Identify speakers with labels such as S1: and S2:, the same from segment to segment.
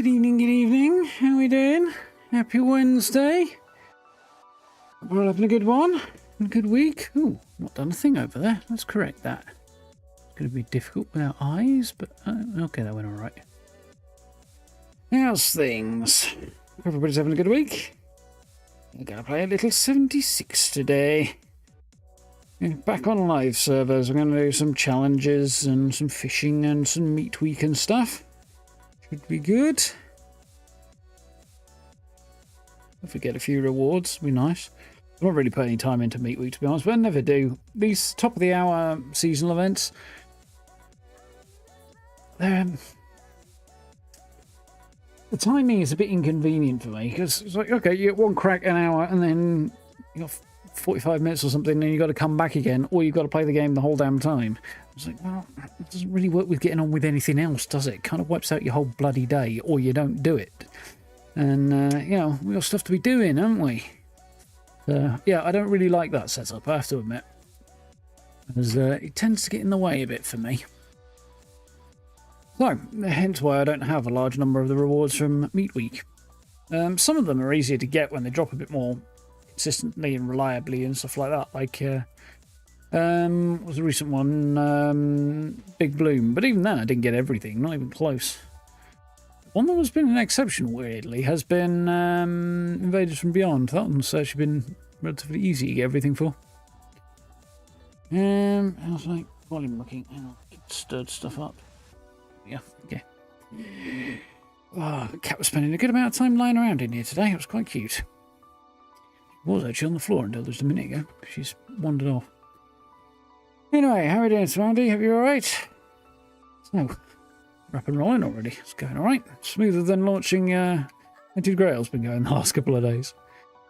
S1: Good evening. How we doing? Happy Wednesday. We're having a good one. A good week. Ooh, not done a thing over there. Let's correct that. It's going to be difficult with our eyes, but okay, that went all right. How's things? Everybody's having a good week. I'm going to play a little 76 today. Back on live servers. I'm going to do some challenges and some fishing and some meat week and stuff. Should be good. If we get a few rewards, it'll be nice. I'm not really putting any time into meat week, to be honest, but I never do. These top of the hour seasonal events, the timing is a bit inconvenient for me because it's like, okay, you get one crack an hour and then you got 45 minutes or something, and you've got to come back again, or you've got to play the game the whole damn time. It's like, well, it doesn't really work with getting on with anything else, does it? It kind of wipes out your whole bloody day, or you don't do it. And, you know, we've got stuff to be doing, haven't we? Yeah, I don't really like that setup, I have to admit. Because it tends to get in the way a bit for me. So, hence why I don't have a large number of the rewards from Meat Week. Some of them are easier to get when they drop a bit more consistently and reliably and stuff like that. Like, what was the recent one? Big Bloom. But even then, I didn't get everything, not even close. One that has been an exception, weirdly, has been Invaders from Beyond. That one's actually been relatively easy to get everything for. I was like, while I'm looking, hang on, stirred stuff up. Yeah, okay. Oh, the cat was spending a good amount of time lying around in here today. It was quite cute. It was actually on the floor until just a minute ago. She's wandered off. Anyway, how are we doing, Smarty? Have you alright? So, wrap and rolling already. It's going alright. Smoother than launching Hunted Grail's been going the last couple of days.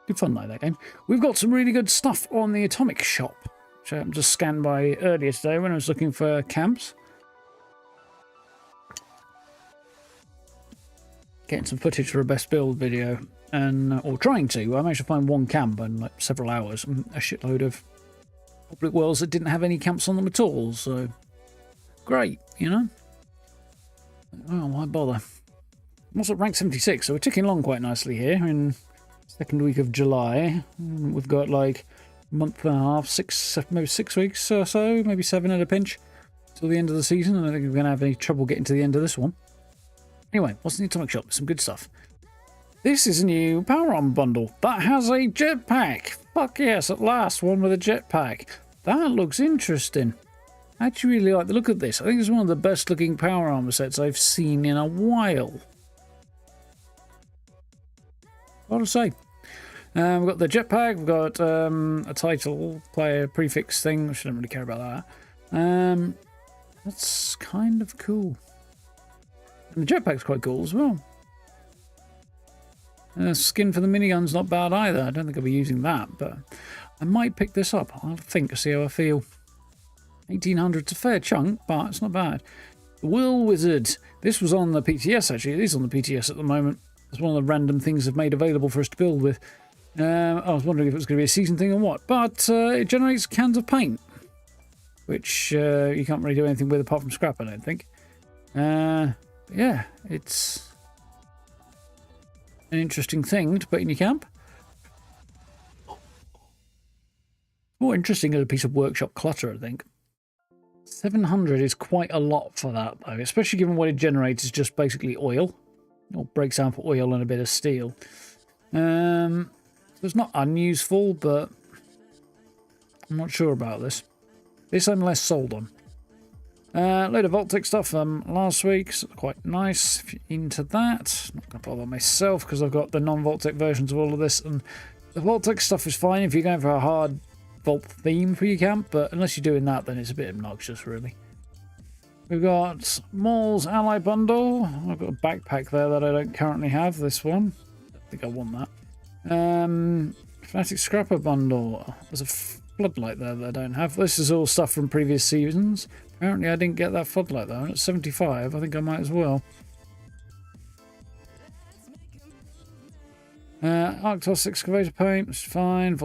S1: Good fun though, that game. We've got some really good stuff on the Atomic Shop, which I just scanned by earlier today when I was looking for camps. Getting some footage for a best build video, and or trying to. I managed to find one camp in like several hours, and a shitload of public worlds that didn't have any camps on them at all. So great, you know. Well, why bother? I'm also at rank 76, so we're ticking along quite nicely here in second week of July. We've got like a month and a half, maybe 6 weeks or so, maybe 7 at a pinch, till the end of the season. I don't think we're going to have any trouble getting to the end of this one. Anyway, what's in the Atomic Shop? Some good stuff. This is a new Power Armor bundle that has a jetpack. Fuck yes, at last, one with a jetpack. That looks interesting. I actually really like the look of this. I think it's one of the best looking Power Armor sets I've seen in a while. What to say? We've got the jetpack, we've got a title, player prefix thing, which I don't really care about that. That's kind of cool. And the jetpack's quite cool as well. Skin for the minigun's not bad either. I don't think I'll be using that, but I might pick this up. I'll think, see how I feel. 1800's a fair chunk, but it's not bad. The Whirl Wizard. This was on the PTS, actually. It is on the PTS at the moment. It's one of the random things they've made available for us to build with. I was wondering if it was going to be a season thing or what, but it generates cans of paint, which you can't really do anything with apart from scrap, I don't think. Yeah, it's an interesting thing to put in your camp. More interesting as a piece of workshop clutter, I think. 700 is quite a lot for that, though, especially given what it generates is just basically oil. Or breaks down for oil and a bit of steel. So it's not unuseful, but I'm not sure about this. This I'm less sold on. Load of Vault-Tec stuff from last week, so quite nice if you're into that. Not going to bother myself because I've got the non-Vault-Tec versions of all of this, and the Vault-Tec stuff is fine if you're going for a hard Vault theme for your camp, but unless you're doing that, then it's a bit obnoxious, really. We've got Maul's Ally Bundle. I've got a backpack there that I don't currently have, this one. I think I want that. Fanatic Scrapper Bundle. There's a floodlight there that I don't have. This is all stuff from previous seasons. Apparently I didn't get that floodlight though. At 75, I think I might as well. Arctos Excavator Paint, which is fine.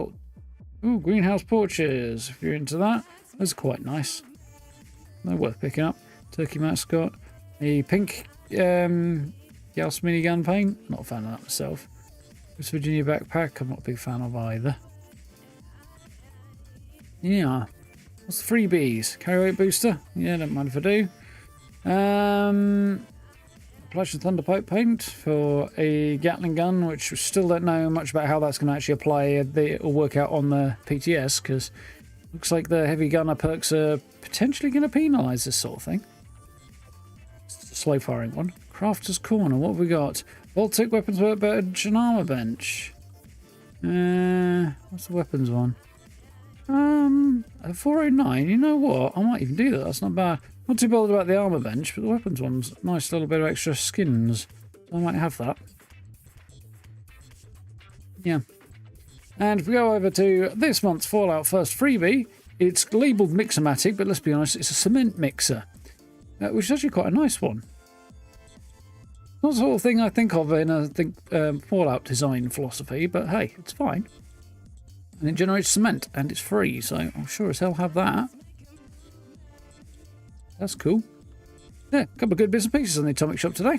S1: Ooh, Greenhouse Porches, if you're into that. Those are quite nice. They're worth picking up. Turkey Mascot. A pink Gauss minigun paint. Not a fan of that myself. West Virginia backpack. I'm not a big fan of either. Yeah. What's the freebies? Carry weight booster? Yeah, don't mind if I do. Flash and Thunderpipe paint for a Gatling gun, which we still don't know much about how that's going to actually apply or work out on the PTS, because looks like the heavy gunner perks are potentially going to penalise this sort of thing. It's a slow firing one. Crafter's Corner, what have we got? Baltic weapons workbench and armour bench. What's the weapons one? A 409, you know what? I might even do that, that's not bad. Not too bothered about the armour bench, but the weapons one's a nice little bit of extra skins. I might have that. Yeah. And if we go over to this month's Fallout First freebie, it's labelled Mixomatic, but let's be honest, it's a cement mixer. Which is actually quite a nice one. Not the sort of thing I think of in a Fallout design philosophy, but hey, it's fine. And it generates cement, and it's free, so I'm sure as hell have that. That's cool. Yeah, a couple of good bits and pieces on the Atomic Shop today.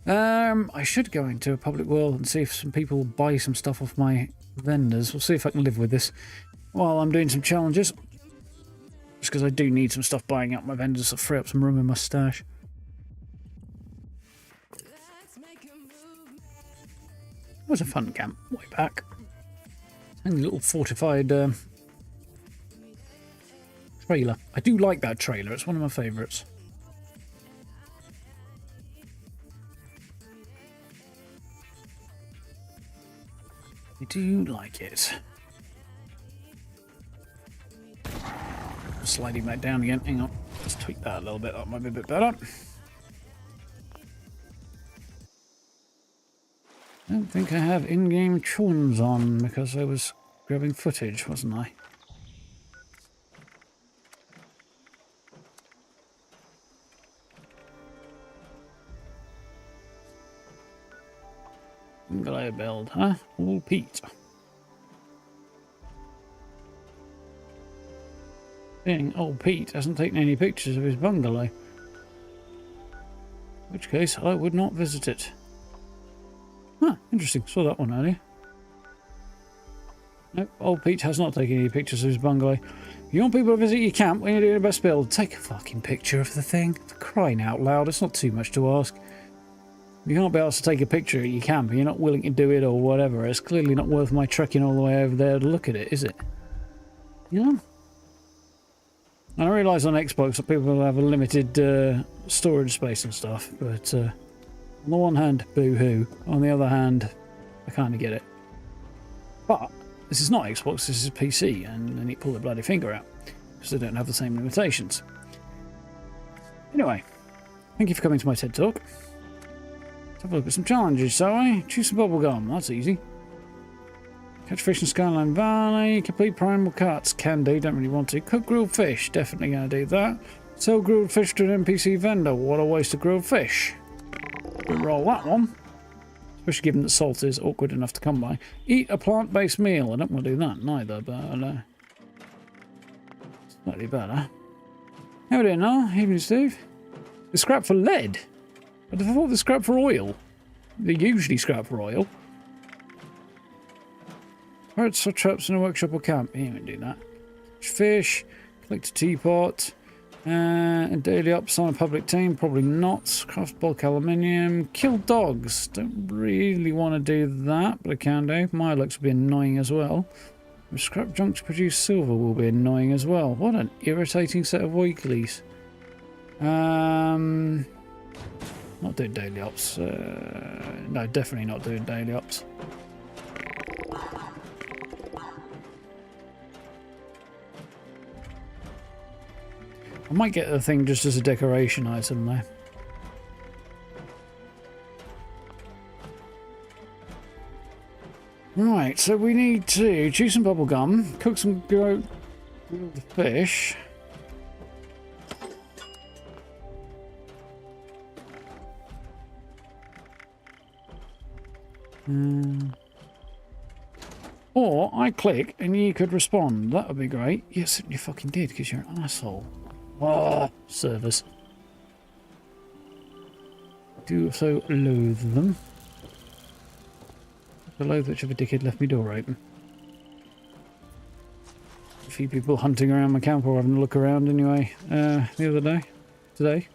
S1: I should go into a public world and see if some people buy some stuff off my vendors. We'll see if I can live with this while I'm doing some challenges. Just because I do need some stuff buying up my vendors to free up some room in my stash. It was a fun camp way back. Tiny little fortified trailer. I do like that trailer. It's one of my favourites. I do like it. Sliding back down again. Hang on. Let's tweak that a little bit. That might be a bit better. I don't think I have in-game tunes on because I was grabbing footage, wasn't I? Bungalow build, huh? All peat. Thing, old Pete hasn't taken any pictures of his bungalow. In which case, I would not visit it. Huh, interesting. Saw that one earlier. Nope, old Pete has not taken any pictures of his bungalow. If you want people to visit your camp when you're doing the best build, take a fucking picture of the thing. For crying out loud, it's not too much to ask. You can't be asked to take a picture at your camp and you're not willing to do it or whatever. It's clearly not worth my trekking all the way over there to look at it, is it? You know? And I realise on Xbox that people have a limited storage space and stuff, but on the one hand, boo-hoo. On the other hand, I kind of get it. But this is not Xbox, this is PC, and they need to pull their bloody finger out because they don't have the same limitations. Anyway, thank you for coming to my TED Talk. Let's have a look at some challenges, shall we? Choose some bubblegum, that's easy. Catch fish in Skyline Valley, complete primal cuts, can do, don't really want to. Cook grilled fish, definitely going to do that. Sell grilled fish to an NPC vendor, what a waste of grilled fish. We'll roll that one. Especially given that salt is awkward enough to come by. Eat a plant-based meal, I don't want to do that neither, but slightly better. How are we doing now? Evening, Steve. The scrap for lead? I thought the scrap for oil. They usually scrap for oil. Parrots or traps in a workshop or camp. You won't do that. Fish. Collect a teapot. And daily ops on a public team. Probably not. Craft bulk aluminium. Kill dogs. Don't really want to do that, but I can do. Mirelux will be annoying as well. Scrap junk to produce silver will be annoying as well. What an irritating set of weeklies. Not doing daily ops. No, definitely not doing daily ops. I might get the thing just as a decoration item though. Right, so we need to chew some bubble gum, cook some grilled fish. Or I click and you could respond. That would be great. Yes, you fucking did because you're an asshole. Oh, service. do so loathe them. I loathe whichever dickhead left me door open. A few people hunting around my camp or having a look around anyway the other day. Today.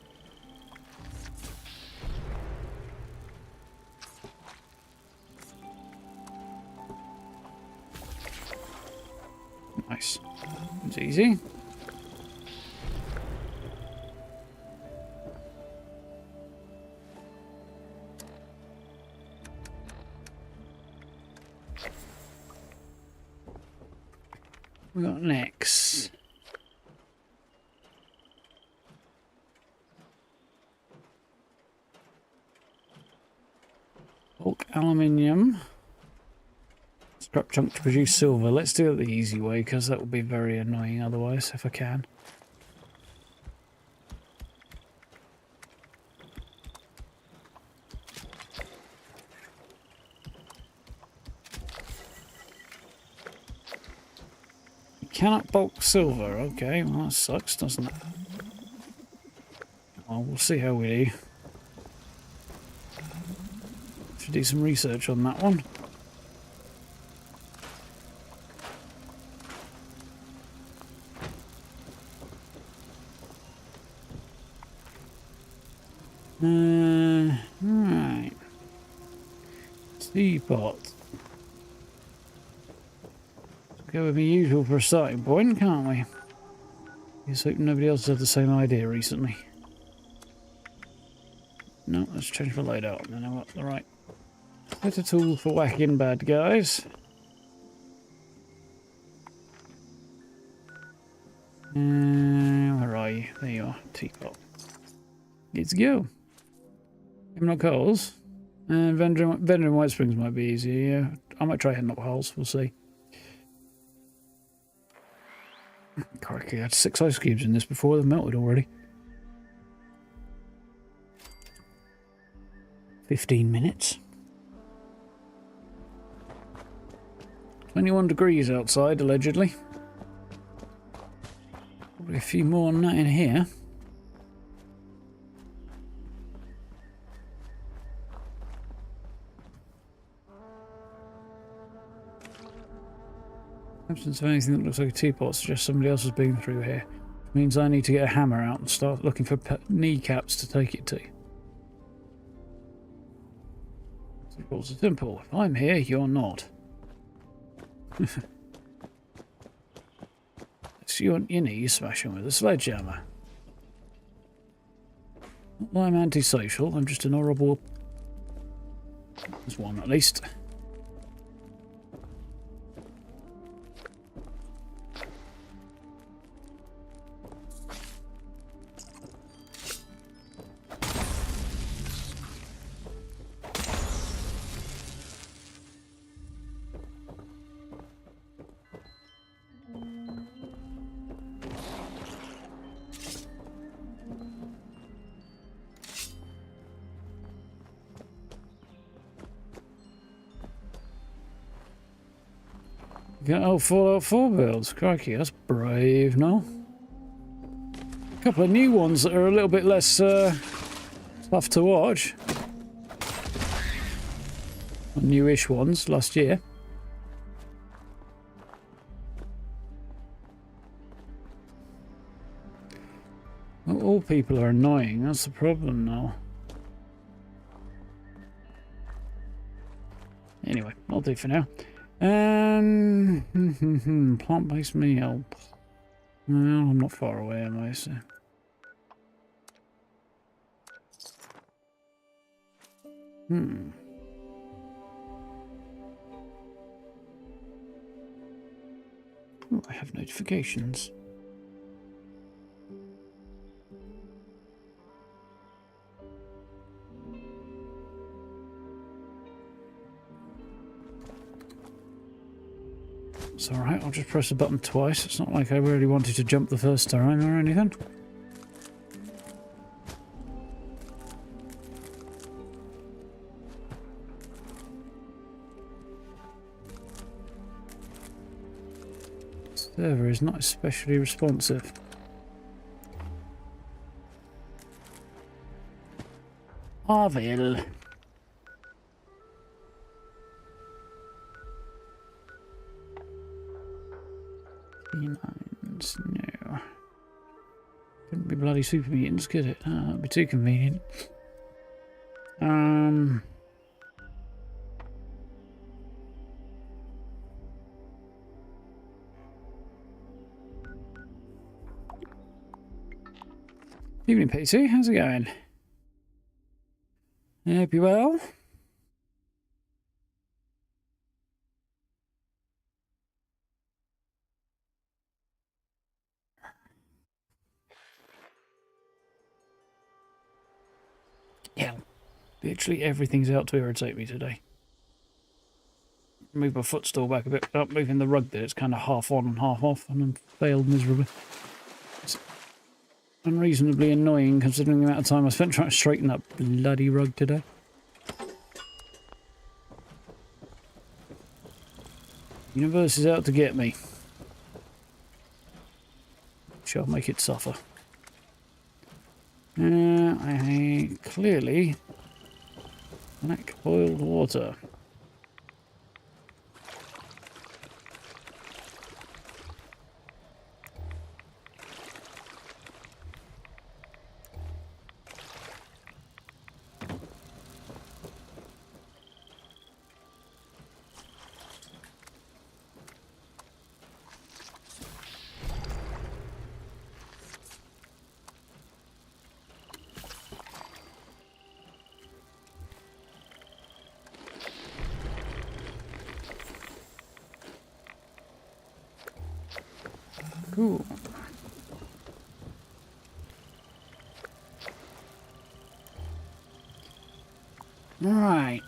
S1: Nice. It's easy. We got next. Bulk aluminium. Scrap chunk to produce silver. Let's do it the easy way because that will be very annoying otherwise if I can. Cannot bulk silver. Okay, well that sucks, doesn't it? Well, we'll see how we do. Should do some research on that one. Right. Teapot. Go with the usual for a starting point, can't we? Just hope nobody else had the same idea recently. No, let's change the loadout. Then I've got the right better tool for whacking bad guys. Where are you? There you are. Teapot. Let's go. Hemlock holes. And Vendor and White Springs might be easier. Yeah. I might try Hemlock holes. We'll see. Crikey, I had 6 ice cubes in this before they've melted already. 15 minutes. 21 degrees outside, allegedly. Probably a few more than that in here. Absence of anything that looks like a teapot suggests somebody else has been through here. Means I need to get a hammer out and start looking for kneecaps to take it to. The rules are simple. If I'm here, you're not. So you want your knees smashing with a sledgehammer. Not that I'm antisocial, I'm just an horrible... There's one at least. Oh, Fallout 4 builds. Crikey, that's brave, no? A couple of new ones that are a little bit less tough to watch. Newish ones last year. Not all people are annoying, that's the problem now. Anyway, I'll do for now. Plant-based meal. Well, I'm not far away, am I? So. Oh, I have notifications. It's alright, I'll just press the button twice. It's not like I really wanted to jump the first time or anything. Server is not especially responsive. Harville. Canines, no. Couldn't be bloody super mutants, could it? Oh, that'd be too convenient. Evening, PC. How's it going? I hope you're well. Yeah, literally everything's out to irritate me today. Move my footstool back a bit without moving the rug there. It's kind of half on and half off, and I've failed miserably. It's unreasonably annoying considering the amount of time I spent trying to straighten that bloody rug today. The universe is out to get me. Shall make it suffer. I clearly lack boiled water. Cool. Right.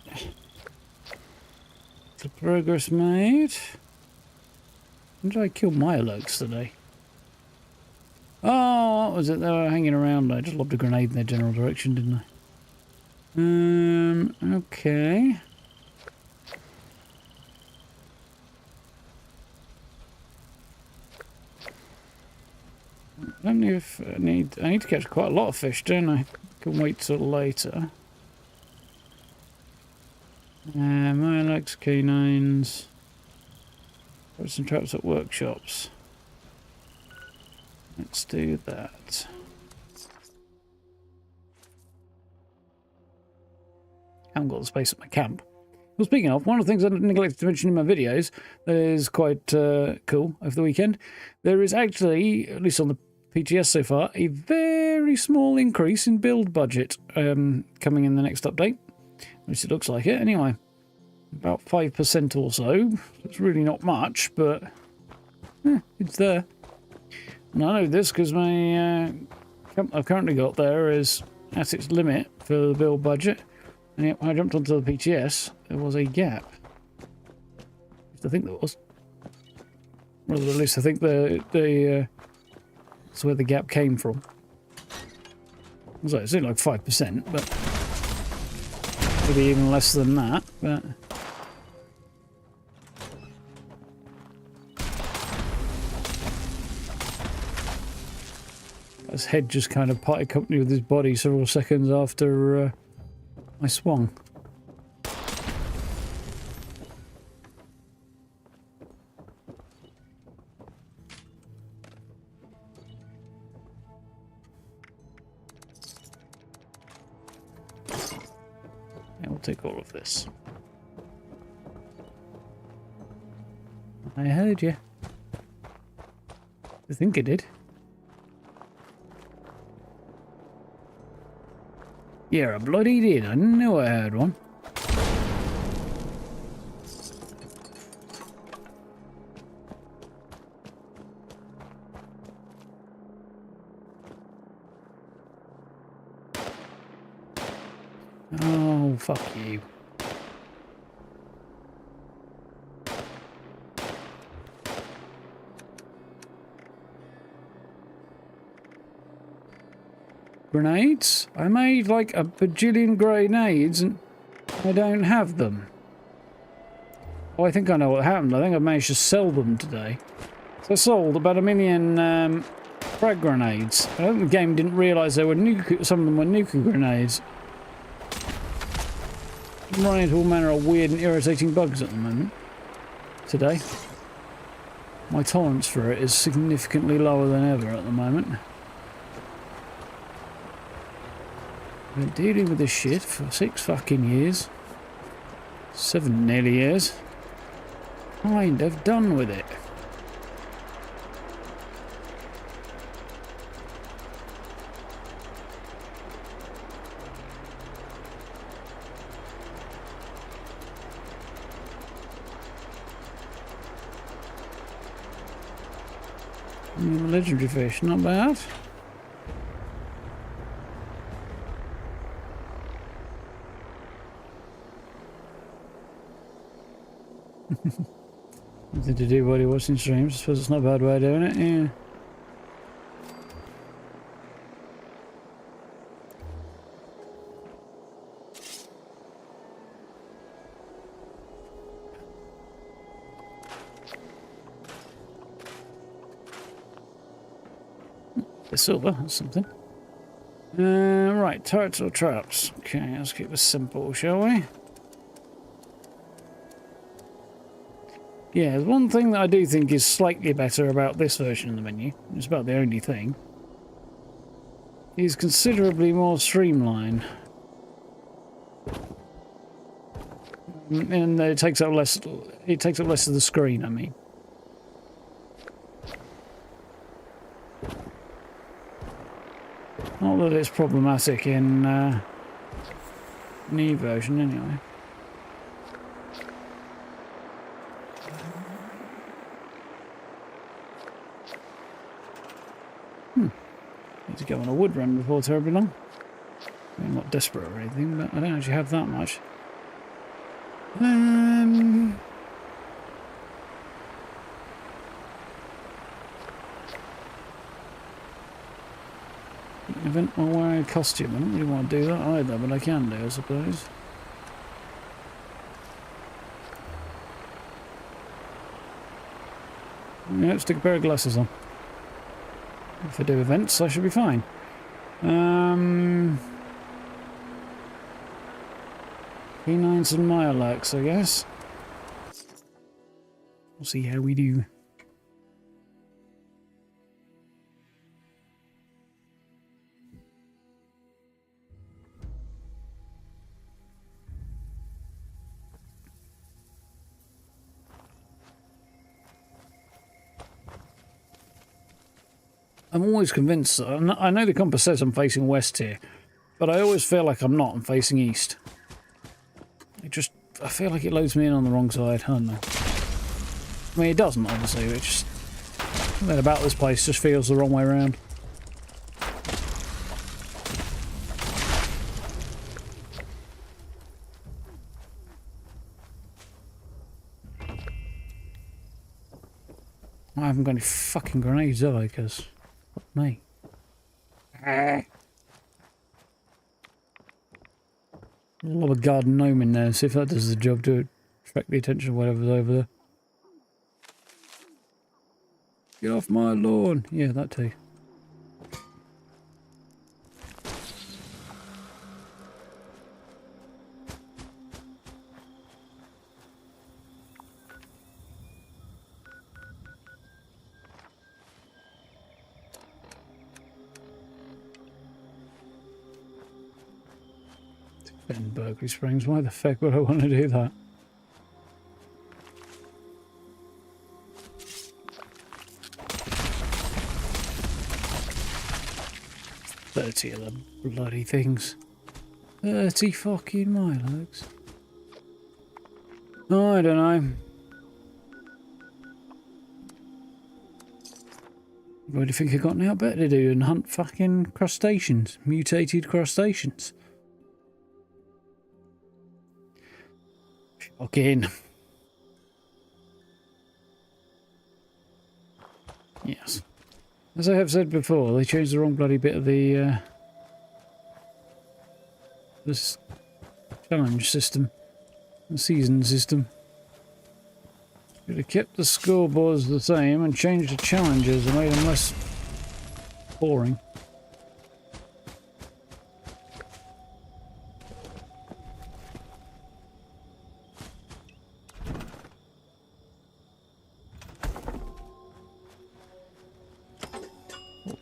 S1: The progress made. When did I kill Myrlocs today? Oh, what was it? They were hanging around. I just lobbed a grenade in their general direction, didn't I? Okay. I don't know if I need to catch quite a lot of fish, don't I? Can wait till later. Myrlocs, canines. Put some traps at workshops. Let's do that. I haven't got the space at my camp. Well, speaking of, one of the things I neglected to mention in my videos that is quite cool over the weekend, there is actually, at least on the PTS so far, a very small increase in build budget coming in the next update. At least it looks like it. Anyway, about 5% or so. It's really not much, but it's there. And I know this because my camp I've currently got there is at its limit for the build budget. And yet when I jumped onto the PTS, there was a gap. I think there was. Or at least I think that's where the gap came from. So it's only like 5%, but maybe even less than that. But his head just kind of parted company with his body several seconds after I swung. Yeah, we'll take all of this. I heard you. I think I did. Yeah, I bloody did. I knew I heard one. Oh, fuck you. Grenades? I made like a bajillion grenades and I don't have them. Oh, I think I know what happened. I think I managed to sell them today. So I sold about 1 million frag grenades. I think the game didn't realise they were some of them were nuka grenades. I'm running into all manner of weird and irritating bugs at the moment. Today. My tolerance for it is significantly lower than ever at the moment. I've been dealing with this shit for 6 fucking years. 7 nearly years. Kind of done with it. Legendary fish, not bad. Nothing to do while you're watching streams. I suppose it's not a bad way of doing it, yeah. Silver, that's something. Right, turrets or traps? Okay, let's keep this simple, shall we? Yeah, one thing that I do think is slightly better about this version of the menu, it's about the only thing, is considerably more streamlined. And it takes up less of the screen, I mean. Not that it's problematic in E version, anyway. Need to go on a wood run before terribly long. I'm not desperate or anything, but I don't actually have that much. Event while wearing a costume. I don't really want to do that either, but I can do, I suppose. Yeah, stick a pair of glasses on. If I do events, I should be fine. P9s and Mirelax, I guess. We'll see how we do. I'm always convinced, I know the compass says I'm facing west here, but I always feel like I'm not, I'm facing east. I feel like it loads me in on the wrong side, I don't know. I mean, it doesn't, obviously, it just, something about this place just feels the wrong way around. I haven't got any fucking grenades, have I? Because, fuck me. A lot of garden gnome in there. See if that does the job to attract the attention of whatever's over there. Get off my lawn. Yeah, that too. In Berkeley Springs, why the fuck would I want to do that? $30 of them bloody things. 30 fucking Mirelax. Oh, I don't know. What do you think I got now? Better to do than hunt fucking crustaceans, mutated crustaceans. Shocking. Yes. As I have said before, they changed the wrong bloody bit of the this challenge system, the season system. Should have kept the scoreboards the same and changed the challenges and made them less boring.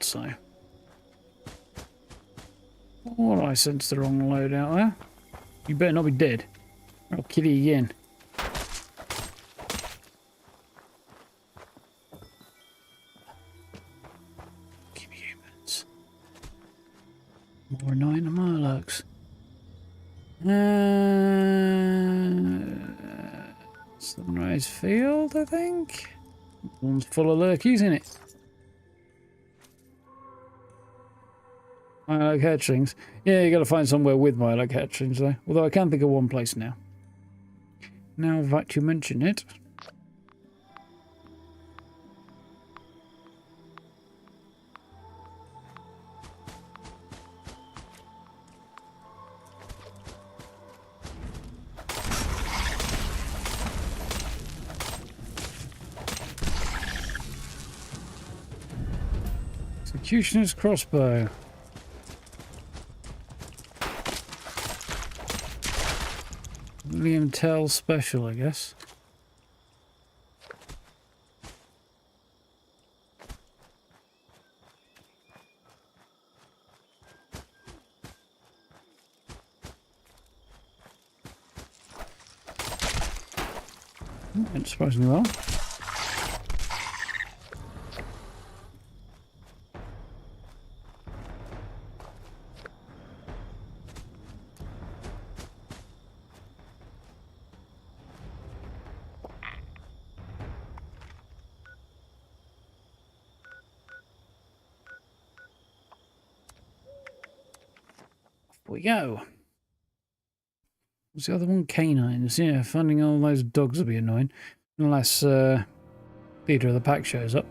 S1: so. Oh, I sensed the wrong load out there. You better not be dead. I'll kill you again. Keep humans. More annoying than Murlocs. Sunrise Field, I think. One's full of lurkies, isn't it? Murloc hatchlings. Yeah, you got to find somewhere with Murloc hatchlings, though. Although I can think of one place now. Now that you mention it. Executioner's crossbow. William Tell special, I guess. Went surprisingly well. We go. What's the other one? Canines. Yeah, finding all those dogs will be annoying. Unless leader of the pack shows up.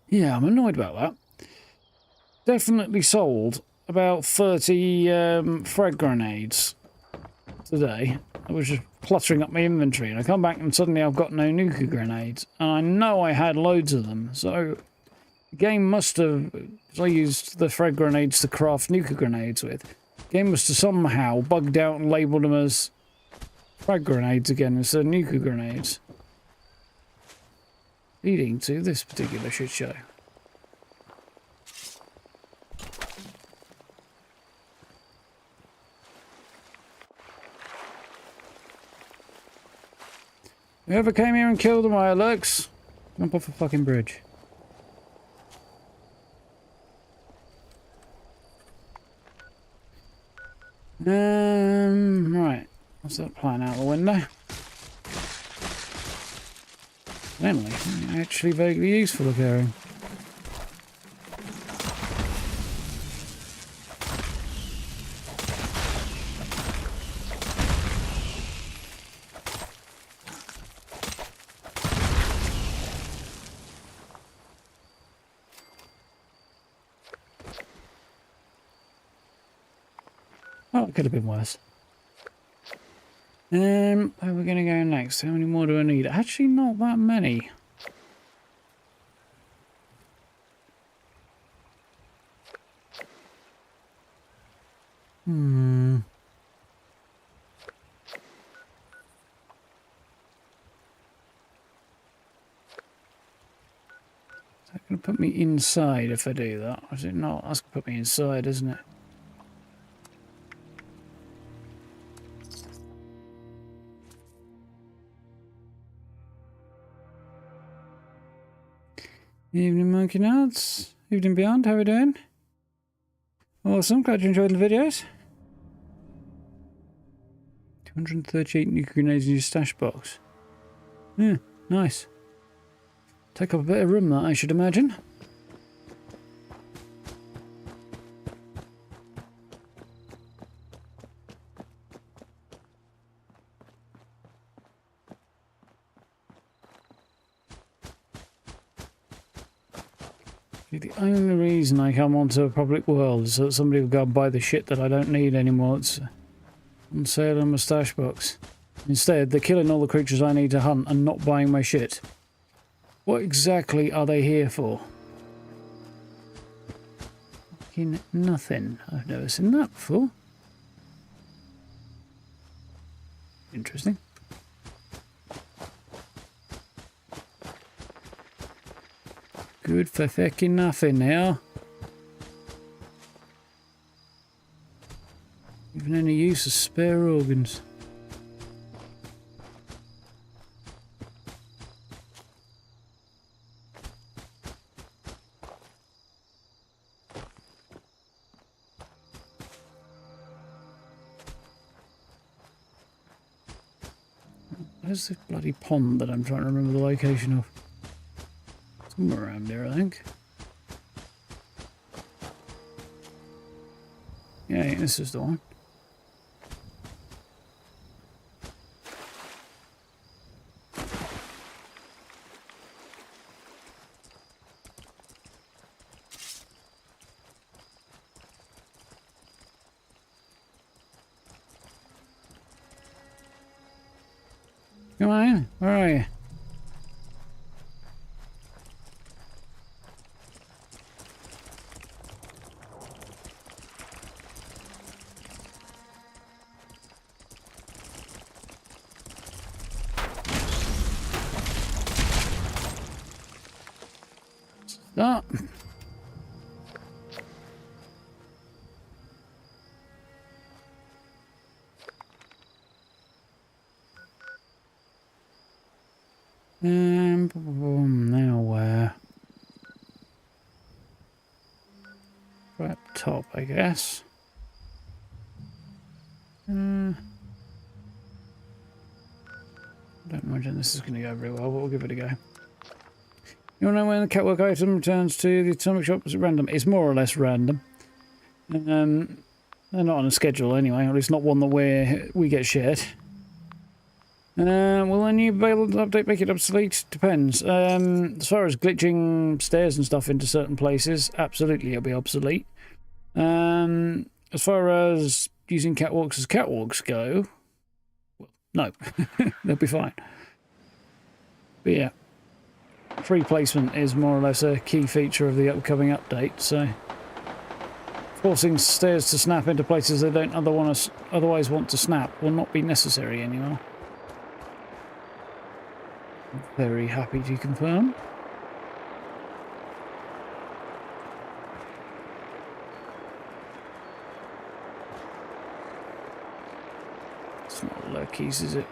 S1: Yeah, I'm annoyed about that. Definitely sold about 30 frag grenades today. I was just cluttering up my inventory, and I come back and suddenly I've got no nuka grenades. And I know I had loads of them, so the game must have... I used the frag grenades to craft nuka grenades with. The game must have somehow bugged out and labelled them as frag grenades again instead of nuka grenades. Leading to this particular shit show. Whoever came here and killed the Murlocs, jump off a fucking bridge. Right. What's that plan out the window? Emily, actually vaguely useful appearing. Oh, it could have been worse. Where are we going to go next? How many more do I need? Actually, not that many. Is that going to put me inside if I do that? Or is it not? That's going to put me inside, isn't it? Evening, Monkey Nuts. Evening Beyond, how are we doing? Awesome, glad you enjoyed the videos. 238 nuclear grenades in your stash box. Yeah, nice. Take up a bit of room, that I should imagine. The only reason I come onto a public world is so that somebody will go and buy the shit that I don't need anymore. It's on sale in my stash box. Instead, they're killing all the creatures I need to hunt and not buying my shit. What exactly are they here for? Fucking nothing. I've never seen that before. Interesting. Good for fucking nothing now. Even any use of spare organs. Where's the bloody pond that I'm trying to remember the location of? Somewhere around there, I think. Yeah, this is the one. Come on in. Where are you? Stop. Now where? Right up top, I guess. I don't imagine this is going to go very well, but we'll give it a go. You want to know when the catwalk item returns to the atomic shop? Is it random? It's more or less random. They're not on a schedule anyway, or at least not one that we get shared. Will a new available update make it obsolete? Depends. As far as glitching stairs and stuff into certain places, absolutely it'll be obsolete. As far as using catwalks as catwalks go, well, no, they'll be fine. But yeah, free placement is more or less a key feature of the upcoming update, so forcing stairs to snap into places they don't otherwise want to snap will not be necessary anymore. Very happy to confirm. It's not lurkies, is it?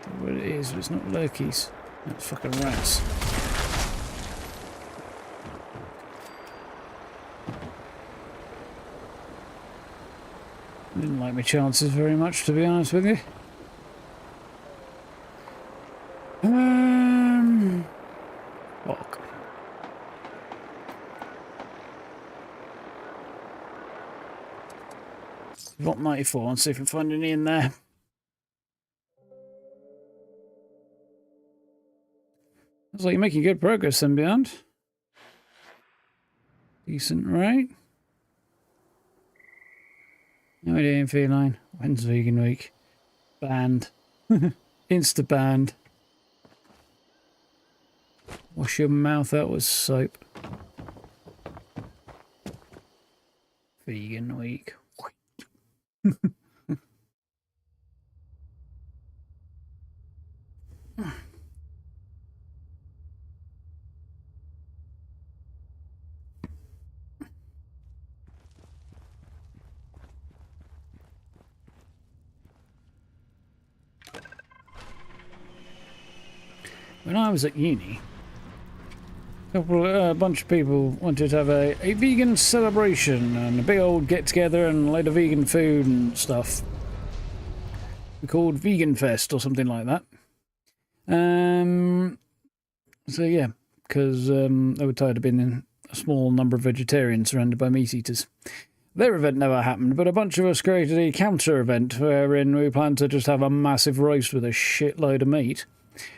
S1: I don't know what it is, but it's not lurkies. That's fucking rats. I didn't like my chances very much, to be honest with you. Fuck. Vault 94, and see if we can find any in there. Looks like you're making good progress then, Beyond. Decent, right? How are we doing, Feline? When's vegan week? Banned. Insta banned. Wash your mouth out with soap. Vegan week. When I was at uni, a bunch of people wanted to have a vegan celebration and a big old get-together and a load of vegan food and stuff. We called Vegan Fest or something like that. So yeah, because they were tired of being a small number of vegetarians surrounded by meat eaters. Their event never happened, but a bunch of us created a counter event wherein we planned to just have a massive roast with a shitload of meat.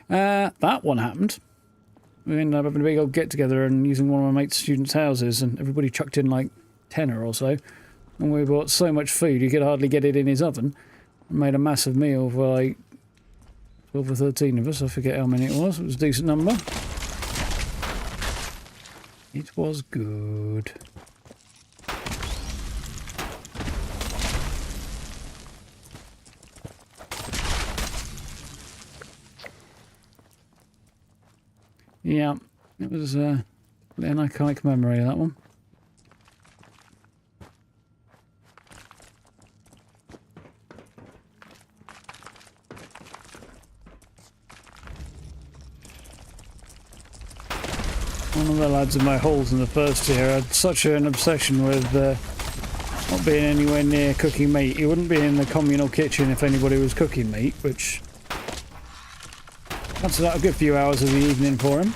S1: That one happened. We ended up having a big old get-together and using one of my mate's students' houses, and everybody chucked in like tenner or so. And we bought so much food, you could hardly get it in his oven. And made a massive meal for like 12 or 13 of us. I forget how many it was. It was a decent number. It was good. Yeah, it was an iconic memory, that one. One of the lads in my holes in the first year had such an obsession with not being anywhere near cooking meat. He wouldn't be in the communal kitchen if anybody was cooking meat, which cuts out a good few hours of the evening for him.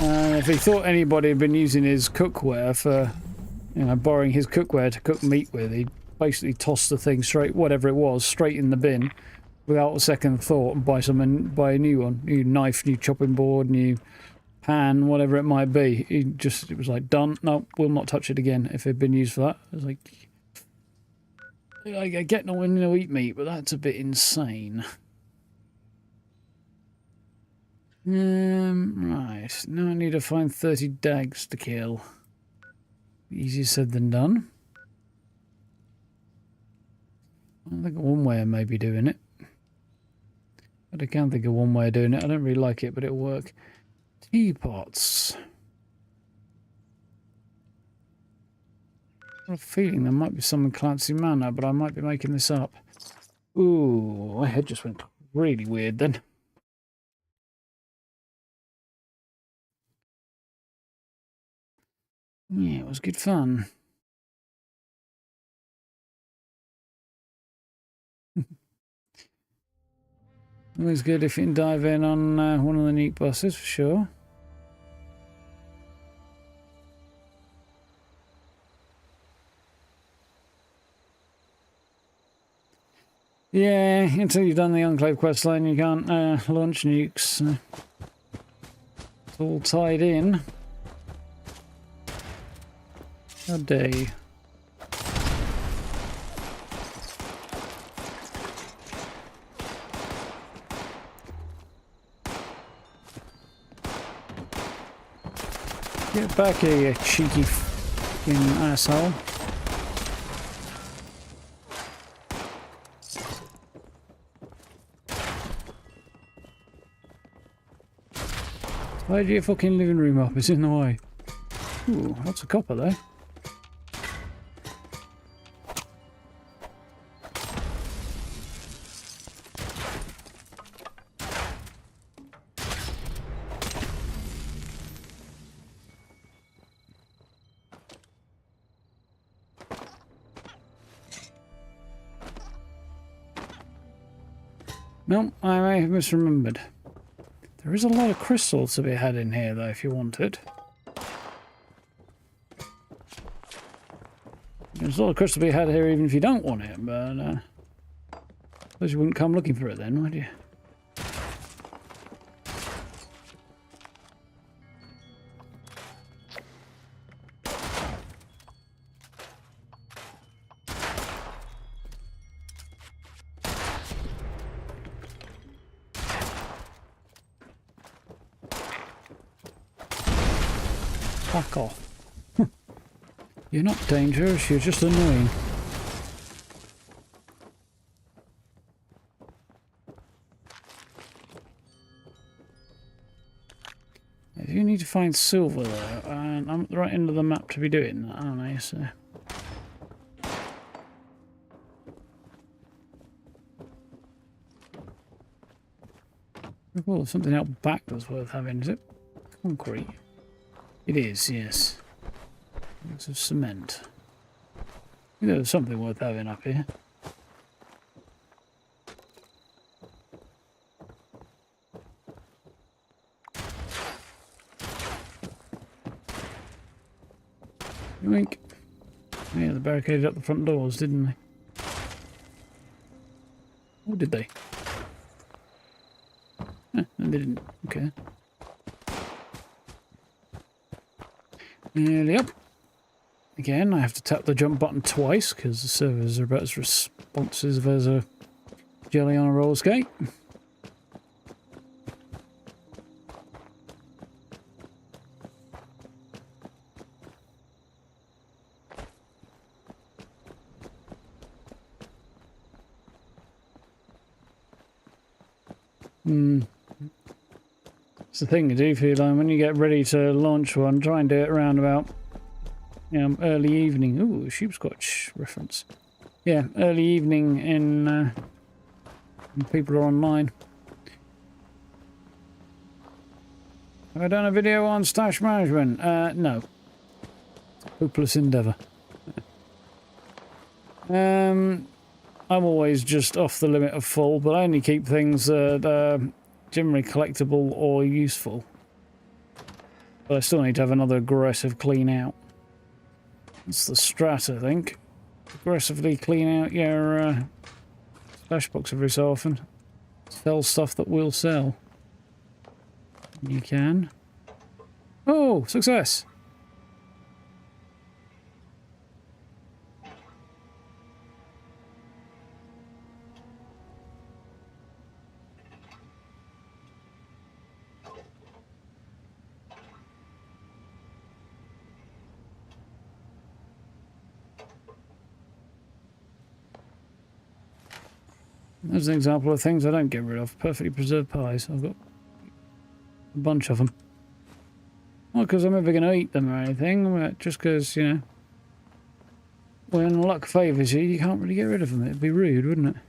S1: And if he thought anybody had been using his cookware for, you know, borrowing his cookware to cook meat with, he'd basically toss the thing straight, whatever it was, straight in the bin without a second thought and buy a new one. New knife, new chopping board, new pan, whatever it might be. It was like, done. No, we'll not touch it again if it had been used for that. It was like, I get no one to eat meat, but that's a bit insane. Right. Now I need to find 30 dags to kill. Easier said than done. I think one way I may be doing it. But I can think of one way of doing it. I don't really like it, but it'll work. Teapots. I have a feeling there might be some in Clancy Manor, but I might be making this up. Ooh, my head just went really weird then. Yeah, it was good fun. Always good if you can dive in on one of the neat bosses, for sure. Yeah, until you've done the Enclave questline, you can't launch nukes. It's all tied in. How dare you? Get back here, you cheeky fucking asshole. Tidy your fucking living room up, it's in the way. Ooh, lots of copper there. No, I may have misremembered. There is a lot of crystals to be had in here, though, if you wanted. There's a lot of crystal to be had here even if you don't want it, but I suppose you wouldn't come looking for it then, would you? Fuck off. You're not dangerous, you're just annoying. If you need to find silver though, and I'm at the right end of the map to be doing that, aren't I? So. Well, something out back that's worth having, is it? Concrete. It is, yes. Lots of cement. I think there's something worth having up here. Yoink. Yeah, they barricaded up the front doors, didn't they? Or did they? No, they didn't. Okay. Nearly up. Again, I have to tap the jump button twice because the servers are about as responsive as a jelly on a roller skate. It's the thing to do for you, like when you get ready to launch one, try and do it around about early evening. Ooh, sheepscotch reference. Yeah, early evening in when people are online. Have I done a video on stash management? No. Hopeless endeavour. I'm always just off the limit of full, but I only keep things that are generally collectible or useful. But I still need to have another aggressive clean out. It's the strat, I think. Aggressively clean out your stash box every so often. Sell stuff that will sell. You can. Oh, success! There's an example of things I don't get rid of. Perfectly preserved pies. I've got a bunch of them. Not because I'm ever going to eat them or anything, but just because, you know, when luck favours you, you can't really get rid of them. It'd be rude, wouldn't it?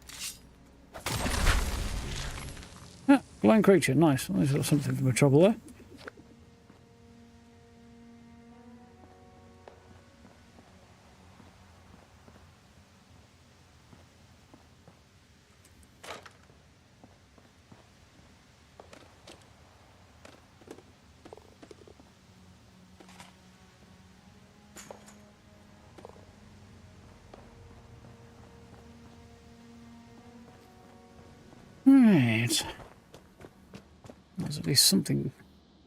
S1: Ah, blind creature. Nice. At least got something for my trouble there. Right. There's at least something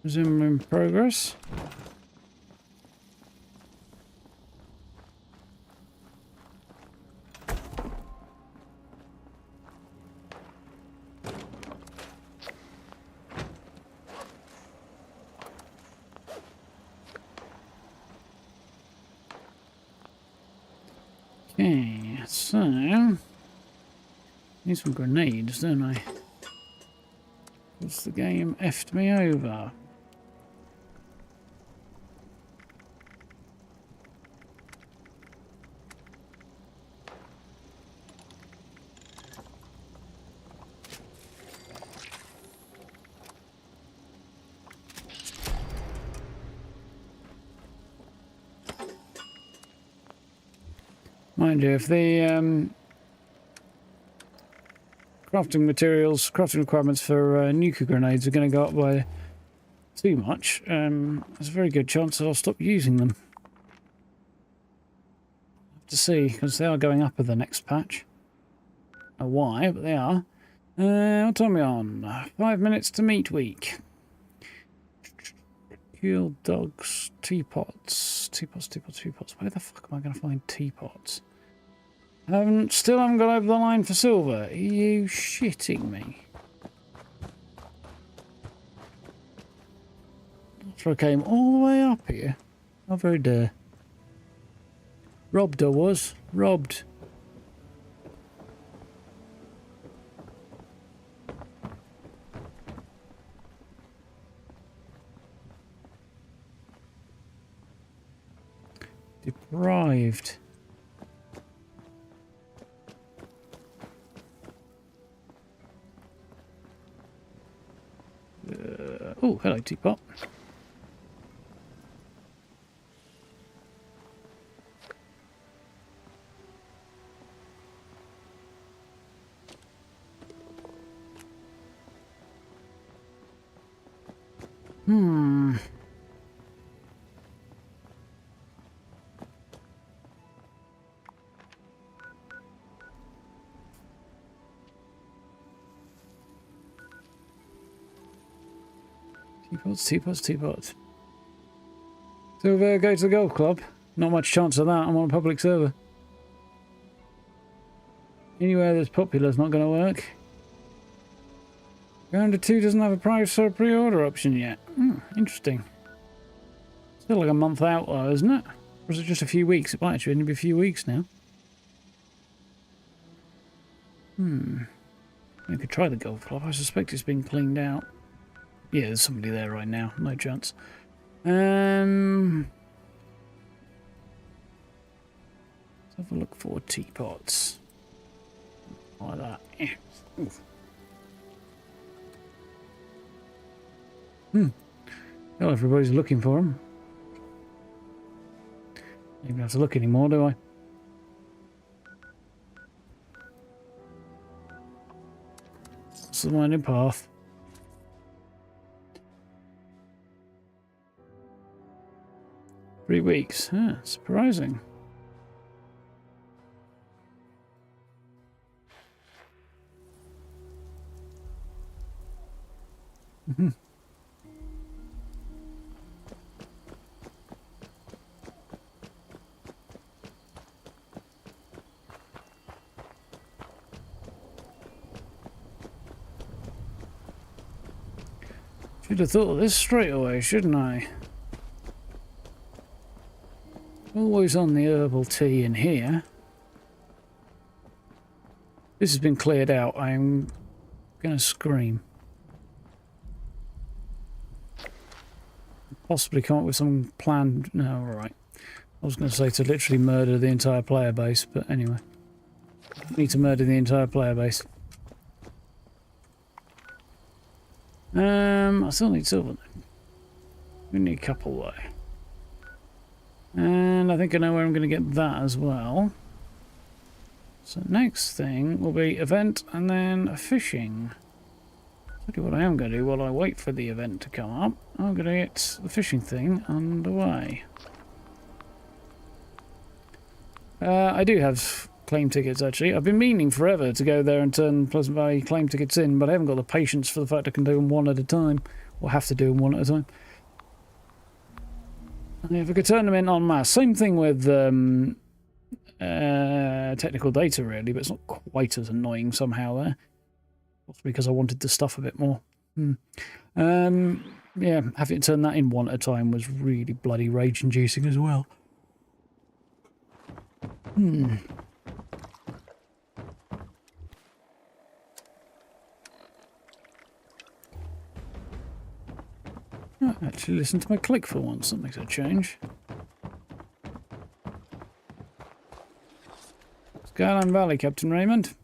S1: resembling progress. Okay, so need some grenades, don't I? Because the game effed me over. Mind you, if the crafting requirements for nuclear grenades are going to go up by too much, there's a very good chance that I'll stop using them. Have to see, because they are going up in the next patch. I don't know why, but they are. What time are we on? 5 minutes to meat week. Killed dogs, teapots. Where the fuck am I going to find teapots? Still haven't got over the line for silver. Are you shitting me? After I came all the way up here. How very dare. Robbed I was. Robbed. Deprived. Oh, hello, teapot. Teapots. Silver, go to the golf club. Not much chance of that. I'm on a public server. Anywhere that's popular is not going to work. Round 2 doesn't have a price or a pre-order option yet. Interesting. Still like a month out though, isn't it? Or is it just a few weeks? It might actually only be a few weeks now. We could try the golf club. I suspect it's been cleaned out. Yeah, there's somebody there right now. No chance. Let's have a look for teapots. Like that. Oof. Well, everybody's looking for them. I don't have to look anymore, do I? It's the winding path. Three weeks. Huh, surprising. Should have thought of this straight away, shouldn't I? Always on the herbal tea in here. This has been cleared out. I'm going to scream. Possibly come up with some plan. No, alright. I was going to say to literally murder the entire player base, but anyway. Need to murder the entire player base. I still need silver. We need a couple though. And I think I know where I'm going to get that as well. So next thing will be event and then fishing. Tell you what I am going to do while I wait for the event to come up. I'm going to get the fishing thing underway. I do have claim tickets actually. I've been meaning forever to go there and turn Pleasant Valley claim tickets in, but I haven't got the patience for the fact I can do them one at a time. Or have to do them one at a time. And if I could turn them in en masse. Same thing with technical data really, but it's not quite as annoying somehow there. Possibly because I wanted the stuff a bit more. Yeah, having to turn that in one at a time was really bloody rage-inducing as well. Oh, actually listen to my click for once, that makes a change. Skyline Valley, Captain Raymond.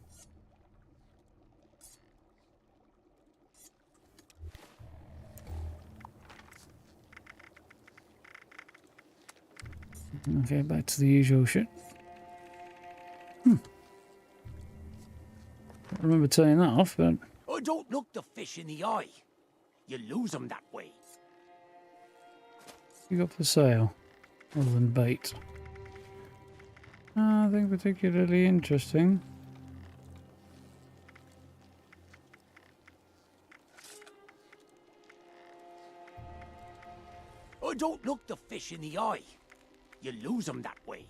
S1: Okay, back to the usual shit. I remember turning that off, but...
S2: Oh, don't look the fish in the eye. You lose them that way.
S1: You got for sale, other than bait. Nothing particularly interesting.
S2: Oh, don't look the fish in the eye. You lose them that way.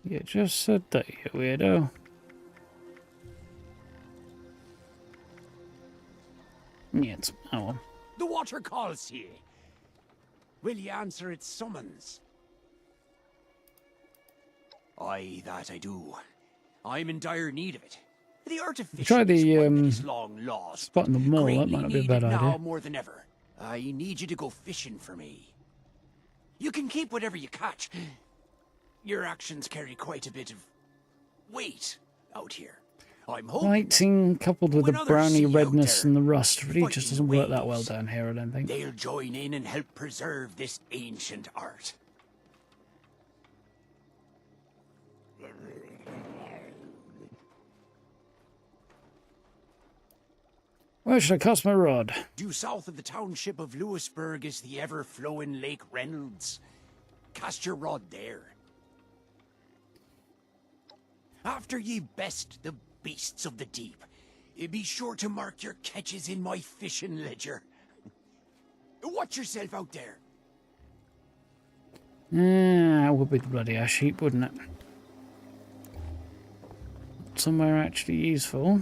S1: You just said that, you weirdo. Yes, oh well.
S2: The water calls you. Will you answer its summons? Aye, that I do. I'm in dire need of it. The artificial
S1: Try the
S2: is long lost.
S1: spot in the mall. That might not be a bad idea.
S2: Now more than ever. I need you to go fishing for me. You can keep whatever you catch. Your actions carry quite a bit of weight out here. I'm hoping
S1: Lighting coupled with the
S2: others
S1: browny
S2: see you out
S1: redness
S2: there
S1: and the rust really just doesn't
S2: fighting
S1: work that well
S2: waves,
S1: down here, I don't think.
S2: they'll join in and help preserve this ancient art.
S1: Where should I cast my rod?
S2: Due south of the township of Lewisburg is the ever-flowing Lake Reynolds. Cast your rod there. After ye best the beasts of the deep, be sure to mark your catches in my fishing ledger. Watch yourself out there.
S1: That would be the bloody ash heap, wouldn't it? Somewhere actually useful.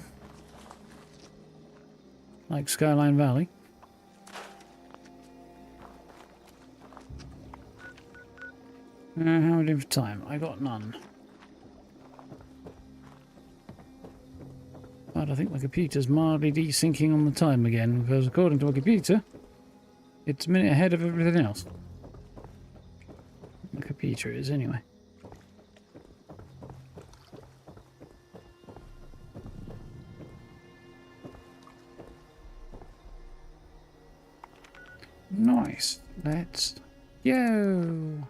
S1: Like Skyline Valley. How am I doing for time? I got none. But I think my computer's mildly desyncing on the time again, because according to my computer, it's a minute ahead of everything else. My computer is, anyway. Nice. Let's go.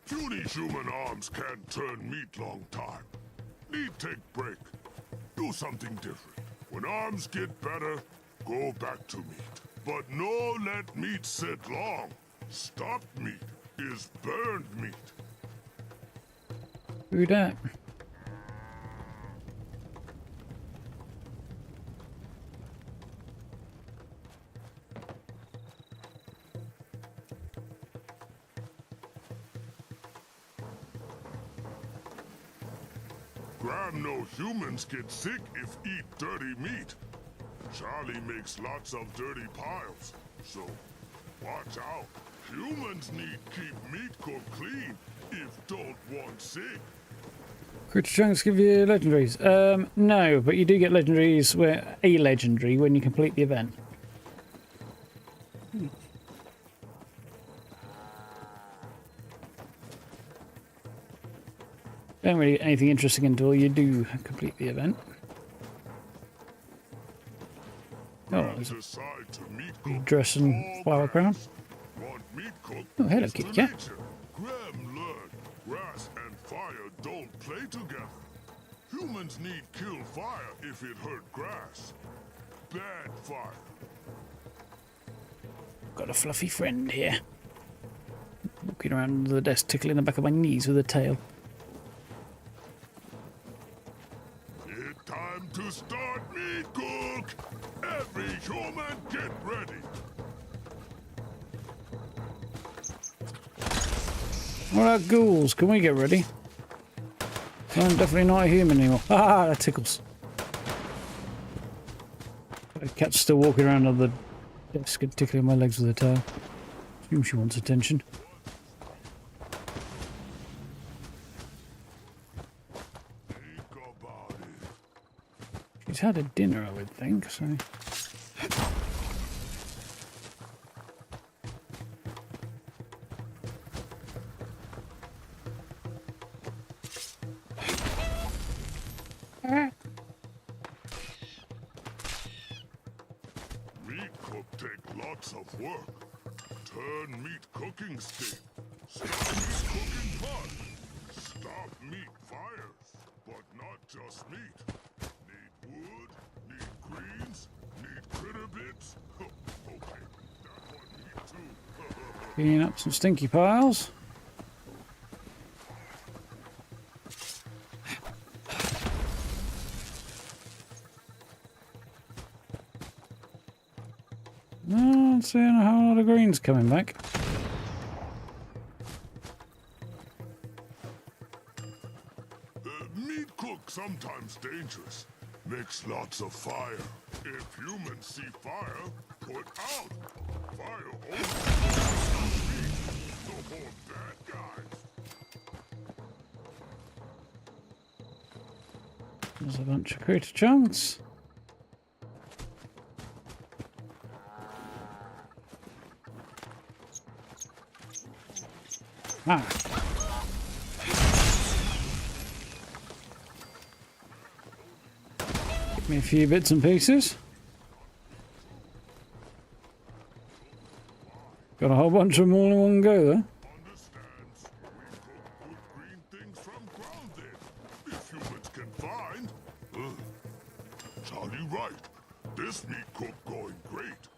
S3: Puny human arms can't turn meat long time. Need take break. Do something different. When arms get better, go back to meat. But no let meat sit long. Stopped meat is burned meat.
S1: Who dat?
S3: Graham know humans get sick if eat dirty meat. Charlie makes lots of dirty piles, so watch out. Humans need keep meat cooked clean if don't want sick.
S1: Critter chunks give you legendaries. No, but you do get legendaries where a legendary when you complete the event. Don't really get anything interesting until you do complete the event. Oh, there's
S3: Decide to meat cook
S1: dress and flower crown.
S3: Want meat cooked
S1: Oh, hello,
S3: is
S1: kitty
S3: the
S1: cat.
S3: nature. Graham learned grass and fire don't play together. Humans need kill fire if it hurt grass. Bad fire.
S1: Got a fluffy friend here. Walking around under the desk, tickling the back of my knees with a tail.
S3: It's time to start meat cook. Every human get ready.
S1: What about ghouls? Can we get ready? I'm definitely not a human anymore. Ah, that tickles. The cat's still walking around on the desk and tickling my legs with a tail. Assume she wants attention.
S3: Think about it.
S1: She's had a dinner, I would think, so...
S3: Meat cook take lots of work. Turn meat cooking stick. Stop meat cooking pot. Stop meat fires. But not just meat. Need wood, need greens, need critter bits. Okay, that one need too.
S1: Cleaning up some stinky piles. No, I'm seeing a whole lot of greens coming back.
S3: Meat cook sometimes dangerous. Makes lots of fire. If humans see fire, put out. Fire only burns meat. No more bad guys.
S1: There's a bunch of critter chunks. Ah. Give me a few bits and pieces. Got a whole bunch of them all in one go there.
S3: Understands. We cook good green things from ground then. If humans can find. Charlie right. This meat cook going great.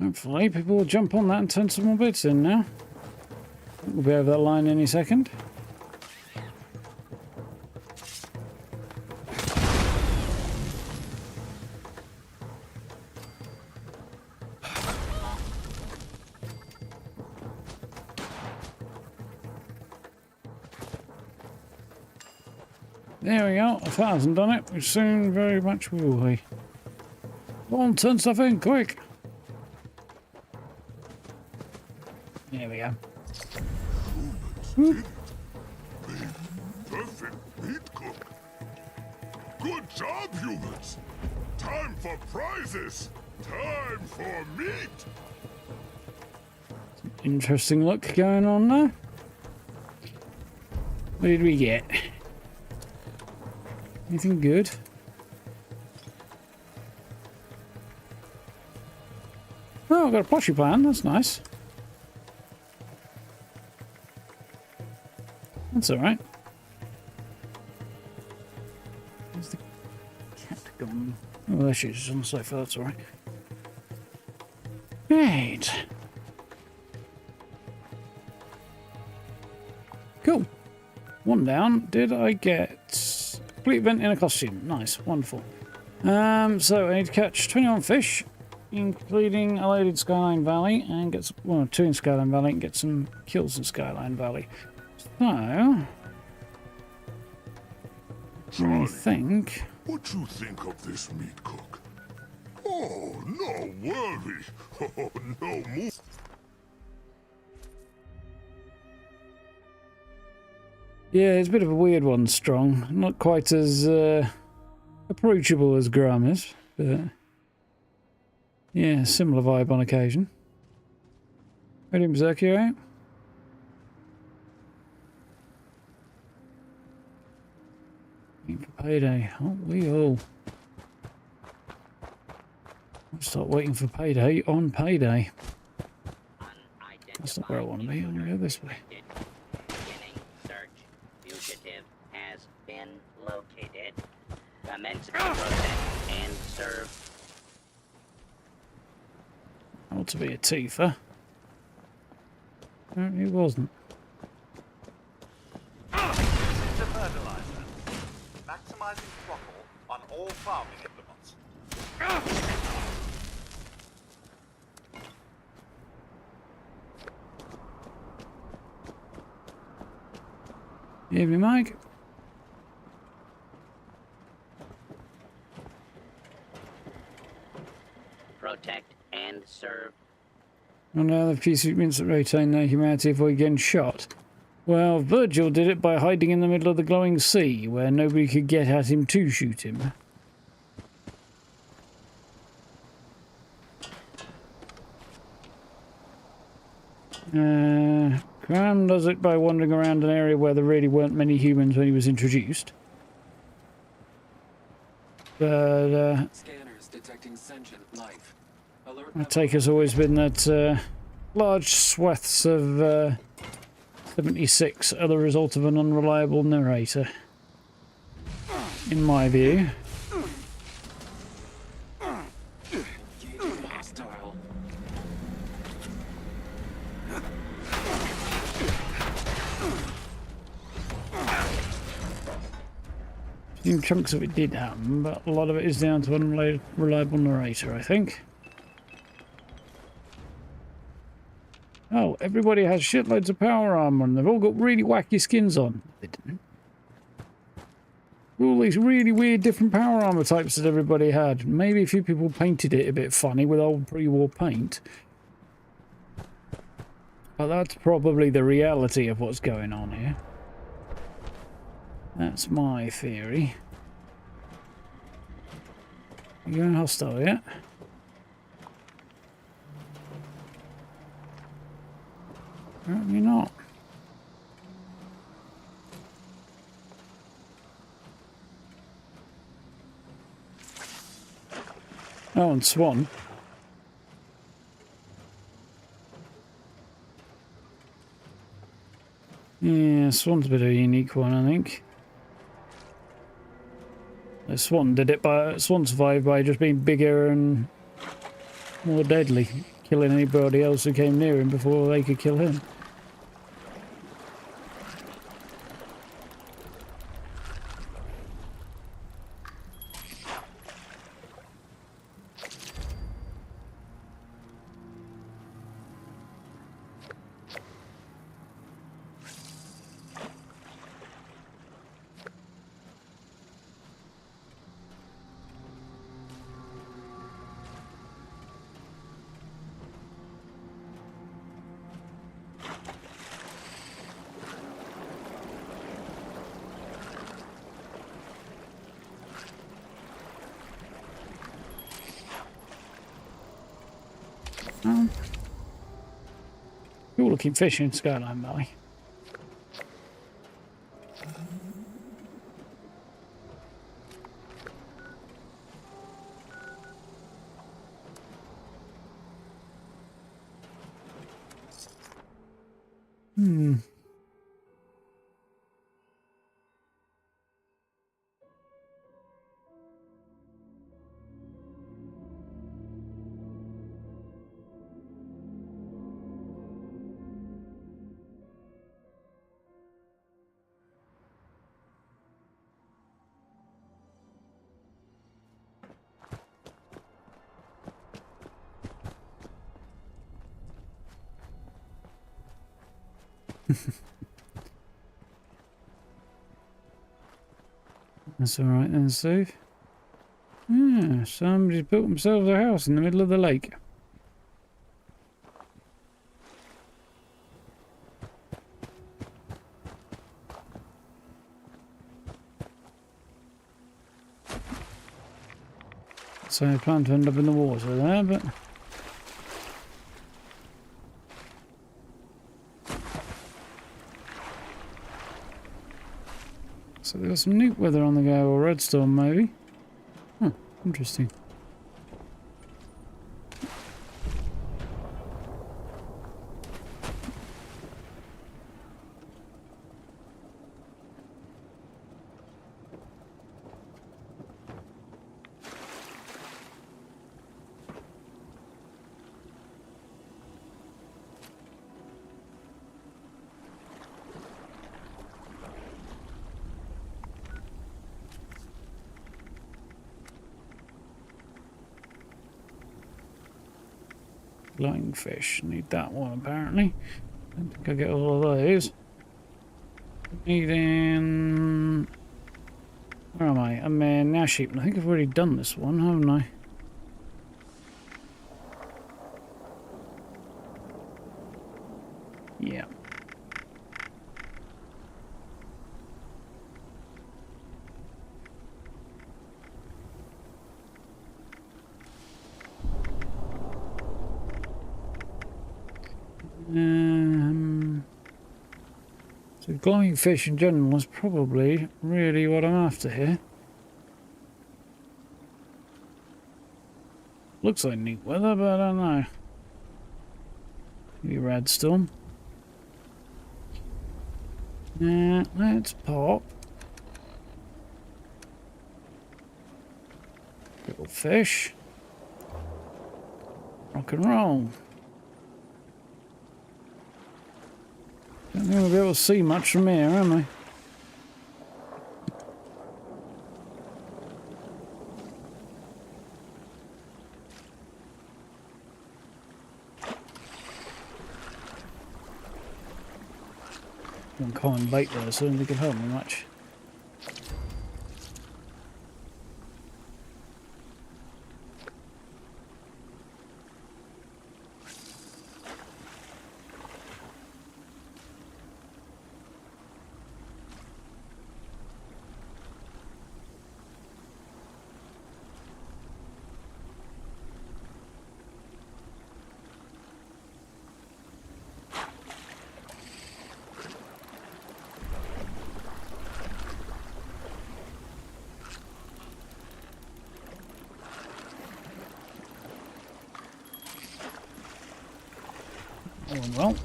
S1: Hopefully people will jump on that and turn some more bits in now. We'll be over that line any second. There we go. If that hasn't done it, we soon very much will be. Come on, turn stuff in, quick. There we go.
S3: Humans did it. The perfect meat cook. Good job, humans. Time for prizes. Time for meat.
S1: Interesting look going on there. What did we get? Anything good? Oh, I've got a poshy plan. That's nice. That's alright. Where's the cat gone? Oh, there she is on the sofa. That's alright. Right. Cool. One down. Did I get complete event in a costume? Nice. Wonderful. So I need to catch 21 fish, including a load in Skyline Valley, and get some, well, 2 in Skyline Valley, and get some kills in Skyline Valley. So I think.
S3: What you think of this meat cook? Oh, no worry. Oh, no move.
S1: Yeah, it's a bit of a weird one, Strong. Not quite as approachable as Graham is, but yeah, similar vibe on occasion. Ready, Berserk, you out? Waiting for payday, aren't we all? I'll start waiting for payday on payday. That's not where I want to be. I'm going to go this way.
S4: Located. Commence protect and serve.
S1: Ought to be a Tifa. Apparently it wasn't.
S5: The fertilizer. Maximizing throttle on all farming implements.
S1: Evening, Mike.
S4: Protect and serve.
S1: Oh no, the PC means that retain their humanity avoid getting shot. Well, Virgil did it by hiding in the middle of the glowing sea, where nobody could get at him to shoot him. Cram does it by wandering around an area where there really weren't many humans when he was introduced. But,
S6: Scanners detecting sentient life. Alert
S1: my take has always been that large swaths of 76 are the result of an unreliable narrator, in my view.
S6: engaging hostile.
S1: Few chunks of it did happen, but a lot of it is down to an unreliable narrator, I think. Oh, everybody has shitloads of power armor and they've all got really wacky skins on. They didn't. All these really weird different power armor types that everybody had. Maybe a few people painted it a bit funny with old pre-war paint. But that's probably the reality of what's going on here. That's my theory. You going hostile yet? Apparently not. Oh, and Swan. Yeah, Swan's a bit of a unique one, I think. Swan survived by just being bigger and more deadly, killing anybody else who came near him before they could kill him. Cool looking fish in Skyline Valley. That's alright then, Steve. Yeah, somebody's built themselves a house in the middle of the lake. So I plan to end up in the water there, but... So there's some nuke weather on the go, or redstone maybe. Huh, interesting. Glowing fish. Need that one apparently. I think I get all of those. Needing... Where am I? I'm in now sheep. I think I've already done this one, haven't I? Yeah. So glowing fish in general is probably really what I'm after here. Looks like neat weather, but I don't know. Maybe redstone. Let's pop. Little fish. Rock and roll. Don't think we'll be able to see much from here, am I? One common bait there, so I don't think it'll help me much. Oh, well.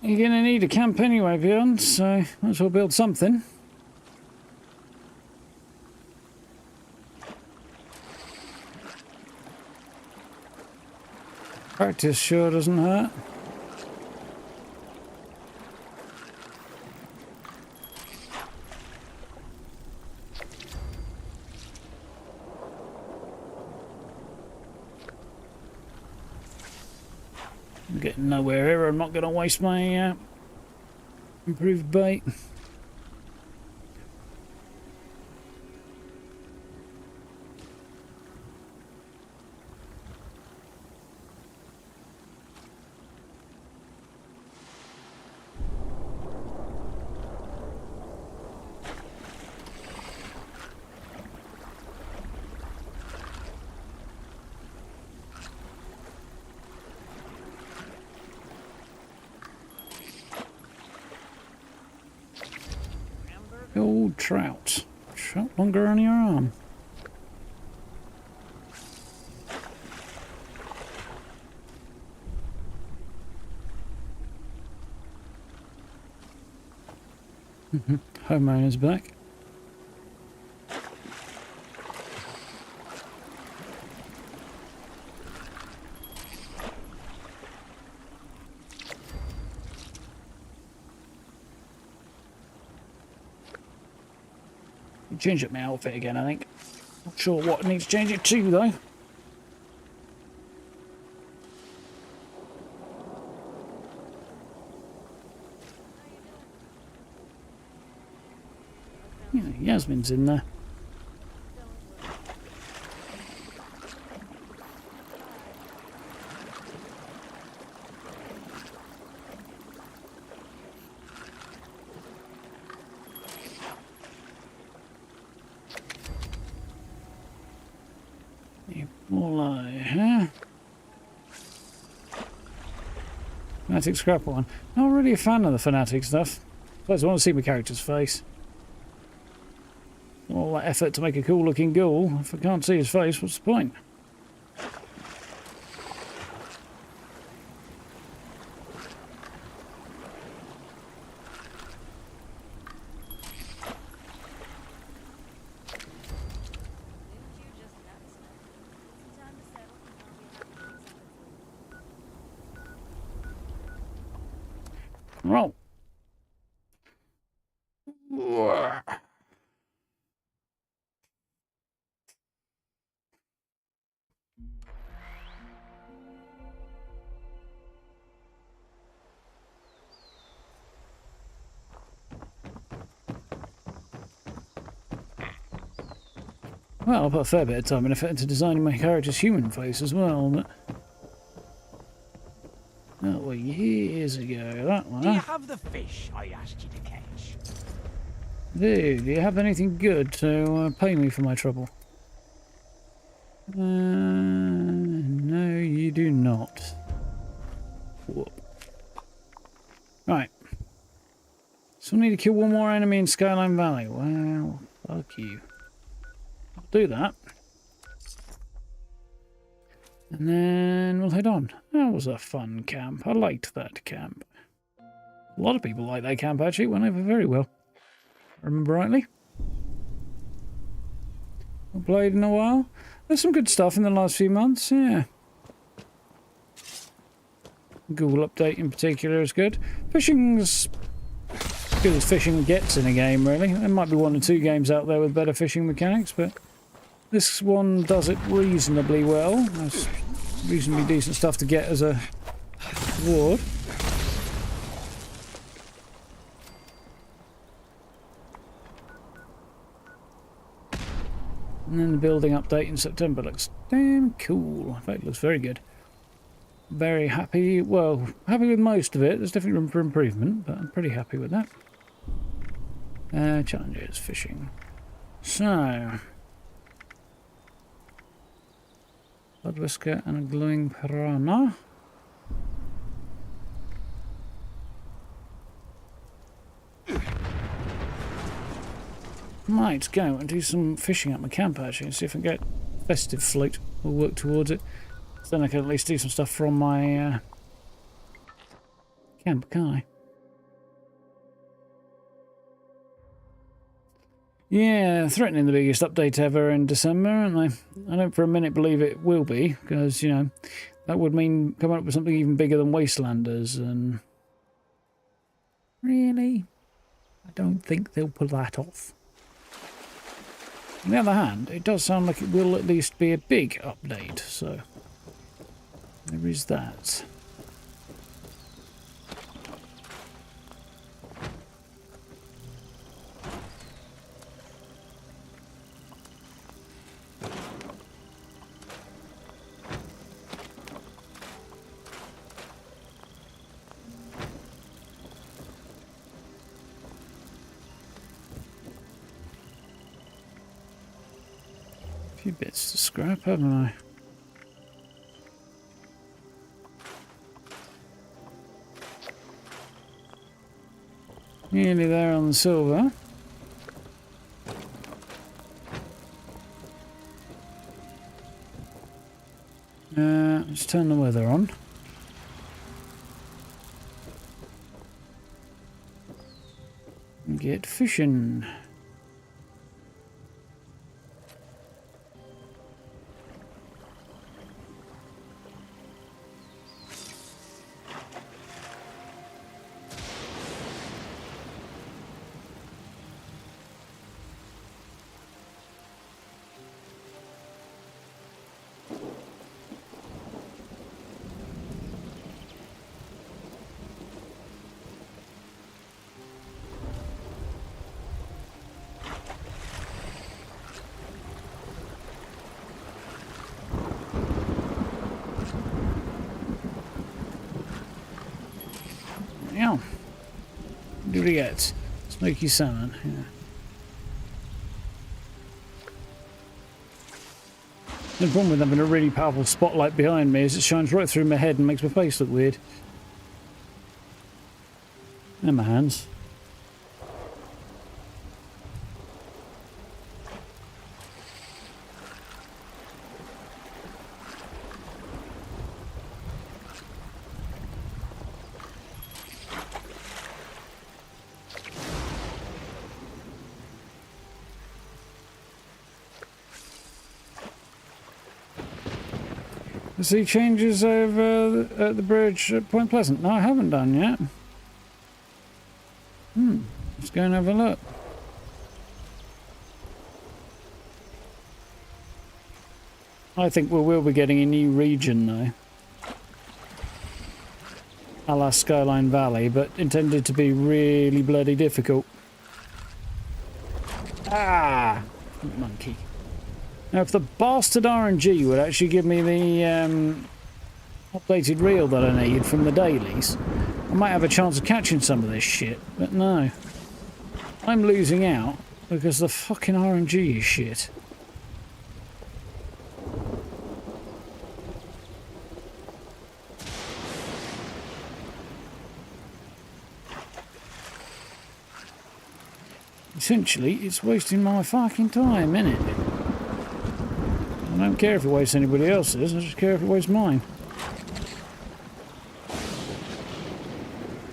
S1: You're gonna need a camp anyway, Bjorn, so might as well build something. Practice sure doesn't hurt. I'm getting nowhere here. I'm not going to waste my improved bait. Old trout. Trout longer on your arm. Homeowner's back. Change up my outfit again, I think. Not sure what I need to change it to, though. Yeah, Yasmin's in there. Fanatic scrap one. Not really a fan of the fanatic stuff. I just want to see my character's face. All that effort to make a cool looking ghoul. If I can't see his face, what's the point? Roll. Well, I put a fair bit of time and effort into designing my character's human face as well, but... That was years ago, that one.
S2: Do you have the fish I asked you to catch?
S1: Do you have anything good to pay me for my trouble? No, you do not. Whoop. Right. So I need to kill one more enemy in Skyline Valley. Well, fuck you. I'll do that. And then we'll head on. That was a fun camp. I liked that camp. A lot of people like that camp, actually. It went over very well. Remember rightly? I've played in a while. There's some good stuff in the last few months, yeah. Google update in particular is good. Fishing's as good as fishing gets in a game, really. There might be one or two games out there with better fishing mechanics, but this one does it reasonably well. There's reasonably decent stuff to get as a reward. And then the building update in September looks damn cool. In fact, it looks very good. Very happy. Well, happy with most of it. There's definitely room for improvement, but I'm pretty happy with that. Challenges, fishing. So... Blood whisker and a glowing piranha. Might go and do some fishing at my camp actually and see if I can get festive float. We'll work towards it. So then I can at least do some stuff from my camp, can't I? Yeah, threatening the biggest update ever in December, aren't they? I don't for a minute believe it will be, because, you know, that would mean coming up with something even bigger than Wastelanders, and... Really? I don't think they'll pull that off. On the other hand, it does sound like it will at least be a big update, so... There is that. Few bits to scrap, haven't I? Nearly there on the silver. Let's turn the weather on. And get fishing. Yeah. What do we get? Smoky salmon. Yeah. The problem with having a really powerful spotlight behind me is it shines right through my head and makes my face look weird. And my hands. See changes over at the bridge at Point Pleasant? No, I haven't done yet. Let's go and have a look. I think we will be getting a new region though. A la Skyline Valley, but intended to be really bloody difficult. Ah! Monkey. Now, if the bastard RNG would actually give me the updated reel that I need from the dailies, I might have a chance of catching some of this shit, but no. I'm losing out because the fucking RNG is shit. Essentially, it's wasting my fucking time, innit? I don't care if it wastes anybody else's, I just care if it wastes mine.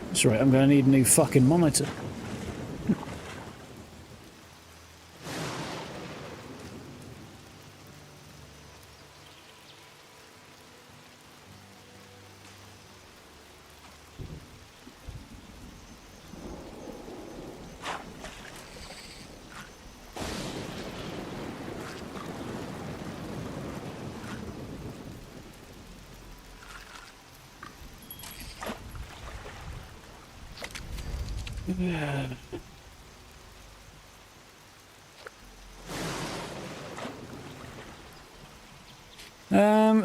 S1: That's right, I'm going to need a new fucking monitor. Yeah.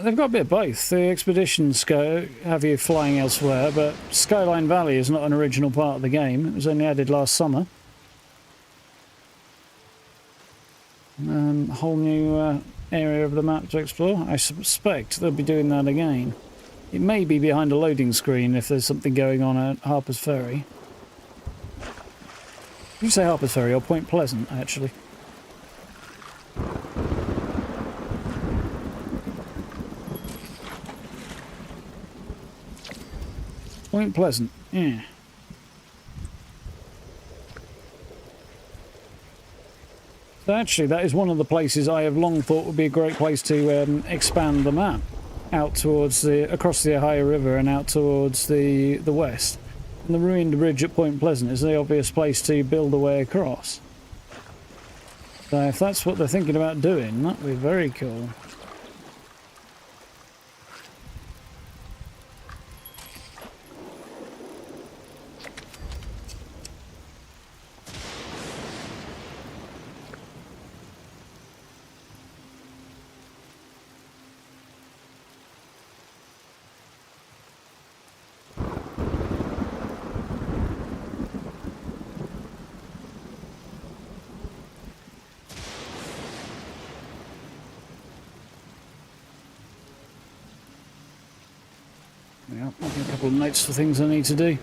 S1: They've got a bit of both. The expeditions have you flying elsewhere, but Skyline Valley is not an original part of the game. It was only added last summer. A whole new area of the map to explore. I suspect they'll be doing that again. It may be behind a loading screen if there's something going on at Harper's Ferry. Did you say Harper's Ferry or Point Pleasant, actually? Point Pleasant, yeah. So actually, that is one of the places I have long thought would be a great place to expand the map out towards across the Ohio River and out towards the west. And the ruined bridge at Point Pleasant is the obvious place to build a way across. So if that's what they're thinking about doing, that'd be very cool. Yeah, I've got a couple of notes for things I need to do.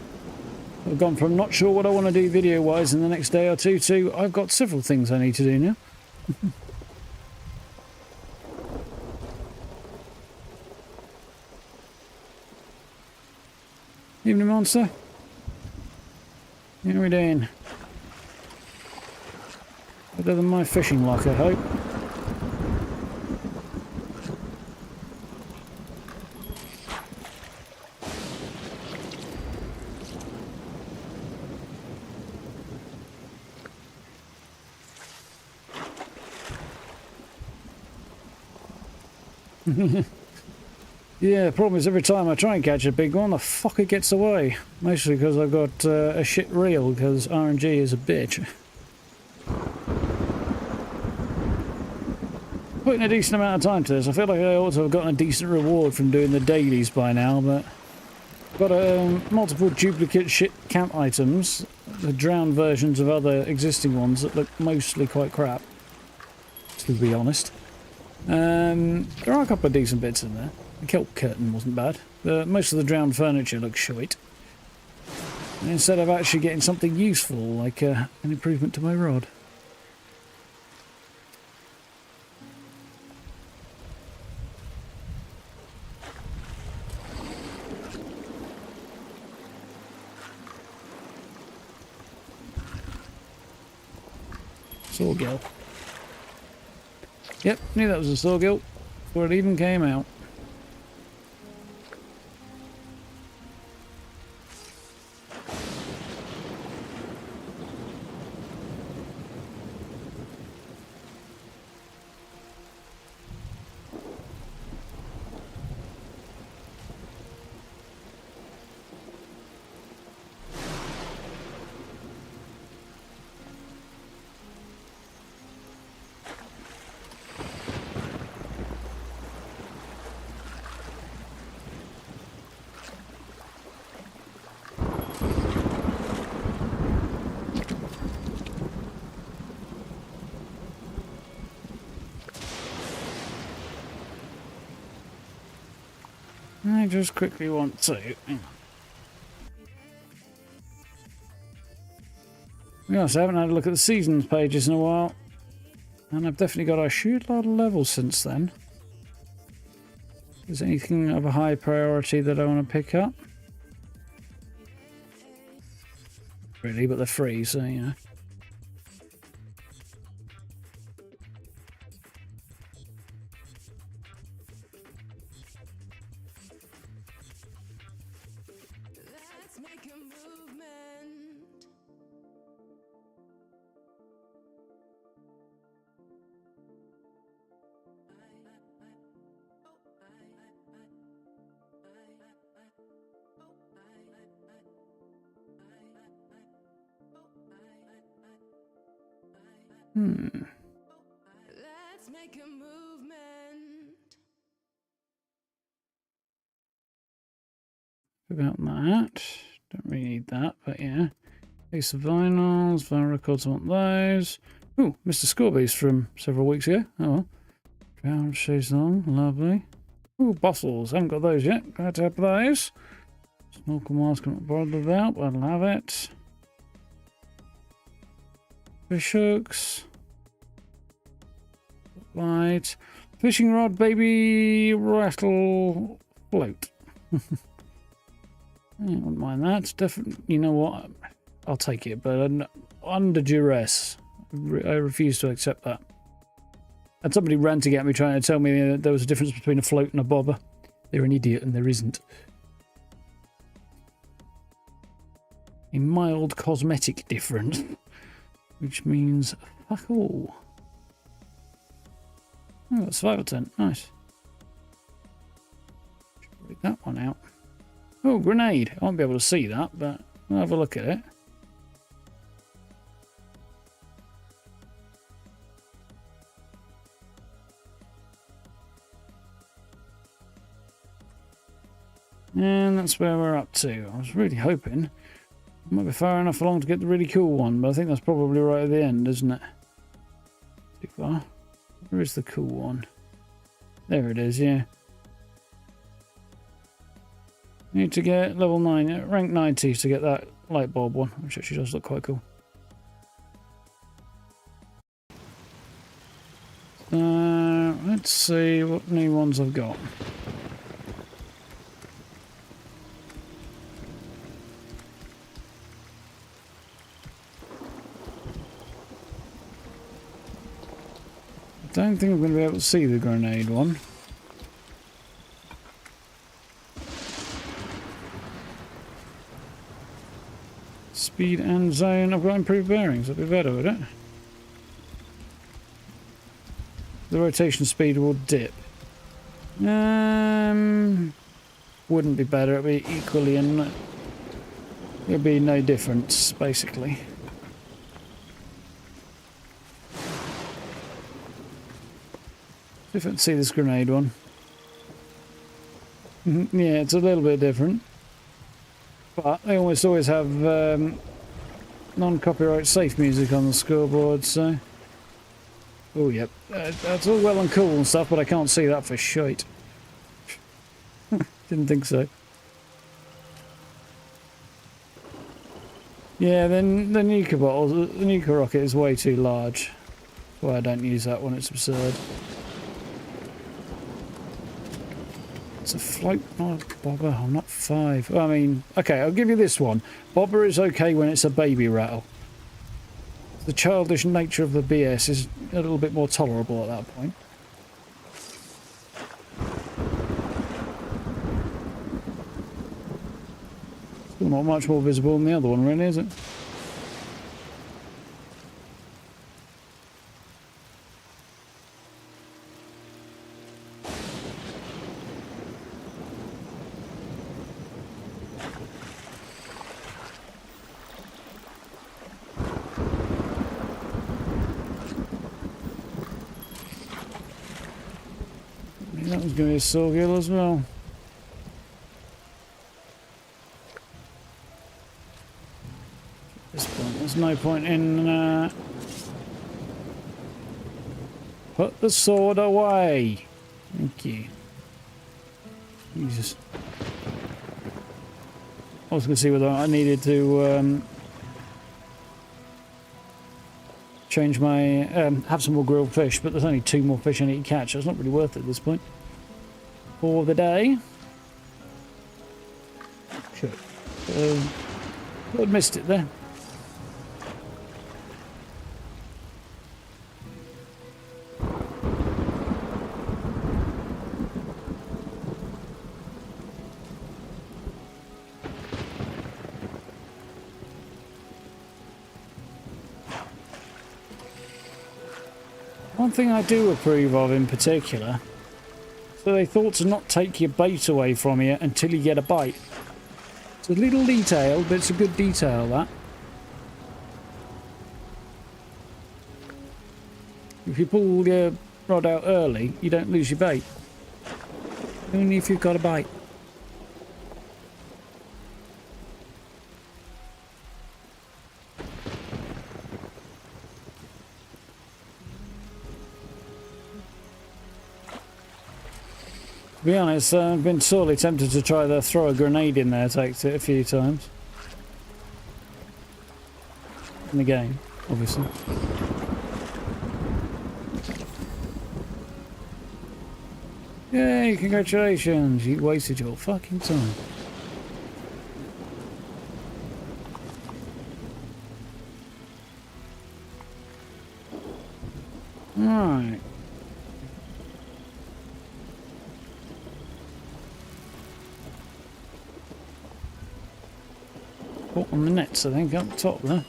S1: I've gone from not sure what I want to do video-wise in the next day or two to I've got several things I need to do now. Evening, monster. How are we doing? Better than my fishing luck, I hope. Yeah, the problem is every time I try and catch a big one, the fucker gets away. Mostly because I've got a shit reel, because RNG is a bitch. Putting a decent amount of time to this. I feel like I ought to have gotten a decent reward from doing the dailies by now, but I've got multiple duplicate shit camp items, the drowned versions of other existing ones that look mostly quite crap, to be honest. There are a couple of decent bits in there. The kelp curtain wasn't bad. Most of the drowned furniture looks shite. And instead of actually getting something useful, like an improvement to my rod. Sawgill. Yep, knew that was a sawgill before it even came out. I just quickly want to... hang on. Yes, I haven't had a look at the seasons pages in a while. And I've definitely got a shit lot of levels since then. Is there anything of a high priority that I want to pick up? Really, but they're free, so you know.
S7: Let's make a movement.
S1: About that. Don't really need that, but yeah. Ace of vinyls, vinyl records, I want those. Ooh, Mr. Scorby's from several weeks ago. Oh well. Drown shades long, lovely. Ooh, bustles, haven't got those yet. Glad to have those. Snorkel mask, I'm not bothered about, but I'll have it. Fish hooks. Right. Fishing rod, baby, rattle, float. I wouldn't mind that. Definitely, you know what? I'll take it, but under duress. I refuse to accept that. And somebody ranting at me trying to tell me that there was a difference between a float and a bobber. They're an idiot and there isn't. A mild cosmetic difference. Which means fuck all. Oh, survival tent. Nice. Should read that one out. Oh, grenade. I won't be able to see that, but I'll have a look at it. And that's where we're up to. I was really hoping I might be far enough along to get the really cool one, but I think that's probably right at the end, isn't it? Too far. Where is the cool one? There it is, yeah. Need to get level 9, rank 90 to get that light bulb one, which actually does look quite cool. Let's see what new ones I've got. Don't think I'm going to be able to see the grenade one. Speed and zone. I've got improved bearings. That'd be better, would it? The rotation speed will dip. Wouldn't be better. It'd be equally, and it'd be no difference, basically. If I can see this grenade one. Yeah, it's a little bit different. But they almost always have non-copyright safe music on the scoreboard, so... Oh, yep. That's all well and cool and stuff, but I can't see that for shite. Didn't think so. Yeah, then the Nuka bottle, the Nuka rocket is way too large. Well, I don't use that one, it's absurd. It's a float, not a bobber, oh, not 5. I mean, okay, I'll give you this one. Bobber is okay when it's a baby rattle. The childish nature of the BS is a little bit more tolerable at that point. Still not much more visible than the other one, really, is it? That was going to be a sawgill as well. At this point, there's no point in... Put the sword away! Thank you. Jesus. I was going to see whether I needed to change my... have some more grilled fish, but there's only 2 more fish I need to catch, so it's not really worth it at this point. For the day. Sure. I missed it there. One thing I do approve of in particular, so they thought to not take your bait away from you until you get a bite. It's a little detail, but it's a good detail, that. If you pull your rod out early, you don't lose your bait. Only if you've got a bite. To be honest, I've been sorely tempted to try to throw a grenade in there, takes it a few times. In the game, obviously. Yay, congratulations, you wasted your fucking time. Alright. Caught on the nets, I think, up top there.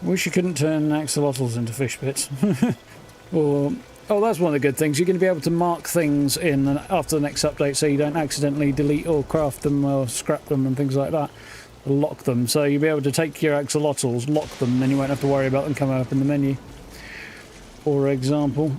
S1: Wish you couldn't turn axolotls into fish pits. Or, oh, that's one of the good things. You're going to be able to mark things in after the next update, so you don't accidentally delete or craft them or scrap them and things like that. Lock them, so you'll be able to take your axolotls, lock them, then you won't have to worry about them coming up in the menu. For example.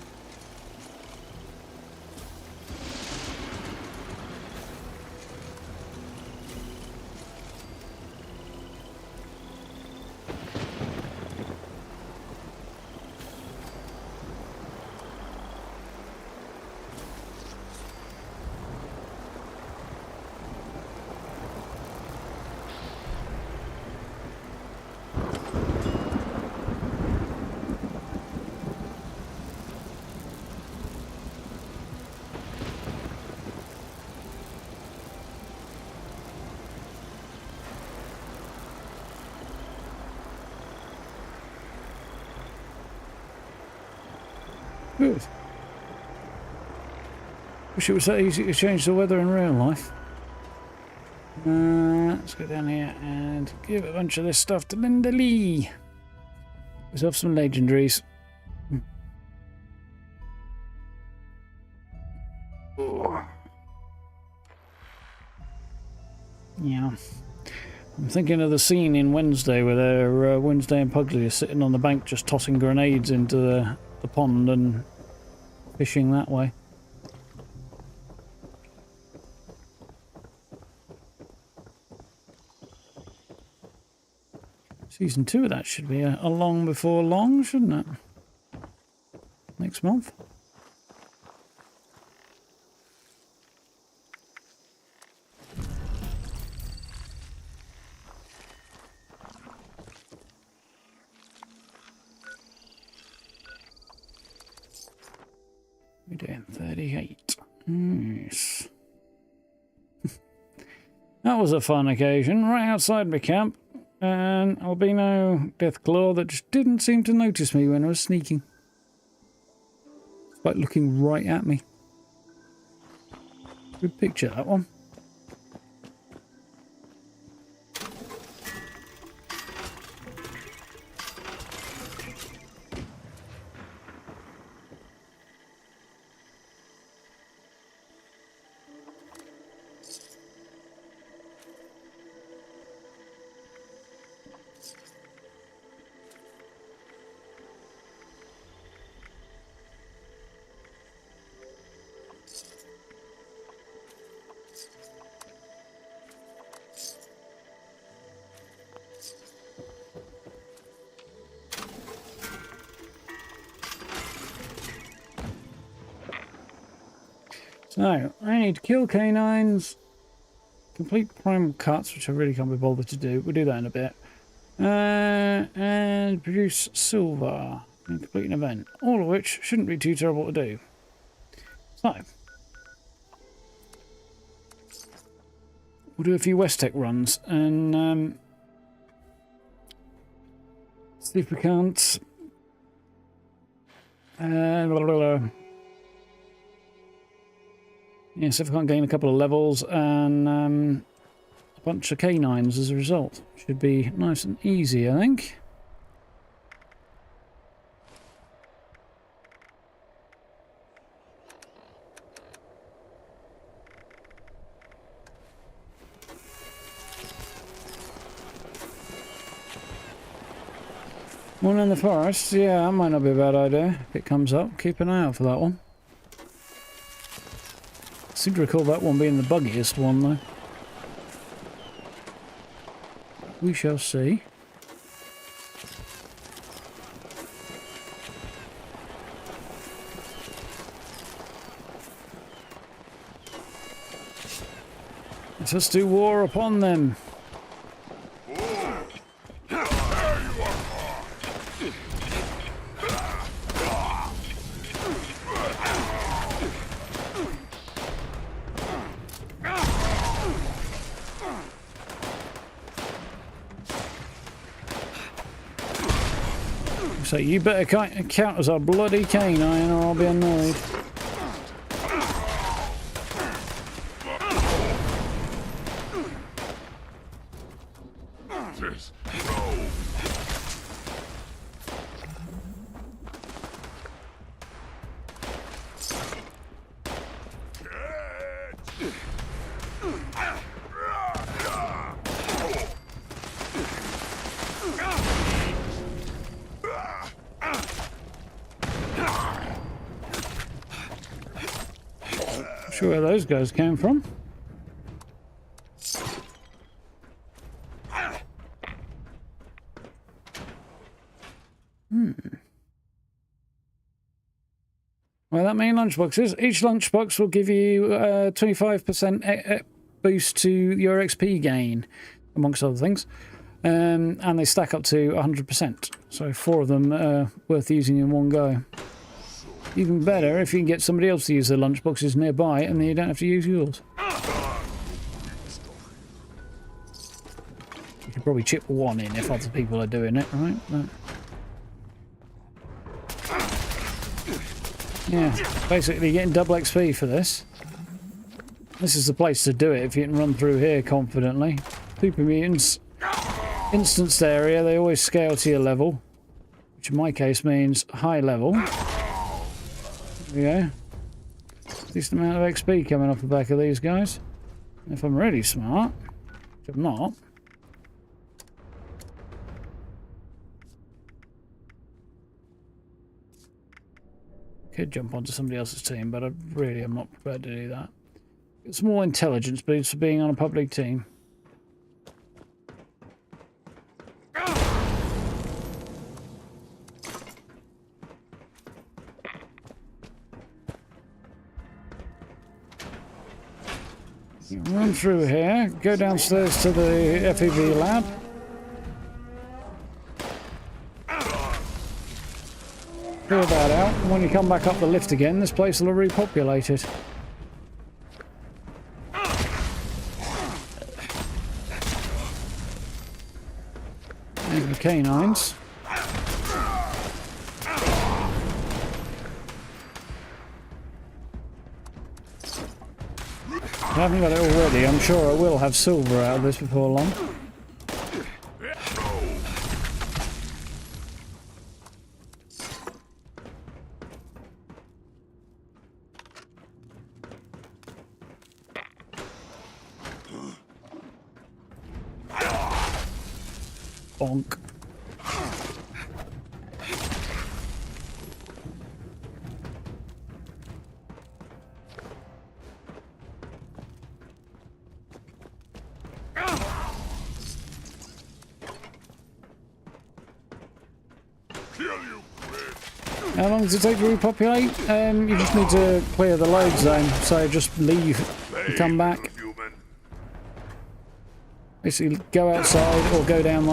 S1: Good. Wish it was that easy to change the weather in real life. Let's go down here and give a bunch of this stuff to Linda-Lee. Let's have some legendaries. Oh. Yeah. I'm thinking of the scene in Wednesday where Wednesday and Pugsley are sitting on the bank just tossing grenades into the pond and fishing that way. Season 2 of that should be along before long, shouldn't it? Next month. We're doing 38. Yes. That was a fun occasion, right outside my camp. An albino deathclaw that just didn't seem to notice me when I was sneaking. Despite looking right at me. Good picture, that one. So, I need to kill canines, complete primal cuts, which I really can't be bothered to do. We'll do that in a bit. And produce silver and complete an event. All of which shouldn't be too terrible to do. So, we'll do a few West-Tech runs and see if we can't... Yes, if I can't gain a couple of levels and a bunch of canines as a result. Should be nice and easy, I think. One in the forest, yeah, that might not be a bad idea. If it comes up, keep an eye out for that one. I seem to recall that one being the buggiest one, though. We shall see. Let us do war upon them. So you better count as a bloody canine or I'll be annoyed. Sure where those guys came from. Well, that many lunchboxes. Each lunchbox will give you 25% boost to your XP gain, amongst other things. And they stack up to 100%. So 4 of them are worth using in one go. Even better if you can get somebody else to use their lunchboxes nearby and then you don't have to use yours. You could probably chip one in if other people are doing it, right? But... Yeah, basically getting double XP for this. This is the place to do it if you can run through here confidently. Super mutants, instanced area, they always scale to your level, which in my case means high level. There we go. Decent amount of XP coming off the back of these guys. If I'm really smart, which I'm not. Could jump onto somebody else's team, but I really am not prepared to do that. It's more intelligence boosts for being on a public team. You run through here, go downstairs to the FEV lab. Clear that out, and when you come back up the lift again, this place will have repopulated. There's the canines. I haven't got it already. I'm sure I will have silver out of this before long. Bonk. How long does it take to repopulate? You just need to clear the load zone, so just leave and come back. Basically, go outside or go down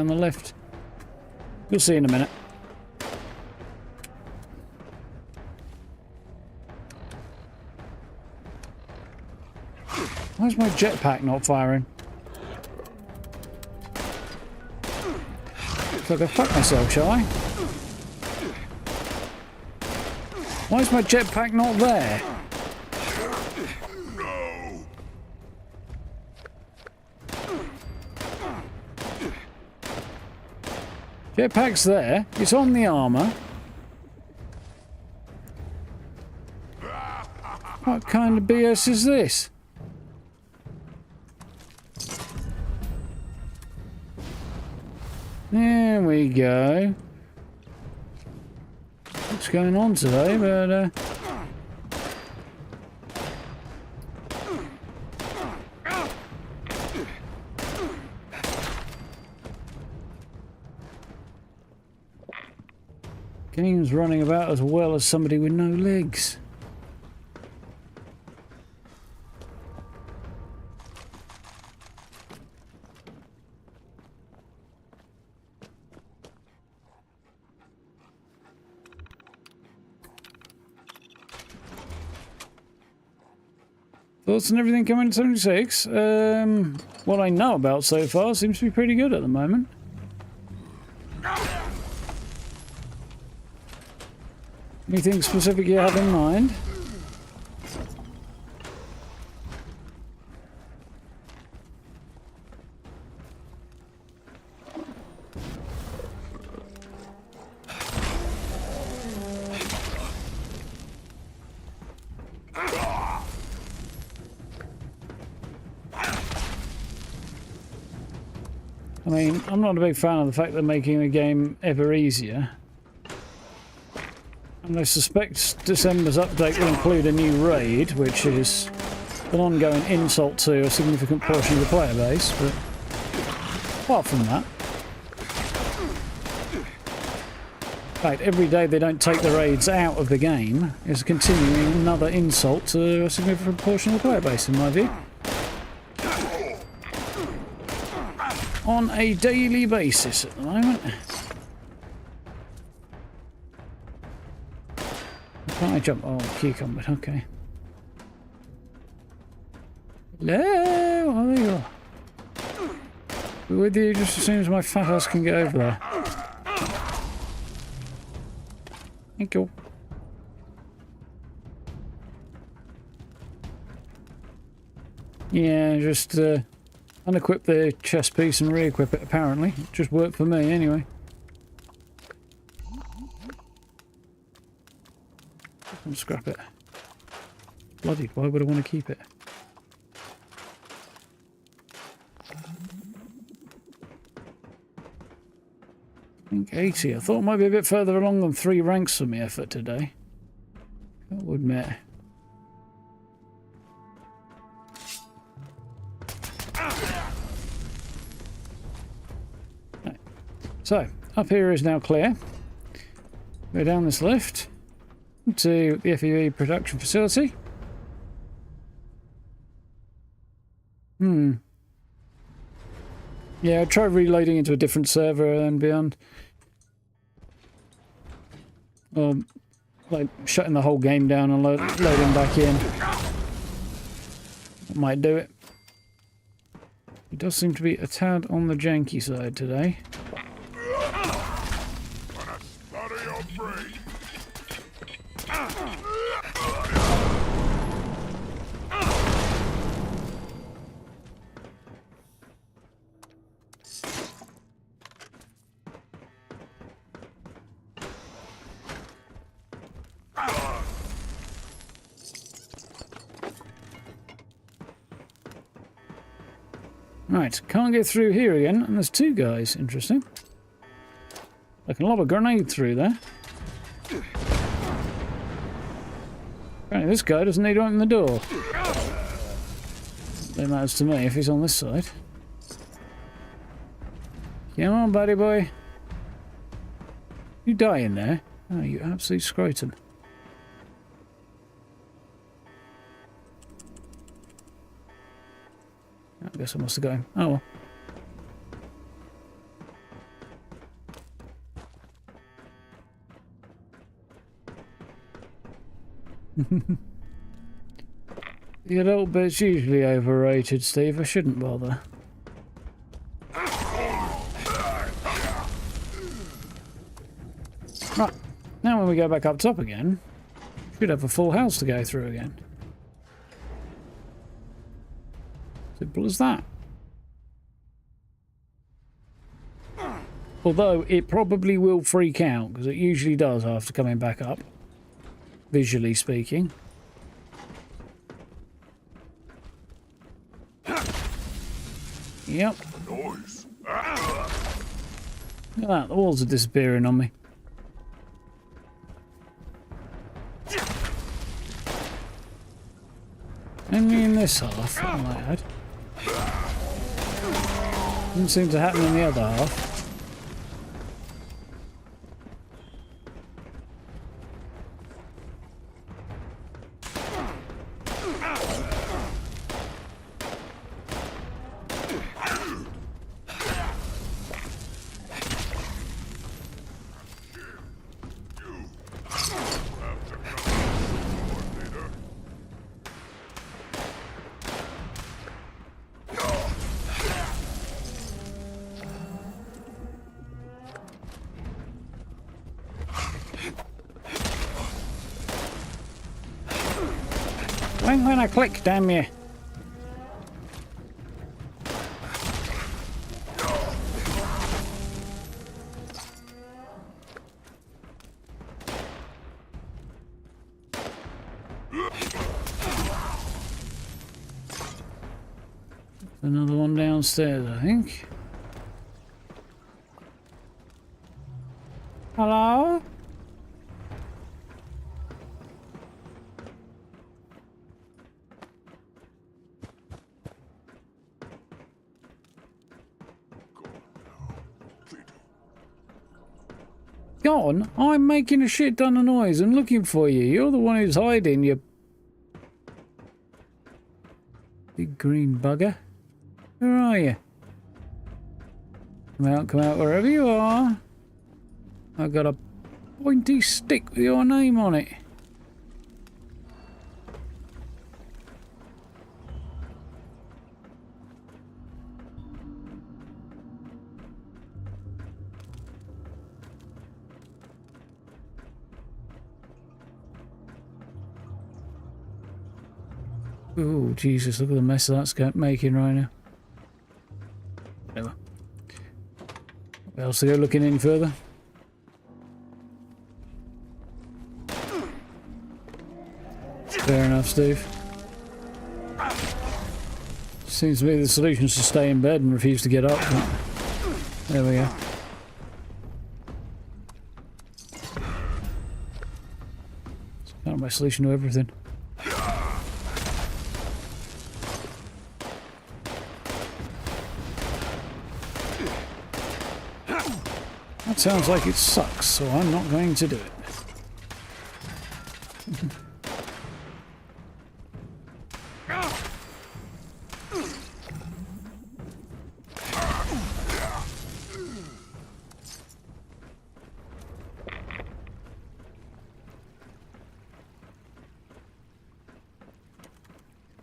S1: the lift. You'll see in a minute. Why's my jetpack not firing? So I go fuck myself, shall I? Why is my jetpack not there? Jetpack's there. It's on the armor. What kind of BS is this? There we go. What's going on today, but Game's running about as well as somebody with no legs. Thoughts on everything coming at 76? What I know about so far seems to be pretty good at the moment. Anything specific you have in mind? I mean, I'm not a big fan of the fact they're making the game ever easier. And I suspect December's update will include a new raid, which is an ongoing insult to a significant portion of the player base, but apart from that... In fact, every day they don't take the raids out of the game is continuing another insult to a significant portion of the player base, in my view. On a daily basis at the moment. Can't I jump? Oh, cucumber, okay. Hello! Oh, there you are. Be with you just as soon as my fat ass can get over there. Thank you. Yeah, just unequip the chest piece and re-equip it, apparently. It just worked for me, anyway. I'll scrap it. Bloody, why would I want to keep it? I think 80. I thought it might be a bit further along than 3 ranks for me effort today. I will admit. Right. So, up here is now clear. Go down this lift to the FEV production facility. Yeah, try reloading into a different server and beyond. Or like shutting the whole game down and loading back in. That might do it. It does seem to be a tad on the janky side today.
S3: Gonna sputter your brain.
S1: Right, can't get through here again, and there's 2 guys. Interesting. I can lob a grenade through there. Apparently this guy doesn't need to open the door. That matters to me if he's on this side. Come on, buddy boy. You die in there? Oh, you absolute scrotum. I guess I must have got him. Oh well. The adult bit's usually overrated, Steve. I shouldn't bother. Right. Now when we go back up top again, we should have a full house to go through again. Simple as that. Although it probably will freak out, because it usually does after coming back up, visually speaking. Yep.
S3: Noise.
S1: Look at that, the walls are disappearing on me. Only in this half, I might add. Doesn't seem to happen in the other half. When I click, damn you. Another one downstairs, I think. Hello? Gone? I'm making a shit ton of noise and looking for you. You're the one who's hiding, you big green bugger. Where are you? Come out wherever you are. I've got a pointy stick with your name on it. Oh, Jesus, look at the mess that's making right now. Whatever. What else to go looking any further? Fair enough, Steve. Seems to me the solution is to stay in bed and refuse to get up. But there we go. It's kind of my solution to everything. That sounds like it sucks, so I'm not going to do it.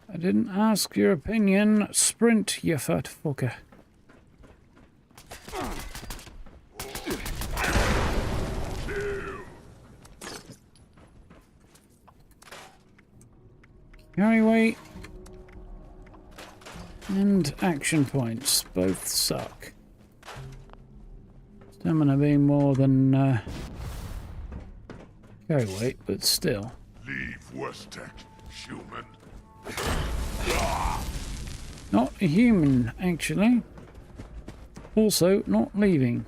S1: I didn't ask your opinion. Sprint, you fat fucker. Carry weight and action points both suck. Stamina being more than carry weight, but still.
S3: Leave Westech, human.
S1: Not a human, actually. Also, not leaving.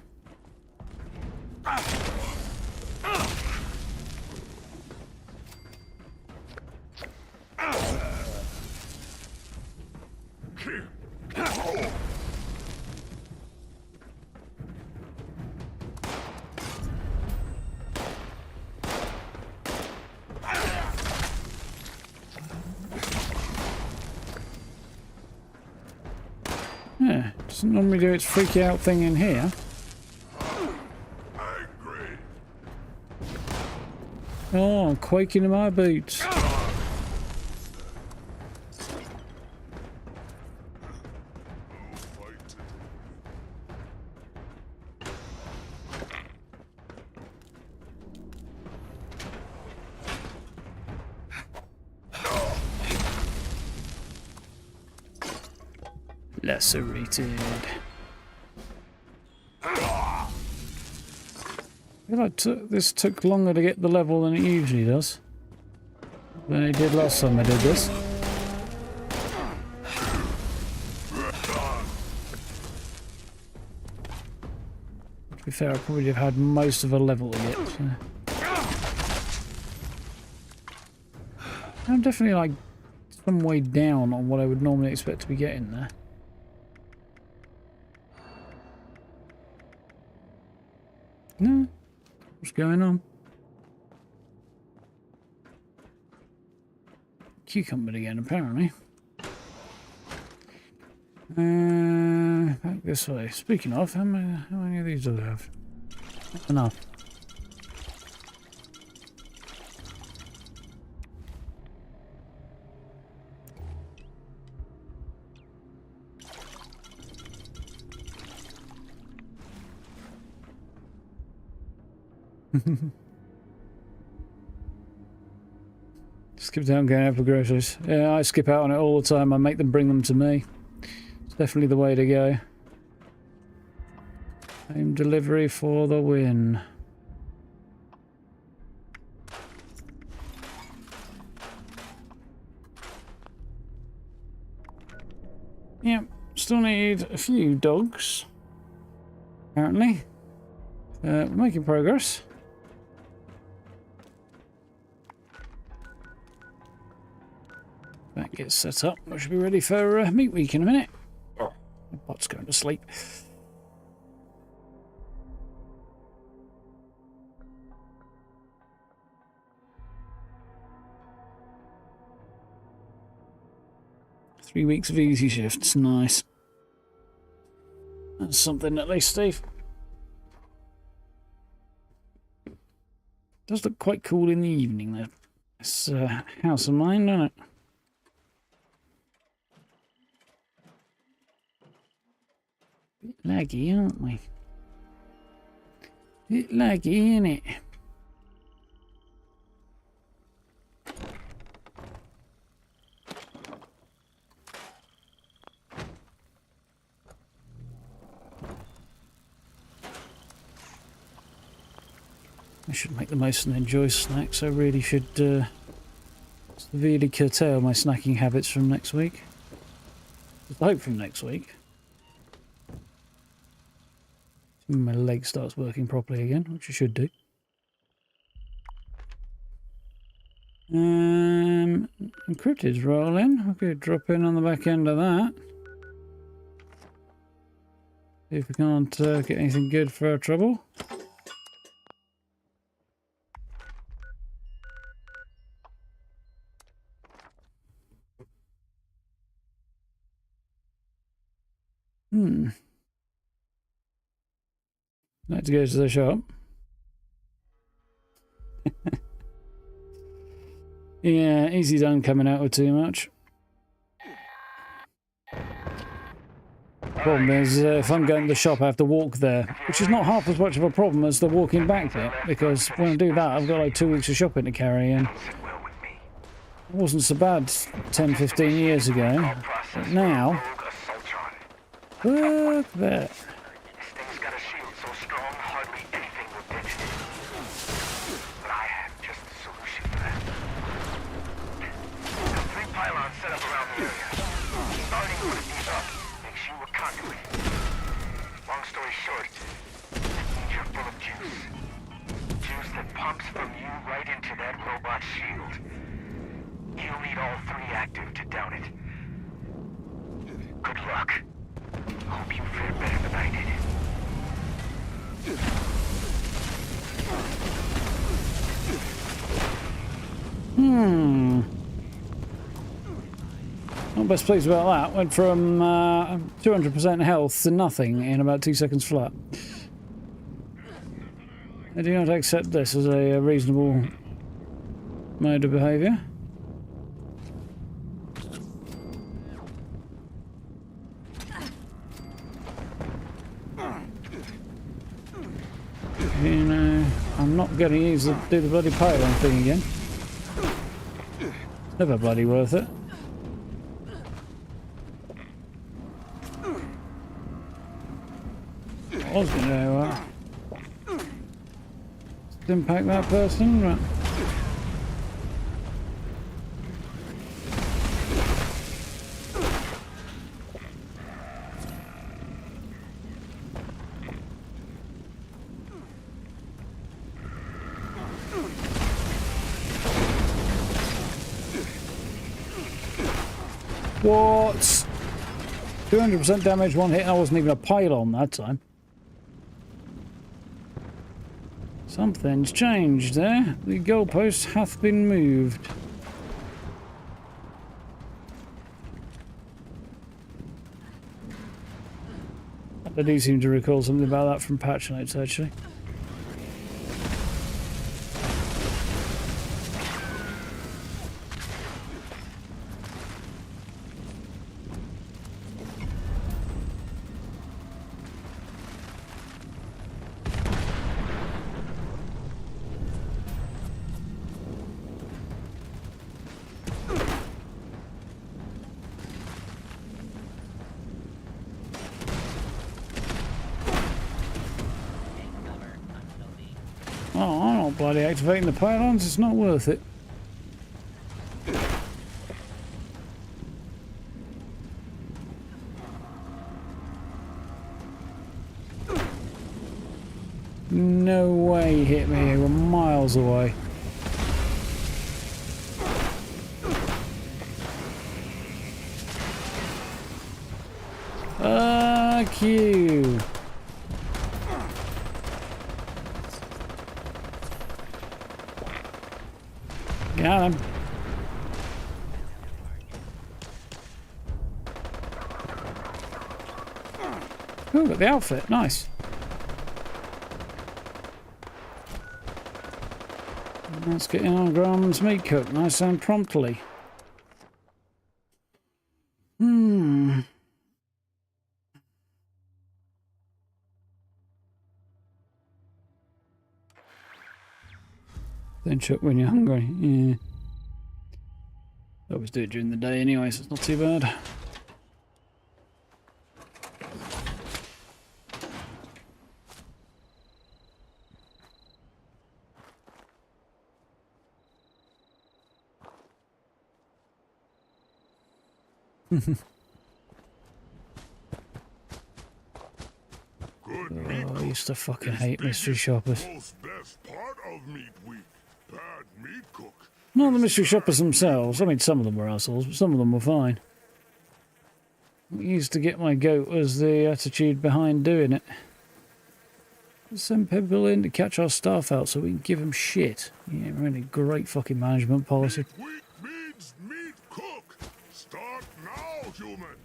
S1: Yeah, doesn't normally do its freak out thing in here. Oh, I'm quaking in my boots. Lacerated. I feel like this took longer to get the level than it usually does. Than it did last time I did this. To be fair, I probably have had most of a level to get. So. I'm definitely like some way down on what I would normally expect to be getting there. No. What's going on? Cucumber again, apparently. Back this way. Speaking of, how many of these do I have? Not enough. Skip out going out for groceries. Yeah, I skip out on it all the time. I make them bring them to me. It's definitely the way to go. Home delivery for the win. Yep, still need a few dogs. Apparently. We're making progress. That gets set up. We should be ready for meat week in a minute. Oh, my bot's going to sleep. Three weeks of easy shifts. Nice. That's something at least, Steve. Does look quite cool in the evening, though. This house of mine, doesn't it? Bit laggy, aren't we? Bit laggy, isn't it? I should make the most and enjoy snacks. I really should severely curtail my snacking habits from next week. I hope from next week. My leg starts working properly again, which it should do. Encrypted's rolling. I could drop in on the back end of that. See if we can't get anything good for our trouble. Like to go to the shop. Yeah, easy done coming out with too much. Problem is, if I'm going to the shop, I have to walk there, which is not half as much of a problem as the walking back bit, because when I do that, I've got like 2 weeks of shopping to carry, and it wasn't so bad 10, 15 years ago, but now, look there.
S8: From you right into that robot shield. You'll need all 3 active to down it. Good luck. Hope you fare better than I did.
S1: Not best pleased about that. Went from 200% health to nothing in about 2 seconds flat. I do not accept this as a reasonable mode of behaviour. You know, I'm not going to do the bloody pylon thing again. It's never bloody worth it. I was going to do impact that person, right? What? 200% damage, 1 hit, and I wasn't even a pylon that time. Something's changed there. The goalpost hath been moved. I do seem to recall something about that from patch notes, actually. Oh, I'm not bloody activating the pylons, it's not worth it. No way he hit me, we were miles away. Fuck you. Got him. Ooh, got the outfit. Nice. Let's get in on Grum's meat cook. Nice and promptly. Then chuck when you're hungry. Yeah. I always do it during the day anyway, so it's not too bad.
S3: Good meat
S1: Oh, I
S3: cook
S1: used to fucking
S3: is
S1: hate mystery
S3: biggest,
S1: shoppers.
S3: most best part of meat week. Bad meat cook.
S1: Not the
S3: is
S1: mystery
S3: bad
S1: shoppers
S3: meat
S1: themselves. I
S3: week.
S1: mean, some of them were assholes, but some of them were fine. What used to get my goat was the attitude behind doing it. Send people in to catch our staff out so we can give them shit. Yeah, really great fucking management policy.
S3: Meat week means meat cook. Start now, humans.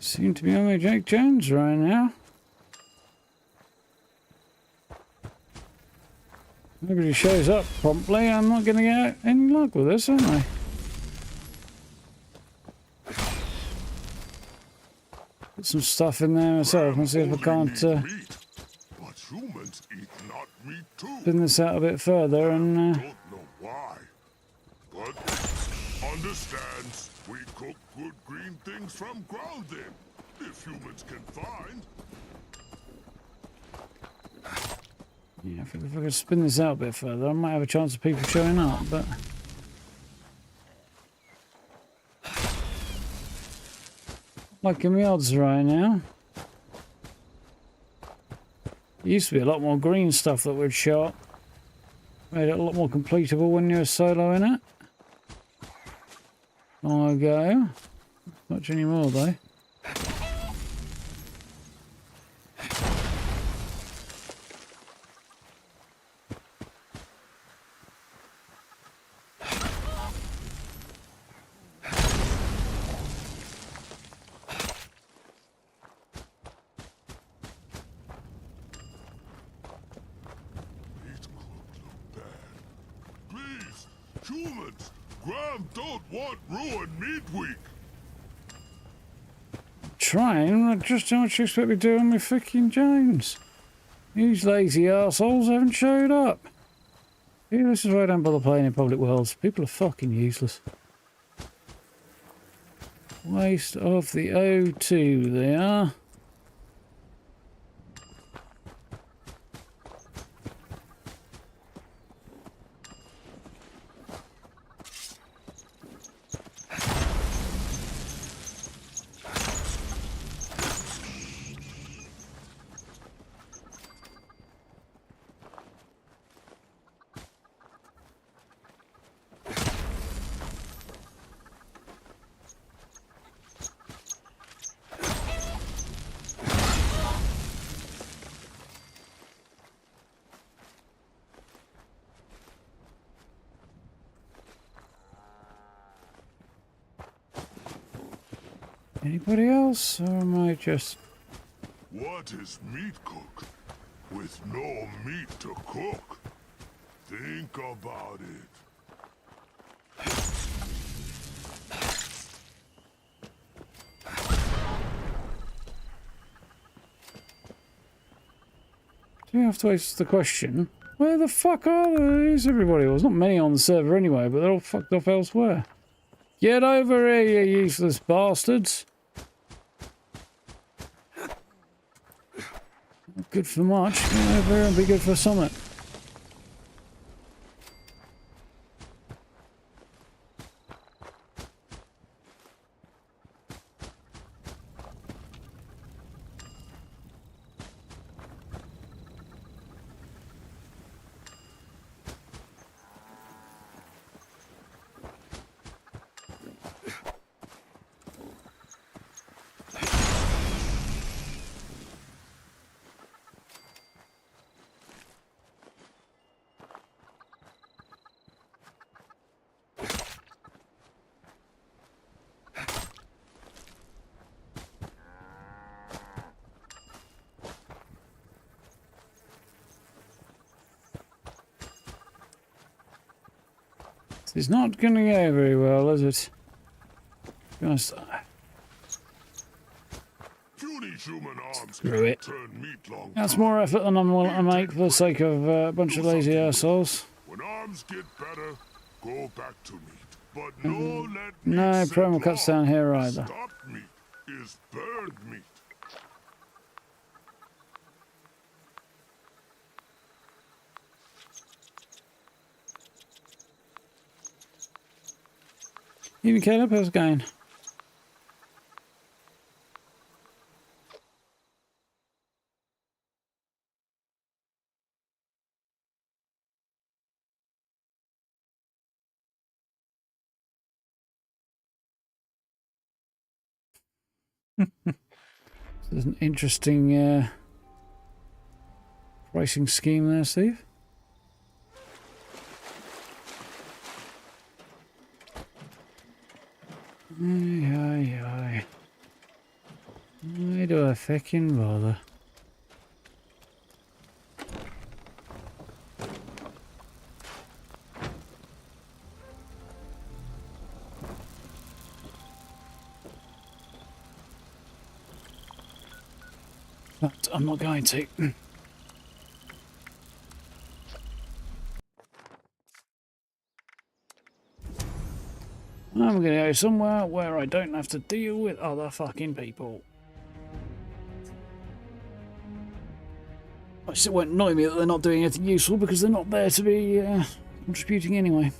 S1: Seem to be on my Jake Jones right now. Nobody shows up promptly. I'm not going to get any luck with this, am I? Put some stuff in there myself and see if I can't
S3: Only need meat, but humans eat not meat too.
S1: spin this out a bit further and
S3: Don't know why, but understands we cook good green things from grounding. If humans can find.
S1: yeah, if I could spin this out a bit further, I might have a chance of people showing up, but liking the odds right now. There used to be a lot more green stuff that would show up. Made it a lot more completable when you were soloing it. Long ago. Not much anymore though.
S3: Meat cook look bad. Please, humans, Graham don't want ruined meat week.
S1: Trying, just how much you expect me doing with fucking Jones? These lazy arseholes haven't showed up. Yeah, this is why I don't bother playing in public worlds. People are fucking useless. Waste of the O2 they are. Anybody else, or am I just...
S3: What is meat cook? With no meat to cook. Think about it.
S1: Do you have to ask the question? Where the fuck are these everybody? Well, there's not many on the server anyway, but they're all fucked off elsewhere. Get over here, you useless bastards. Not good for much. Get over here and be good for something. It's not going to go very well, is it? To be honest,
S3: Puny human arms
S1: screw it.
S3: turn meat long
S1: That's
S3: time.
S1: more effort than I'm willing to make for the sake of a bunch of lazy assholes.
S3: When arms get better, go back to meat. But no let
S1: No
S3: meat sit
S1: promo cuts
S3: long.
S1: down here either.
S3: Stopped meat is burned meat.
S1: Even Caleb, how's it going? There's an interesting pricing scheme there, Steve. Aye. Why do I fucking bother? But I'm not going to. I'm going to go somewhere where I don't have to deal with other fucking people. It won't annoy me that they're not doing anything useful because they're not there to be contributing anyway.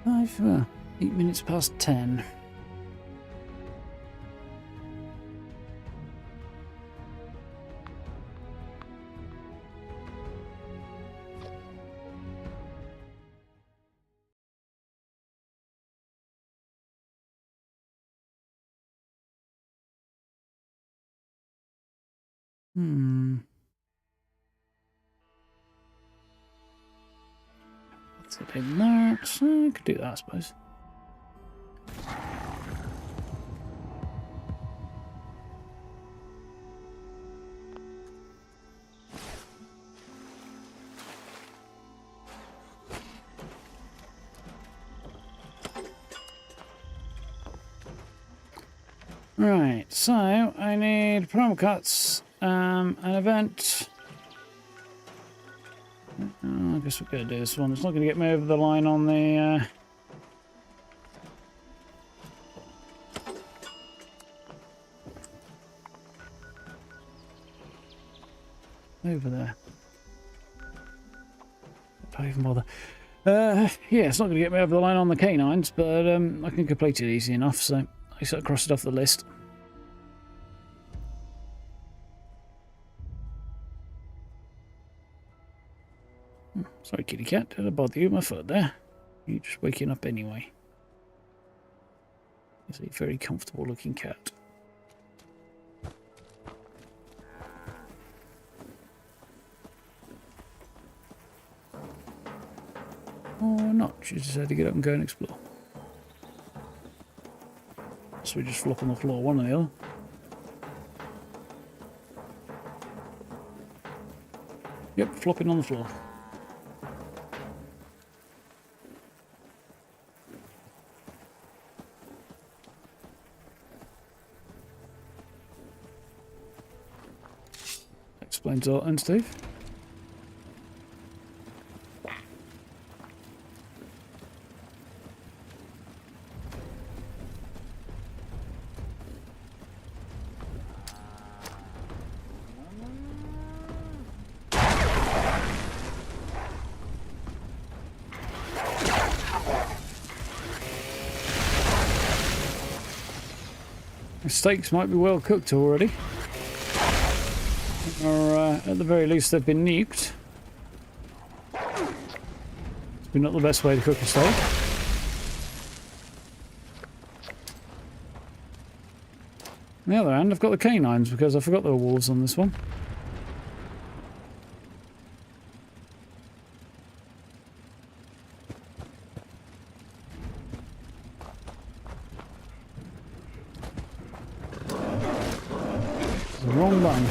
S1: Five, 8 minutes past 10. What's it in there? So I could do that, I suppose. Right, so I need promo cuts, an event. I guess we're going to do this one. It's not going to get me over the line on the... over there. Don't even bother. Yeah, it's not going to get me over the line on the canines, but I can complete it easy enough, so I sort of crossed it off the list. Sorry, kitty cat. Did I bother you with my foot there? You're just waking up anyway. He's a very comfortable looking cat. Or not. She decided to get up and go and explore. So we just flop on the floor, one or the other. Yep, flopping on the floor. Explains a lot, and Steve. The steaks might be well cooked already. Or at the very least they've been nuked. It's been not the best way to cook a steak. On the other hand, I've got the canines because I forgot there were wolves on this one. Wrong button.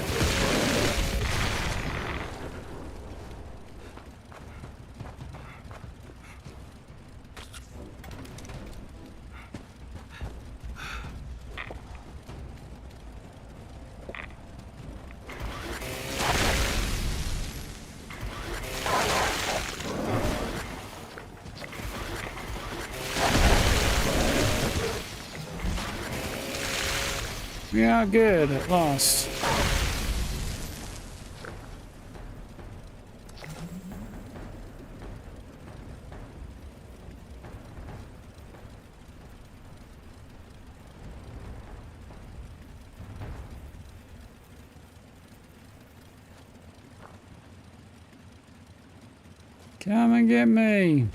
S1: Yeah, good, at last. Come and get me.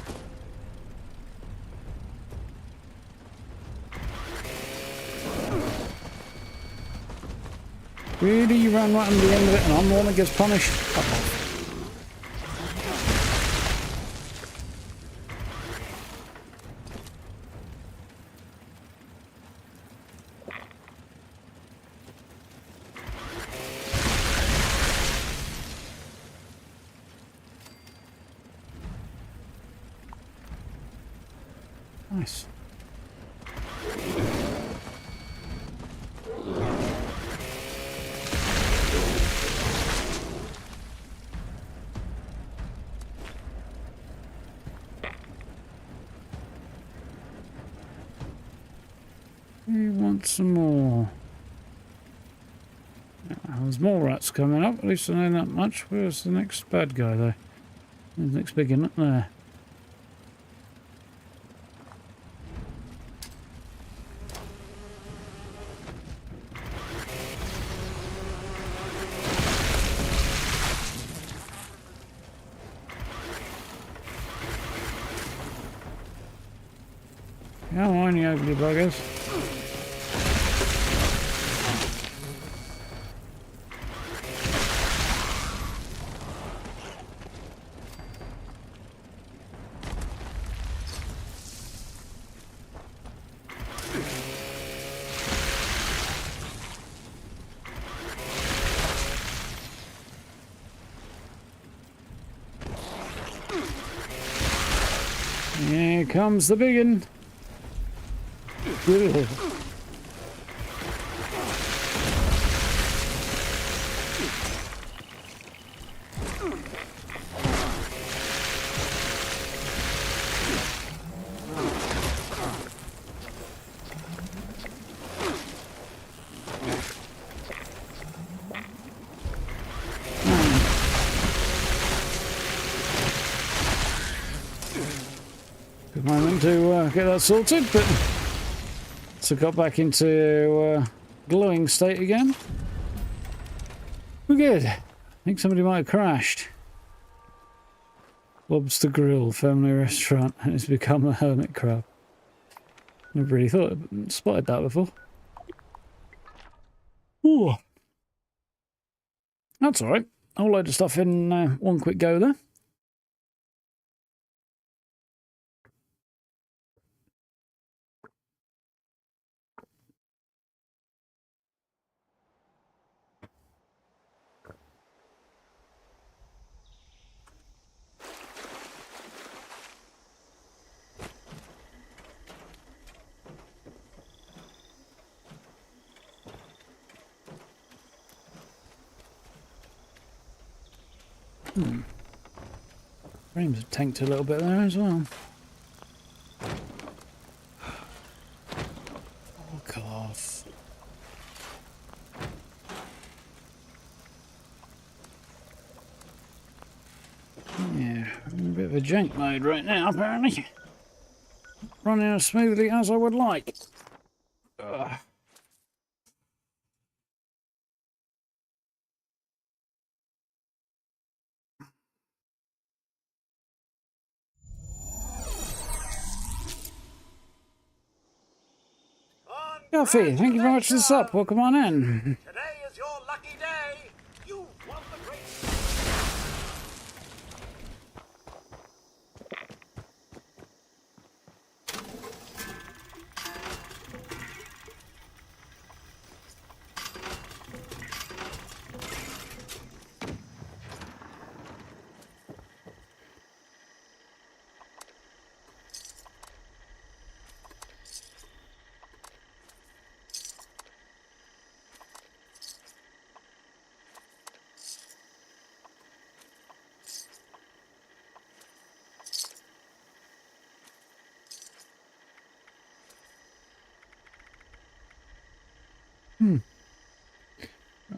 S1: Really, you ran right on the end of it and I'm the one that gets punished? Fuck off. Nice. We want some more. There's more rats coming up, at least I know that much. Where's the next bad guy though? There's the next big one up there. Come on, you ugly buggers. Here comes the biggin. Good. Good moment to get that sorted, but so got back into glowing state again. We're good. I think somebody might have crashed. Lobster Grill family restaurant, and it's become a hermit crab. Never really spotted that before. Ooh. That's alright. A whole load of stuff in one quick go there. Frames have tanked a little bit there as well. Fuck off. Yeah, I'm in a bit of a jank mode right now, apparently. Running as smoothly as I would like. Ugh. Duffy, thank you very much for the sup. Welcome on in.
S5: Today is your lucky day. You won the great.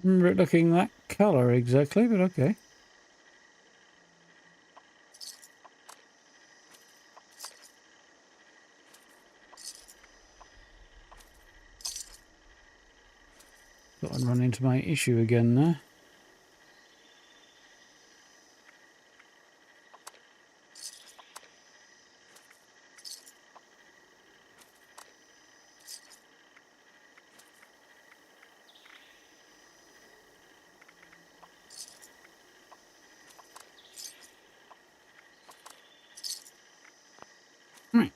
S1: remember it looking that colour exactly, but okay. Thought I'd run into my issue again there. Right.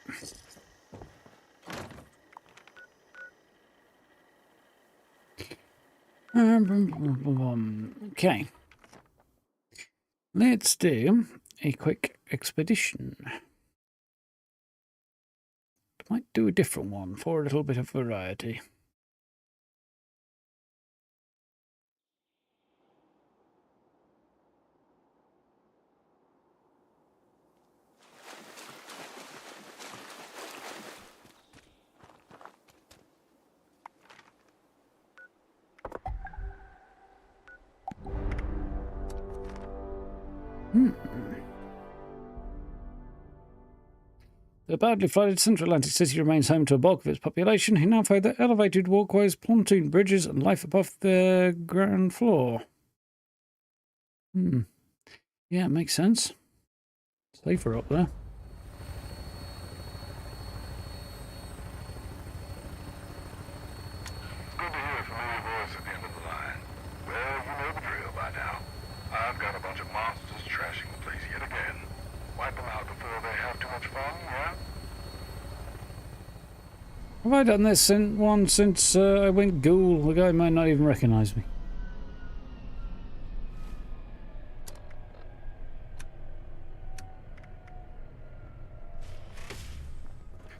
S1: Okay. Let's do a quick expedition. Might do a different one for a little bit of variety. The badly flooded Central Atlantic city remains home to a bulk of its population, who now find their elevated walkways, pontoon bridges, and life above the ground floor. Yeah, it makes sense. Safer up there.
S8: Good to hear a familiar voice at the end of the line. Well, you know the drill by now. I've got a bunch of monsters trashing the place yet again. Wipe them out before they have too much fun, yeah?
S1: Have I done this since I went ghoul? The guy might not even recognise me.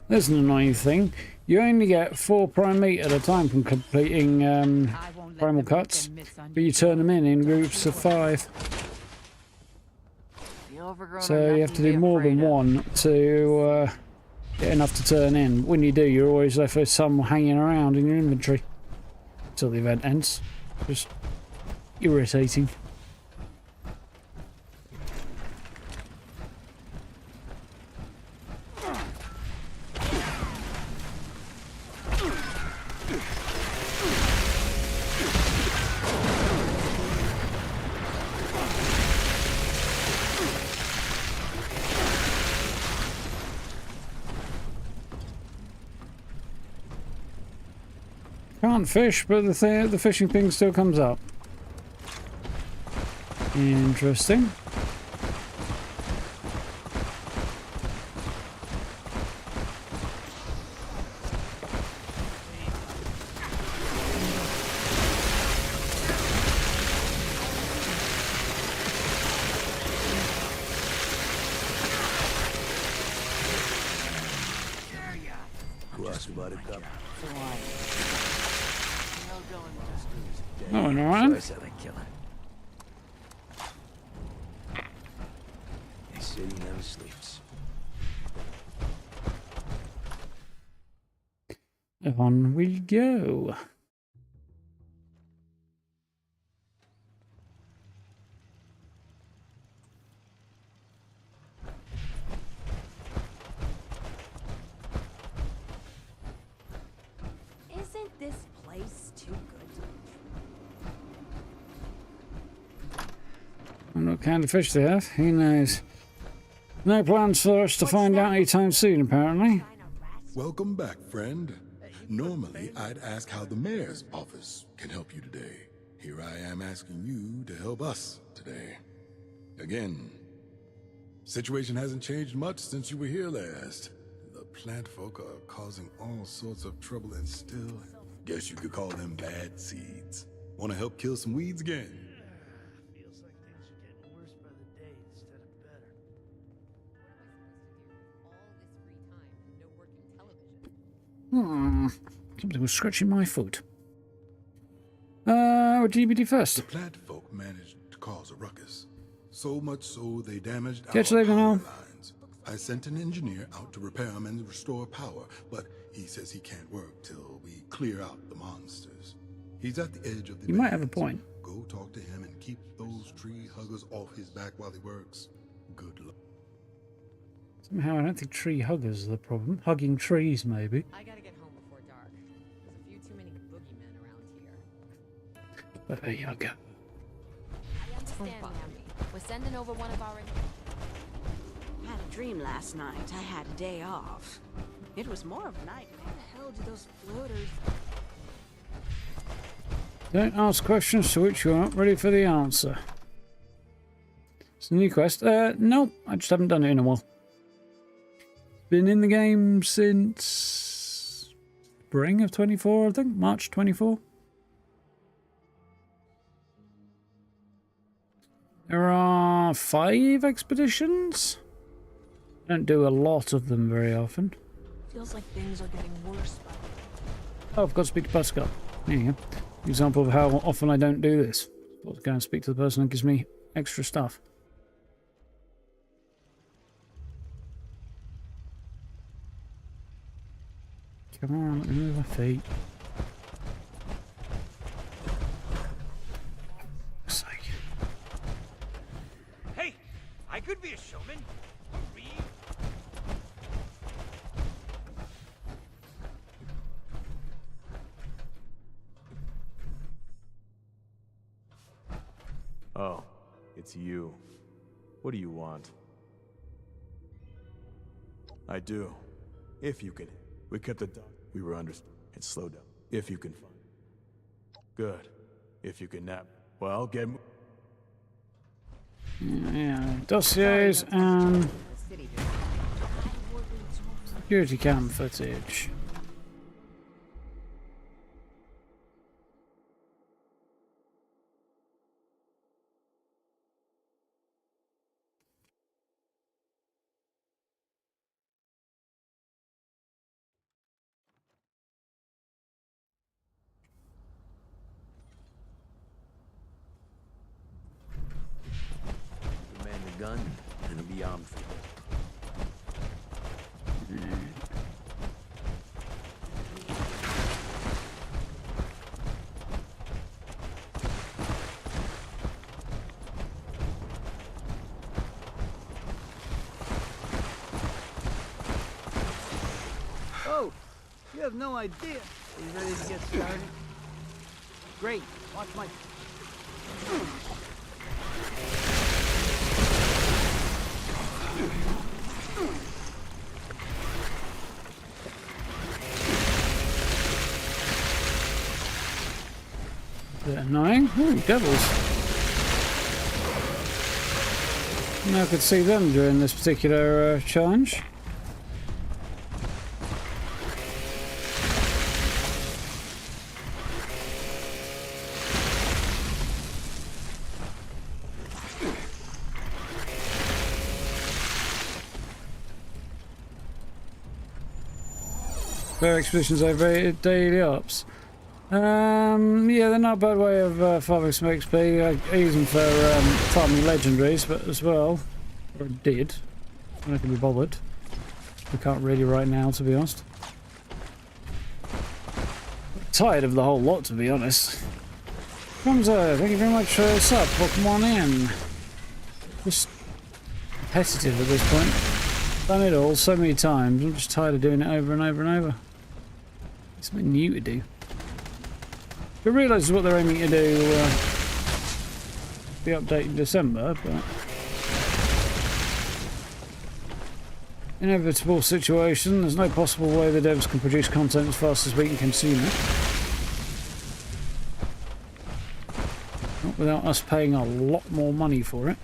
S1: There's an annoying thing. You only get 4 prime meat at a time from completing primal cuts, but you turn them in groups of 5. So you have to do more than one to get enough to turn in. When you do, you're always left with some hanging around in your inventory until the event ends. Just irritating. Can't fish, but the fishing thing still comes up. Interesting. Oh, no, man.
S2: They say he never sleeps.
S1: On we go.
S7: Isn't this place too good?
S1: What kind of fish they have? Who knows? No plans for us to find out anytime soon, apparently.
S3: Welcome back, friend. Normally, I'd ask how the mayor's office can help you today. Here I am asking you to help us today. Again, situation hasn't changed much since you were here last. The plant folk are causing all sorts of trouble and still, guess you could call them bad seeds. Want to help kill some weeds again?
S9: Feels like things are getting worse by the day instead of better.
S1: Something was scratching my foot. What do you do first?
S3: The plant folk managed to cause a ruckus. So much so they damaged
S1: Catch
S3: our
S1: you later,
S3: power
S1: now.
S3: lines. I sent an engineer out to repair them and restore power, but he says he can't work till we clear out the monsters.
S10: He's at the edge of the
S1: You might have a
S10: bands.
S1: point.
S10: Go talk to him and keep those tree huggers off his back while he works. Good luck.
S1: Somehow I don't think tree huggers are the problem. Hugging trees, maybe.
S11: I gotta get home before dark. There's a few too many boogeymen around here.
S1: But there you go.
S7: I understand, ma'am. We're sending over one of our...
S12: Had a dream last night. I had a day off. It was more of a night. Where the hell do those floaters...
S1: Don't ask questions to which you aren't ready for the answer. It's a new quest. No, I just haven't done it in a while. Been in the game since spring of 24, I think. March 24. There are 5 expeditions. I don't do a lot of them very often.
S12: Feels like things are getting worse.
S1: Oh, I've got to speak to Pascal. There you go. Example of how often I don't do this. I'll go and speak to the person that gives me extra stuff. Come on, let me move my feet. For fuck's sake.
S5: Hey, I could be a showman. A reeve.
S13: Oh, it's you. What do you want? I do. If you could. We kept the dog. We were under and slowed down. If you can find. Good. If you can nap. Well, get.
S1: Yeah, dossiers and security cam footage.
S2: Command a gun, and it'll be armed for you.
S5: Oh, you have no idea. Are you ready to get started? Great. Watch my...
S1: Bit annoying. Ooh, devils. Now I could see them during this particular challenge. Their expeditions over daily ops. Yeah, they're not a bad way of farming some XP. I use them for farming legendaries, but as well, or did, when I can be bothered. I can't really right now, to be honest. I'm tired of the whole lot, to be honest. Hamza, thank you very much for the sub. Welcome on in. Just repetitive at this point. Done it all so many times. I'm just tired of doing it over and over and over. Something new to do. I realise what they're aiming to do. The update in December, but inevitable situation. There's no possible way the devs can produce content as fast as we can consume it. Not without us paying a lot more money for it.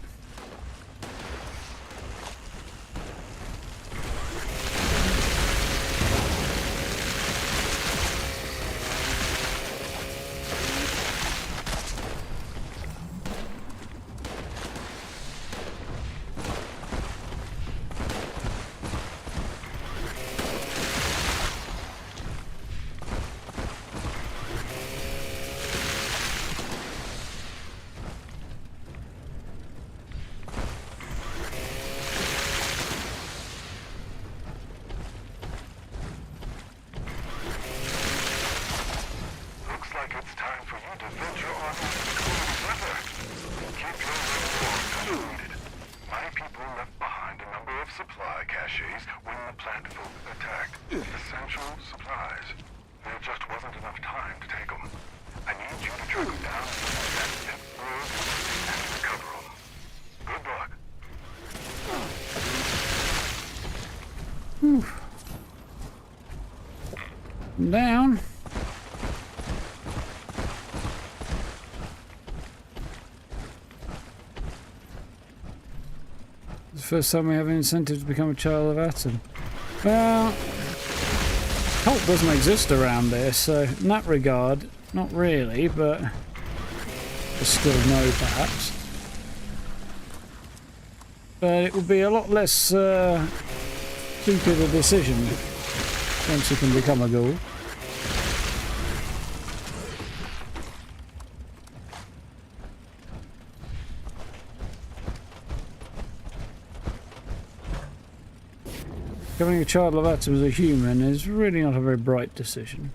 S8: supply caches when the plant folk attacked. Essential supplies. There just wasn't enough time to take them. I need you to track them down and recover them. Good luck.
S1: Whew. Down. It's the first time we have an incentive to become a child of Atom. Well, cult doesn't exist around here, so in that regard, not really, but there's still no perhaps. But it would be a lot less stupid a decision once you can become a ghoul. Becoming a child of Atom as a human is really not a very bright decision.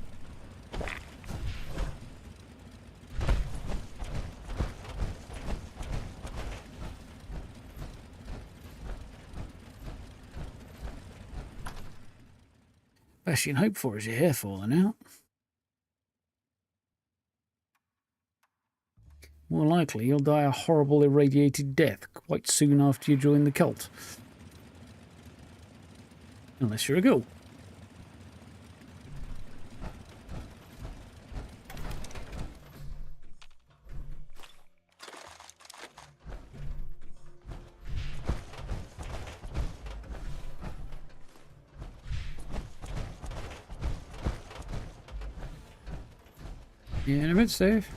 S1: Best you can hope for is your hair falling out. More likely you'll die a horrible irradiated death quite soon after you join the cult. Unless you're a ghoul. Yeah, in a bit, Steve.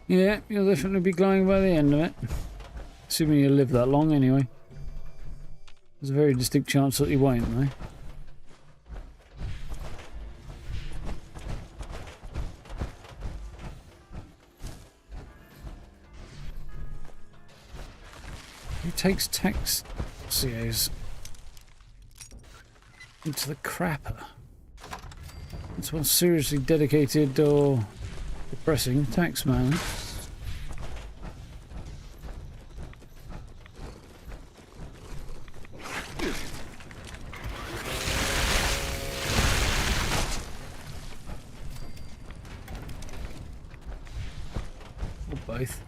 S1: Yeah, you'll definitely be glowing by the end of it. Assuming you live that long, anyway. There's a very distinct chance that you won't, though. Who takes taxios into the crapper? It's one seriously dedicated or depressing taxman. Or both.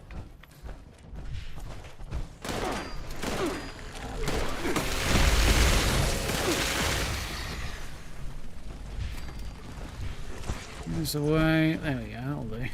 S1: There's the way. There we go, that'll do.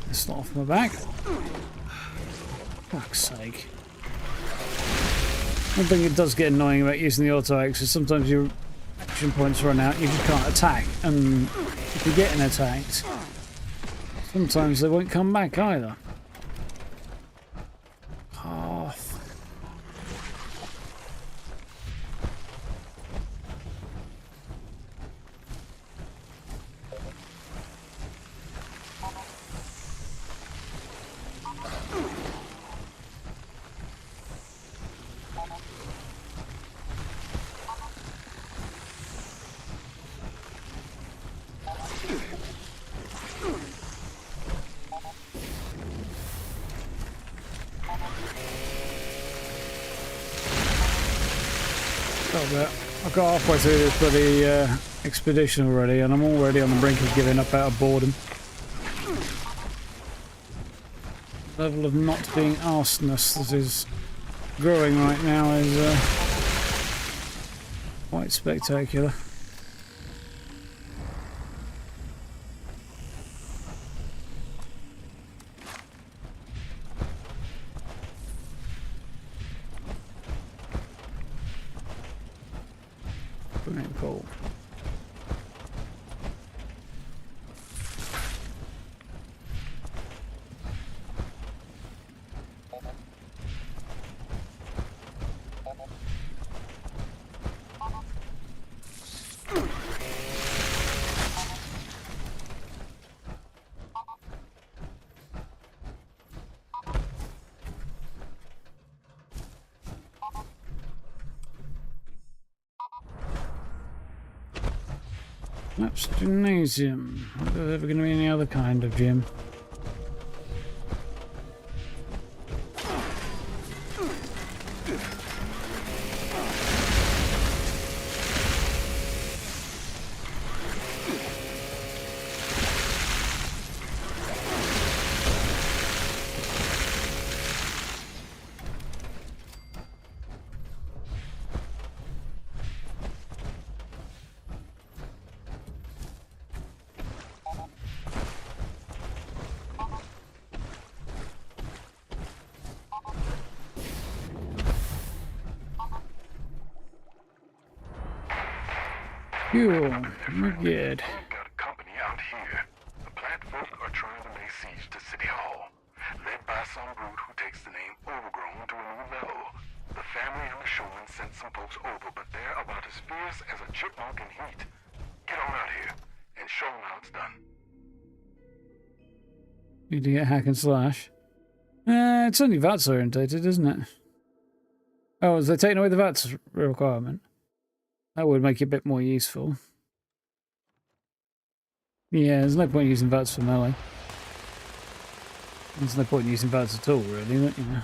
S1: It's not off my back. Fuck's sake. One thing that does get annoying about using the auto-axe is sometimes your action points run out, you just can't attack, and if you're getting attacked, sometimes they won't come back either. Oh. I've got halfway through this bloody expedition already, and I'm already on the brink of giving up out of boredom. The level of not being arseness that is growing right now is quite spectacular. That's gymnasium. Is there ever going to be any other kind of gym? Cool. We're good.
S8: Got company out here. The plant folk are trying to lay siege to City Hall, led by some brute who takes the name Overgrown to a new level. The family and the showman sent some folks over, but they're about as fierce as a chipmunk in heat. Get on out here and show them how it's done.
S1: Need to get hack and slash. It's only VATS orientated, isn't it? Oh, is they taking away the VATS requirement? That would make it a bit more useful. Yeah, there's no point using VATS for melee. There's no point using VATS at all, really, you know.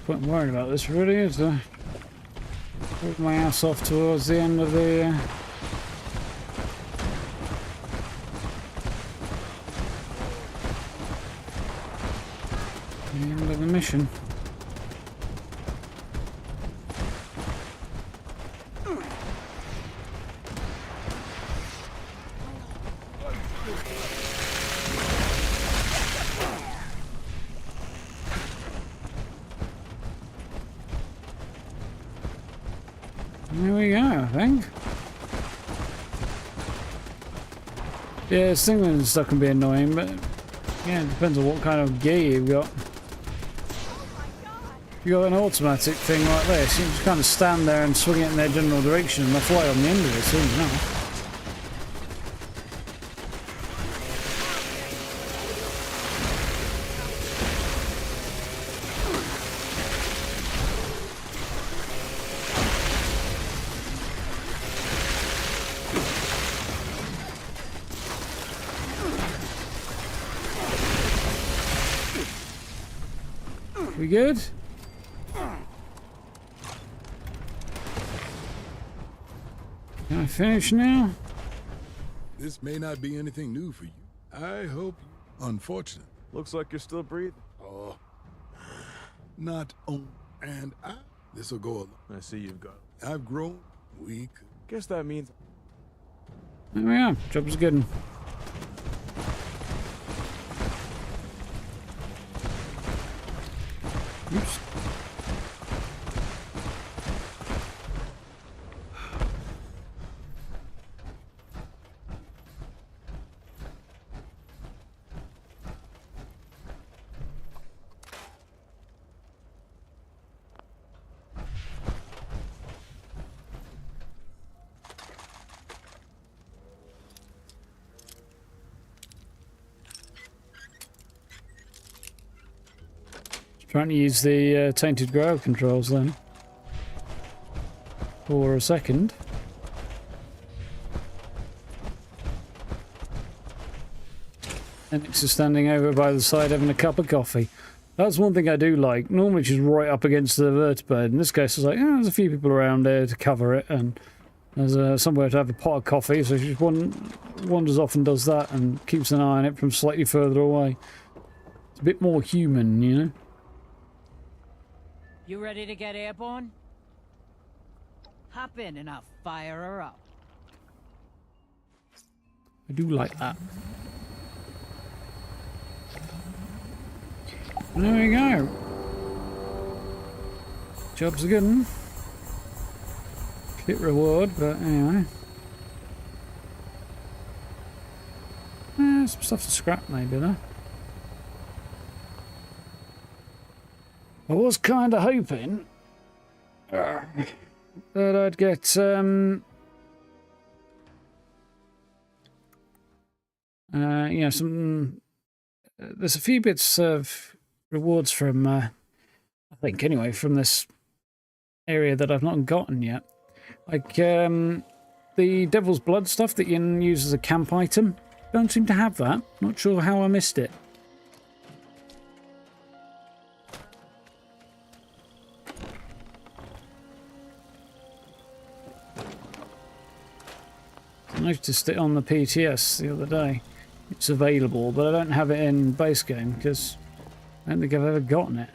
S1: Point worrying about this really is to put my ass off towards the end of the mission. There we go, I think. Yeah, singling and stuff can be annoying, but yeah, it depends on what kind of gear you've got. If you've got an automatic thing like this, you can just kind of stand there and swing it in their general direction and they'll fly on the end of it soon enough. We good? Can I finish now?
S10: This may not be anything new for you. I hope you. Unfortunate.
S13: Looks like you're still breathing.
S10: Oh. Not on. And this'll go along.
S13: I see you've got it.
S10: I've grown weak.
S13: Guess that means.
S1: There we are. Job's good. Oops. Trying to use the tainted grow controls then for a second. And it's just standing over by the side having a cup of coffee. That's one thing I do like. Normally she's right up against the vertebrate. In this case, it's like, oh, there's a few people around there to cover it, and there's somewhere to have a pot of coffee. So she just wanders off and does that, and keeps an eye on it from slightly further away. It's a bit more human, you know.
S5: You ready to get airborne? Hop in and I'll fire her up.
S1: I do like that. There we go. Job's a good one. Shit reward, but anyway. Some stuff to scrap maybe though. I was kind of hoping that I'd get you know, some. There's a few bits of rewards from I think anyway from this area that I've not gotten yet, like the Devil's Blood stuff that you can use as a camp item. Don't seem to have that. Not sure how I missed it. I noticed it on the PTS the other day. It's available, but I don't have it in base game because I don't think I've ever gotten it.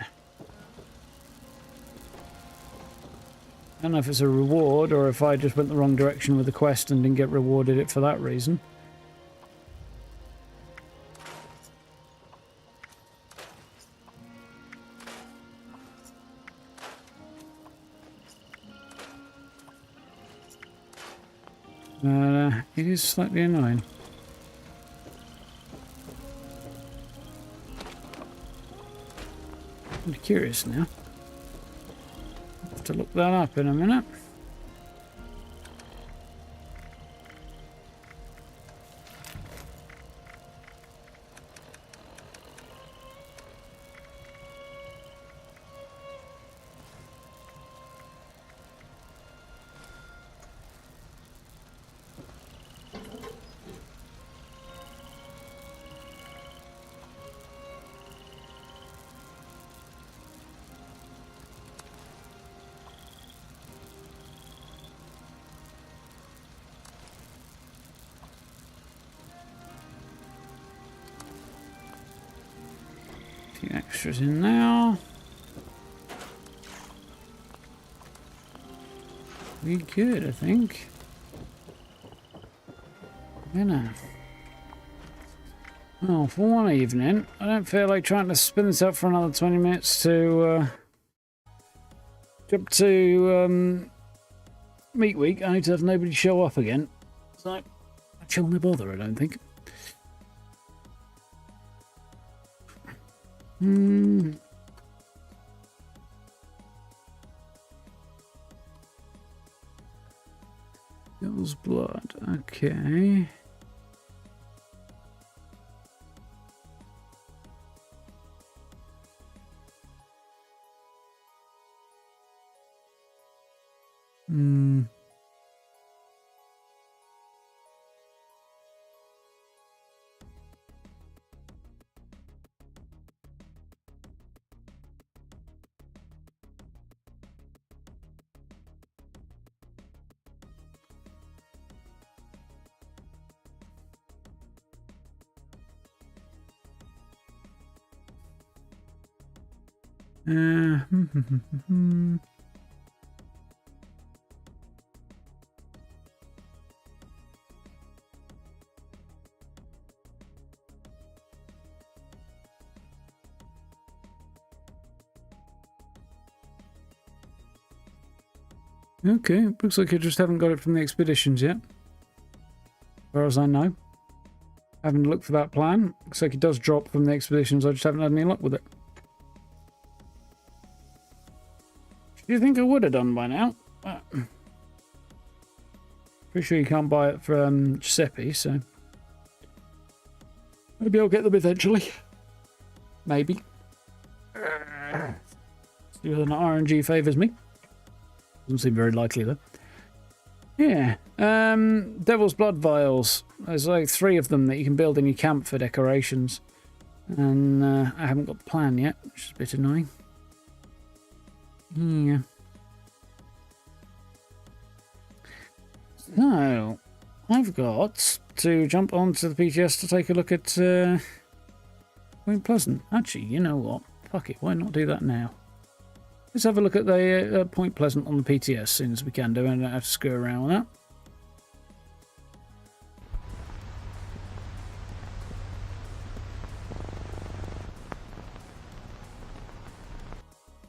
S1: I don't know if it's a reward or if I just went the wrong direction with the quest and didn't get rewarded it for that reason. It is slightly annoying. I'm curious now. I'll have to look that up in a minute. Extras in now. Be good, I think. Oh, for one evening, I don't feel like trying to spin this up for another 20 minutes to jump to meat week. I need to have nobody show up again. So I shall not bother, I don't think. Devil's Blood, okay. Okay, looks like I just haven't got it from the expeditions yet. As far as I know. I haven't looked for that plan. Looks like it does drop from the expeditions, I just haven't had any luck with it. Do you think I would have done by now? Pretty sure you can't buy it from Giuseppe, so maybe I'll get them eventually. Maybe. See whether or not RNG favours me. Doesn't seem very likely though. Yeah. Devil's Blood vials. There's like 3 of them that you can build in your camp for decorations. And I haven't got the plan yet, which is a bit annoying. Yeah. So, I've got to jump onto the PTS to take a look at Point Pleasant. Actually, you know what? Fuck it, why not do that now? Let's have a look at the Point Pleasant on the PTS as soon as we can do, and I don't have to screw around with that.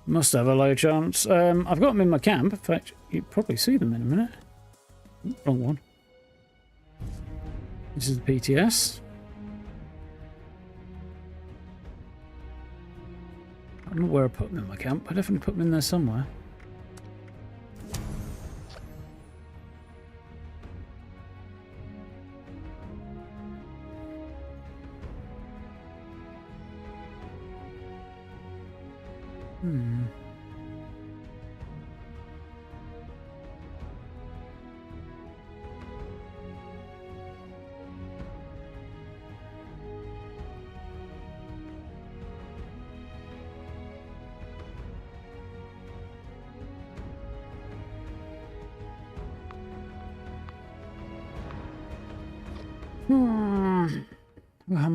S1: Must have a low chance. I've got them in my camp. In fact, you'll probably see them in a minute. Wrong one. This is the PTS. I don't know where I put them in my camp. I definitely put them in there somewhere.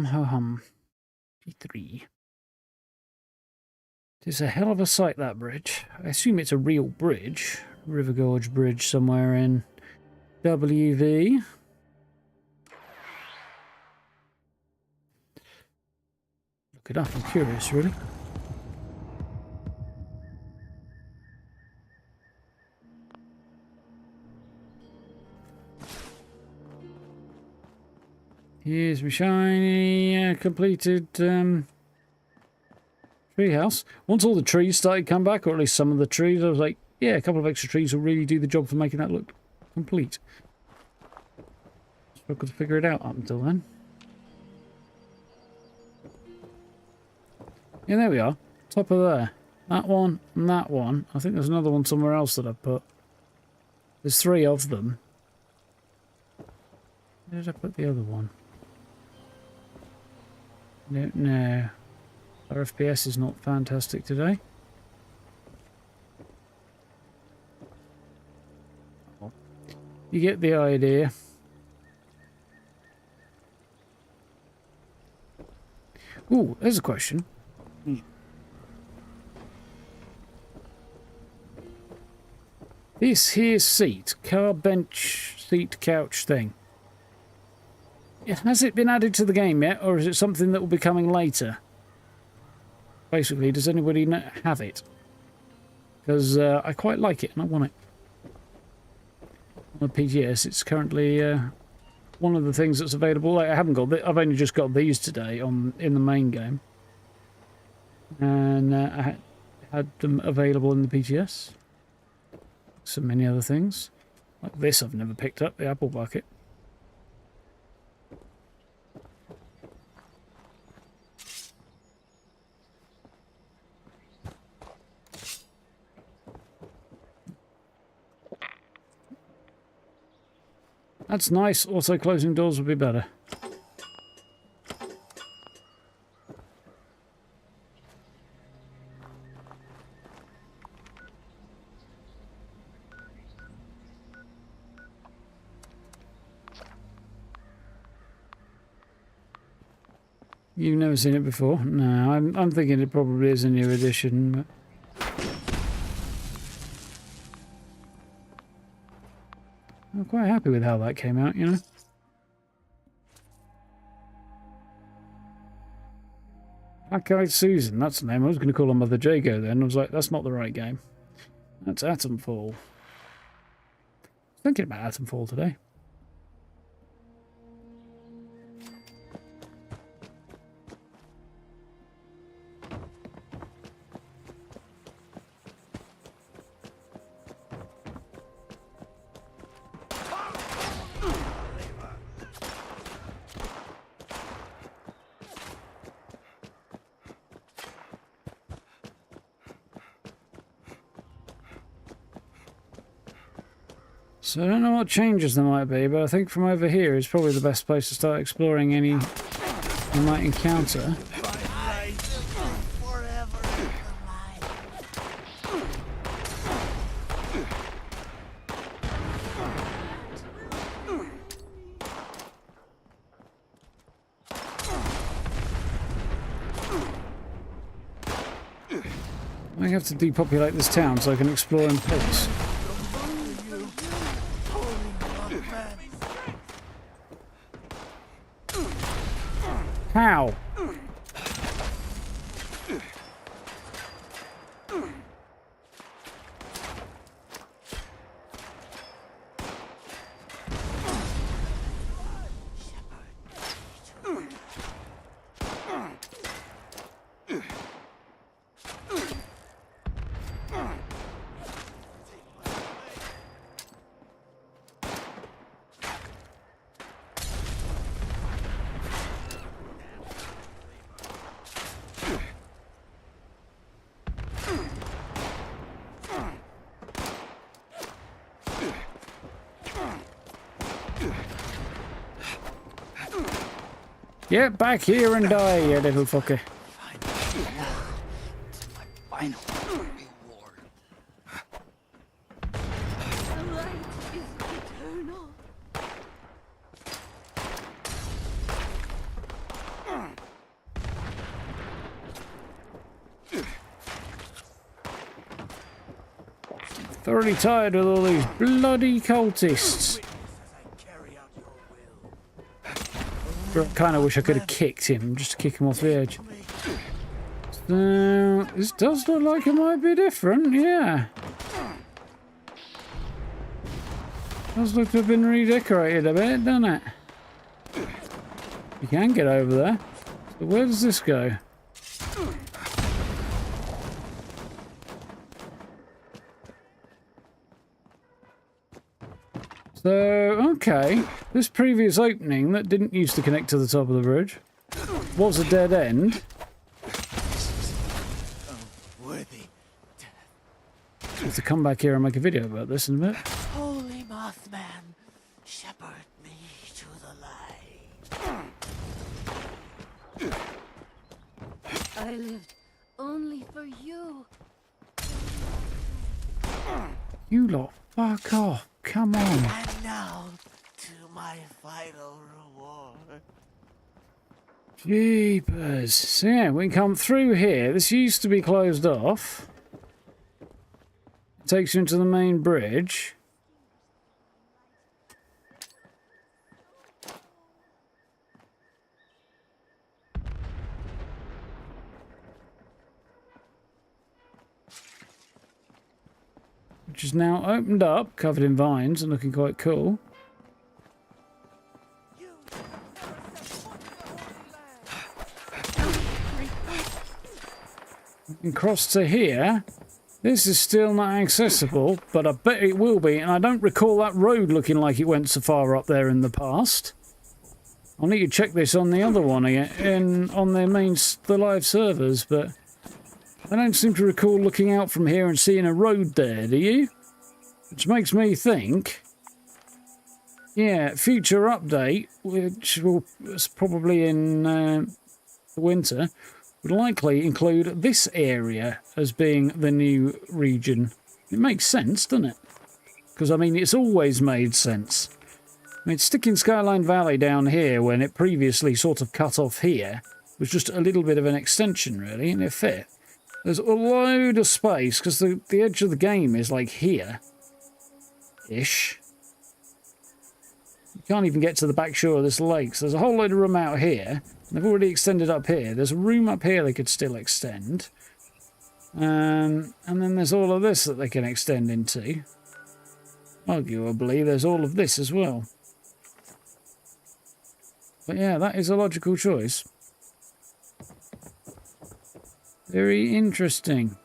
S1: Ho-hum. P3. It's a hell of a sight, that bridge. I assume it's a real bridge. River Gorge Bridge somewhere in WV. Look it up, I'm curious, really. Here's my shiny, completed treehouse. Once all the trees started to come back, or at least some of the trees, I was like, yeah, a couple of extra trees will really do the job for making that look complete. Struggled to figure it out up until then. Yeah, there we are. Top of there. That one and that one. I think there's another one somewhere else that I've put. There's 3 of them. Where did I put the other one? No. Our FPS is not fantastic today. You get the idea. Ooh, there's a question. This here seat, car bench seat couch thing. Has it been added to the game yet, or is it something that will be coming later? Basically, does anybody have it? Because I quite like it and I want it. On the PGS, it's currently one of the things that's available. Like, I haven't got. I've only just got these today in the main game, and I had them available in the PGS. So many other things, like this, I've never picked up, the apple bucket. That's nice. Also, closing doors would be better. You've never seen it before? No, I'm thinking it probably is a new edition. But... I'm quite happy with how that came out, you know. Black-Eyed Susan, that's the name. I was going to call her Mother Jago then. I was like, that's not the right game. That's Atomfall. Thinking about Atomfall today. So I don't know what changes there might be, but I think from over here is probably the best place to start exploring any we might encounter. I have to depopulate this town so I can explore in peace. How? Get back here and die, you little fucker.
S2: Final.
S12: The light is eternal.
S1: Thoroughly tired with all these bloody cultists. I kind of wish I could have kicked him, just to kick him off the edge. So, this does look like it might be different, yeah. Does look to have been redecorated a bit, doesn't it? You can get over there. So where does this go? So, okay, this previous opening that didn't used to connect to the top of the bridge was a dead end.
S2: Worthy.
S1: I have to come back here and make a video about this in a bit.
S2: Holy Mothman, shepherd me to the light.
S12: I lived only for you.
S1: You lot, fuck off. Come on.
S2: And now to my final reward.
S1: Jeepers. So yeah, we can come through here. This used to be closed off. It takes you into the main bridge. Which is now opened up, covered in vines and looking quite cool. We can cross to here. This is still not accessible, but I bet it will be, and I don't recall that road looking like it went so far up there in the past. I'll need to check this on the other one again, on their the live servers, but I don't seem to recall looking out from here and seeing a road there, do you? Which makes me think, yeah, future update, which will probably in the winter, would likely include this area as being the new region. It makes sense, doesn't it? Because, I mean, it's always made sense. I mean, sticking Skyline Valley down here when it previously sort of cut off here was just a little bit of an extension, really, and it fit. There's a load of space, because the edge of the game is like here-ish. You can't even get to the back shore of this lake, so there's a whole load of room out here. They've already extended up here. There's a room up here they could still extend. And then there's all of this that they can extend into. Arguably, there's all of this as well. But yeah, that is a logical choice. Very interesting.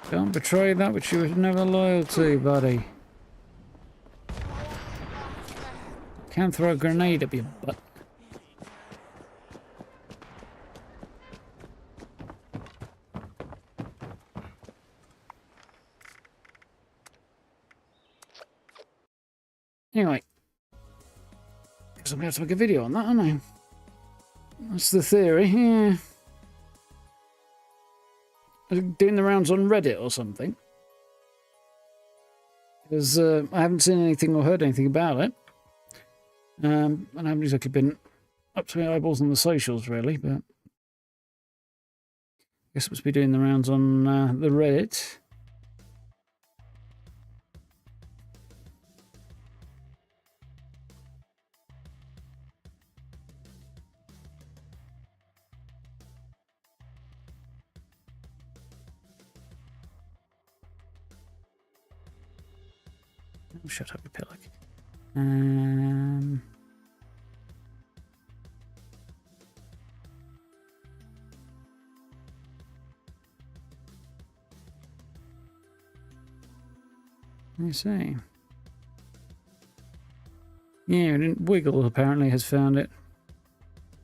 S1: Don't betray that which you were never loyal to, buddy. Can throw a grenade up your butt. Anyway, because I'm going to have to make a video on that, aren't I? That's the theory, yeah. Doing the rounds on Reddit or something. Because I haven't seen anything or heard anything about it. And I haven't exactly been up to my eyeballs on the socials, really, but I guess it must be doing the rounds on the Reddit. Oh, shut up, you pillock. Let me see. Yeah, Wiggle apparently has found it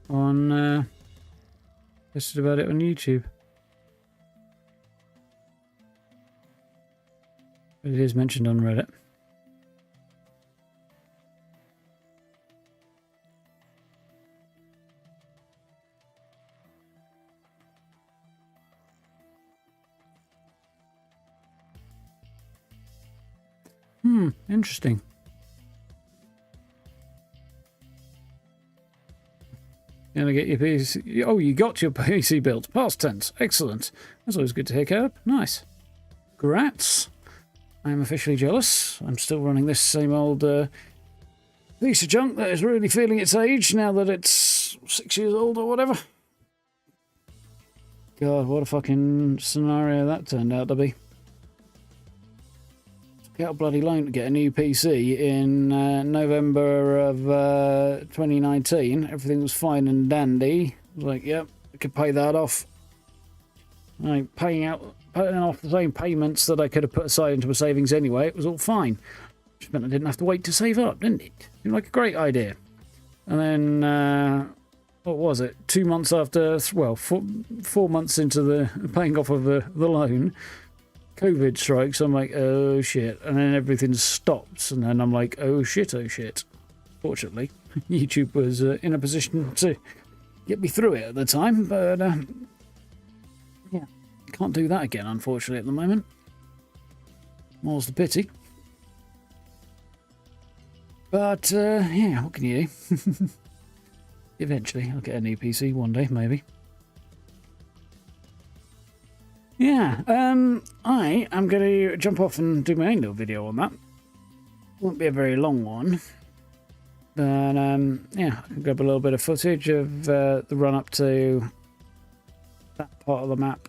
S1: on posted about it on YouTube. But it is mentioned on Reddit. Interesting. Gonna get your PC. Oh, you got your PC built. Past tense. Excellent. That's always good to hear, Caleb. Nice. Grats. I am officially jealous. I'm still running this same old piece of junk that is really feeling its age now that it's 6 years old or whatever. God, what a fucking scenario that turned out to be. Get a bloody loan to get a new PC in November of 2019. Everything was fine and dandy. I was like, yep, I could pay that off. Like paying off the same payments that I could have put aside into my savings anyway. It was all fine. Which meant I didn't have to wait to save up, didn't it? Seemed like a great idea. And then, what was it? 2 months after, well, 4 months into the paying off of the loan, COVID strikes. I'm like, oh shit, and then everything stops, and then I'm like, oh shit, oh shit. Fortunately, YouTube was in a position to get me through it at the time, but yeah, can't do that again, unfortunately, at the moment. More's the pity. But yeah, what can you do? Eventually, I'll get a new PC one day, maybe. Yeah, I am going to jump off and do my own little video on that. Won't be a very long one. But, yeah, I can grab a little bit of footage of the run up to that part of the map.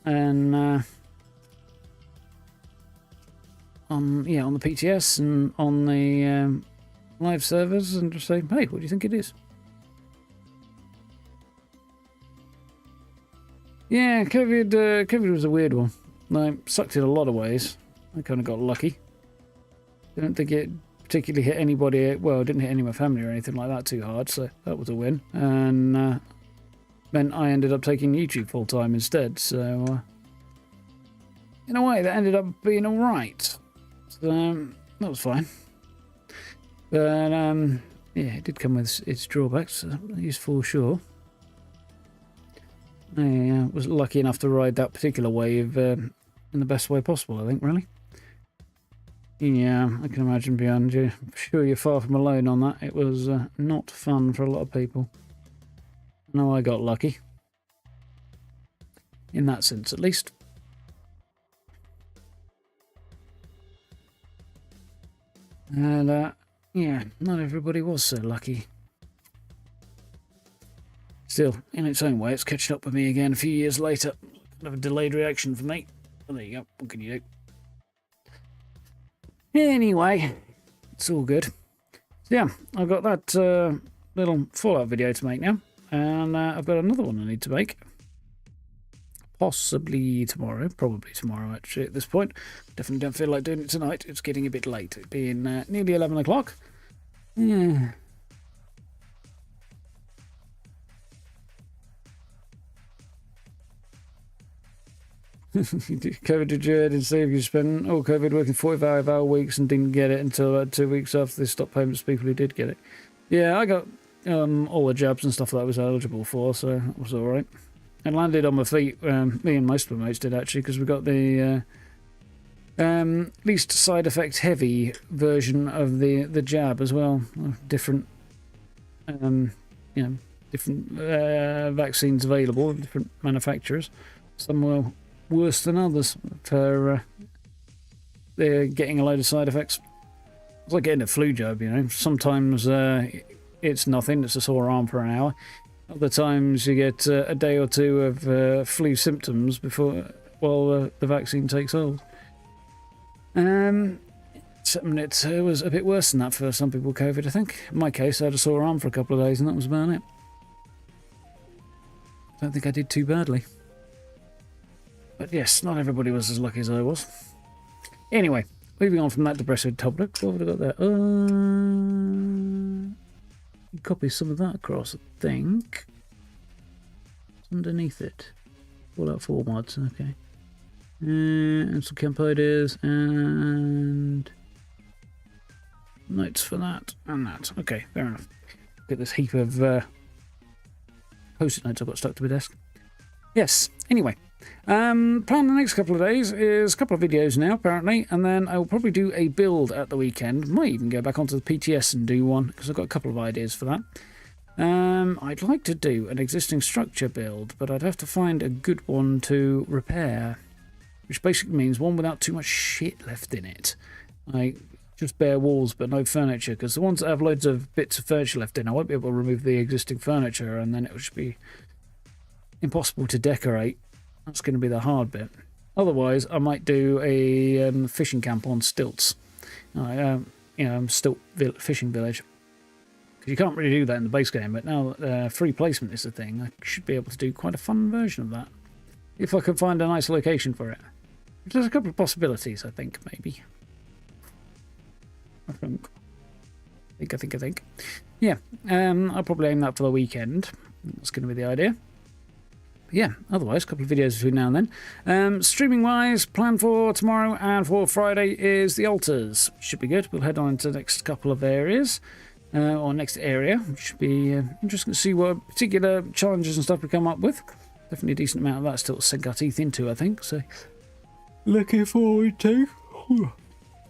S1: And, on the PTS and on the live servers, and just say, hey, what do you think it is? Yeah, COVID was a weird one. Like, sucked in a lot of ways. I kind of got lucky. I don't think it particularly hit anybody. Well, it didn't hit any of my family or anything like that too hard, so that was a win. And meant I ended up taking YouTube full time instead. So in a way, that ended up being all right. So that was fine. But yeah, it did come with its drawbacks. That is for sure. I was lucky enough to ride that particular wave in the best way possible, I think, really. Yeah, I can imagine beyond you. I'm sure you're far from alone on that. It was not fun for a lot of people. No, I got lucky. In that sense, at least. And, yeah, not everybody was so lucky. Still, in its own way, it's catching up with me again a few years later. Kind of a delayed reaction for me. Well, there you go. What can you do? Anyway, it's all good. So yeah, I've got that little Fallout video to make now. And I've got another one I need to make. Possibly tomorrow. Probably tomorrow, actually, at this point. Definitely don't feel like doing it tonight. It's getting a bit late. It being nearly 11 o'clock. Yeah. COVID did you and see if you spent all COVID working 45-hour weeks and didn't get it until about 2 weeks after they stopped payments to people who did get it. Yeah, I got all the jabs and stuff that I was eligible for, so that was all right. And landed on my feet. Me and most of my mates did actually, because we got the least side effect heavy version of the jab as well. Different, different vaccines available, different manufacturers. Some were worse than others for they're getting a load of side effects. It's like getting a flu jab, you know. Sometimes it's nothing, it's a sore arm for an hour. Other times you get a day or two of flu symptoms before the vaccine takes hold. It was a bit worse than that for some people, COVID, I think. In my case, I had a sore arm for a couple of days and that was about it. Don't think I did too badly. But yes, not everybody was as lucky as I was. Anyway, moving on from that depressive topic, what have I got there? Copy some of that across, I think. It's underneath it. Fallout 4 mods, okay. And some camp ideas and notes for that and that. Okay, fair enough. Get this heap of post-it notes I've got stuck to my desk. Yes, anyway. Plan the next couple of days is a couple of videos now, apparently, and then I will probably do a build at the weekend. Might even go back onto the PTS and do one, because I've got a couple of ideas for that. I'd like to do an existing structure build, but I'd have to find a good one to repair, which basically means one without too much shit left in it. Like, just bare walls but no furniture, because the ones that have loads of bits of furniture left in, I won't be able to remove the existing furniture, and then it would just be impossible to decorate. That's going to be the hard bit. Otherwise, I might do a fishing camp on stilts. Stilt fishing village. Because you can't really do that in the base game, but now free placement is the thing, I should be able to do quite a fun version of that. If I can find a nice location for it. There's a couple of possibilities, I think, maybe. I think. Yeah, I'll probably aim that for the weekend. That's going to be the idea. But yeah, otherwise, a couple of videos between now and then. Streaming-wise, plan for tomorrow and for Friday is the altars. Should be good. We'll head on into the next couple of areas. Or next area, which should be interesting to see what particular challenges and stuff we come up with. Definitely a decent amount of that still to sink our teeth into, I think. So, looking forward to.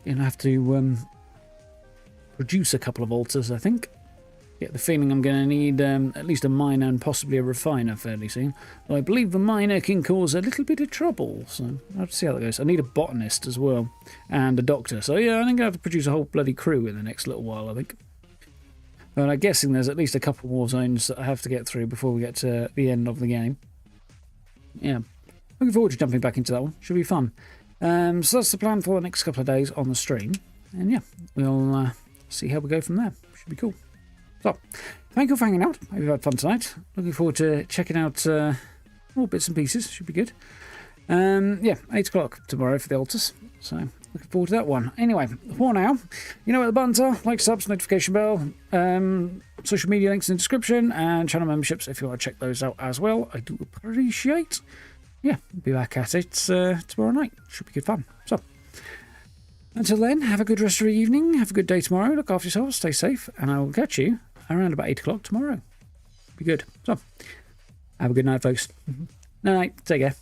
S1: Gonna have to produce a couple of altars, I think. Get the feeling I'm going to need at least a miner and possibly a refiner fairly soon. Though I believe the miner can cause a little bit of trouble, so I'll have to see how that goes. I need a botanist as well, and a doctor. So yeah, I'm going to have to produce a whole bloody crew in the next little while, I think. But I'm guessing there's at least a couple more zones that I have to get through before we get to the end of the game. Yeah, looking forward to jumping back into that one. Should be fun. So that's the plan for the next couple of days on the stream. And yeah, we'll see how we go from there. Should be cool. So, thank you for hanging out. Hope you've had fun tonight. Looking forward to checking out more bits and pieces. Should be good. Yeah, 8 o'clock tomorrow for the altars. So, looking forward to that one. Anyway, for now, you know where the buttons are. Like, subs, notification bell, social media links in the description, and channel memberships if you want to check those out as well. I do appreciate. Yeah, be back at it tomorrow night. Should be good fun. So, until then, have a good rest of your evening. Have a good day tomorrow. Look after yourselves. Stay safe. And I will catch you around about 8 o'clock tomorrow. Be good. So, have a good night, folks. Night. Take care.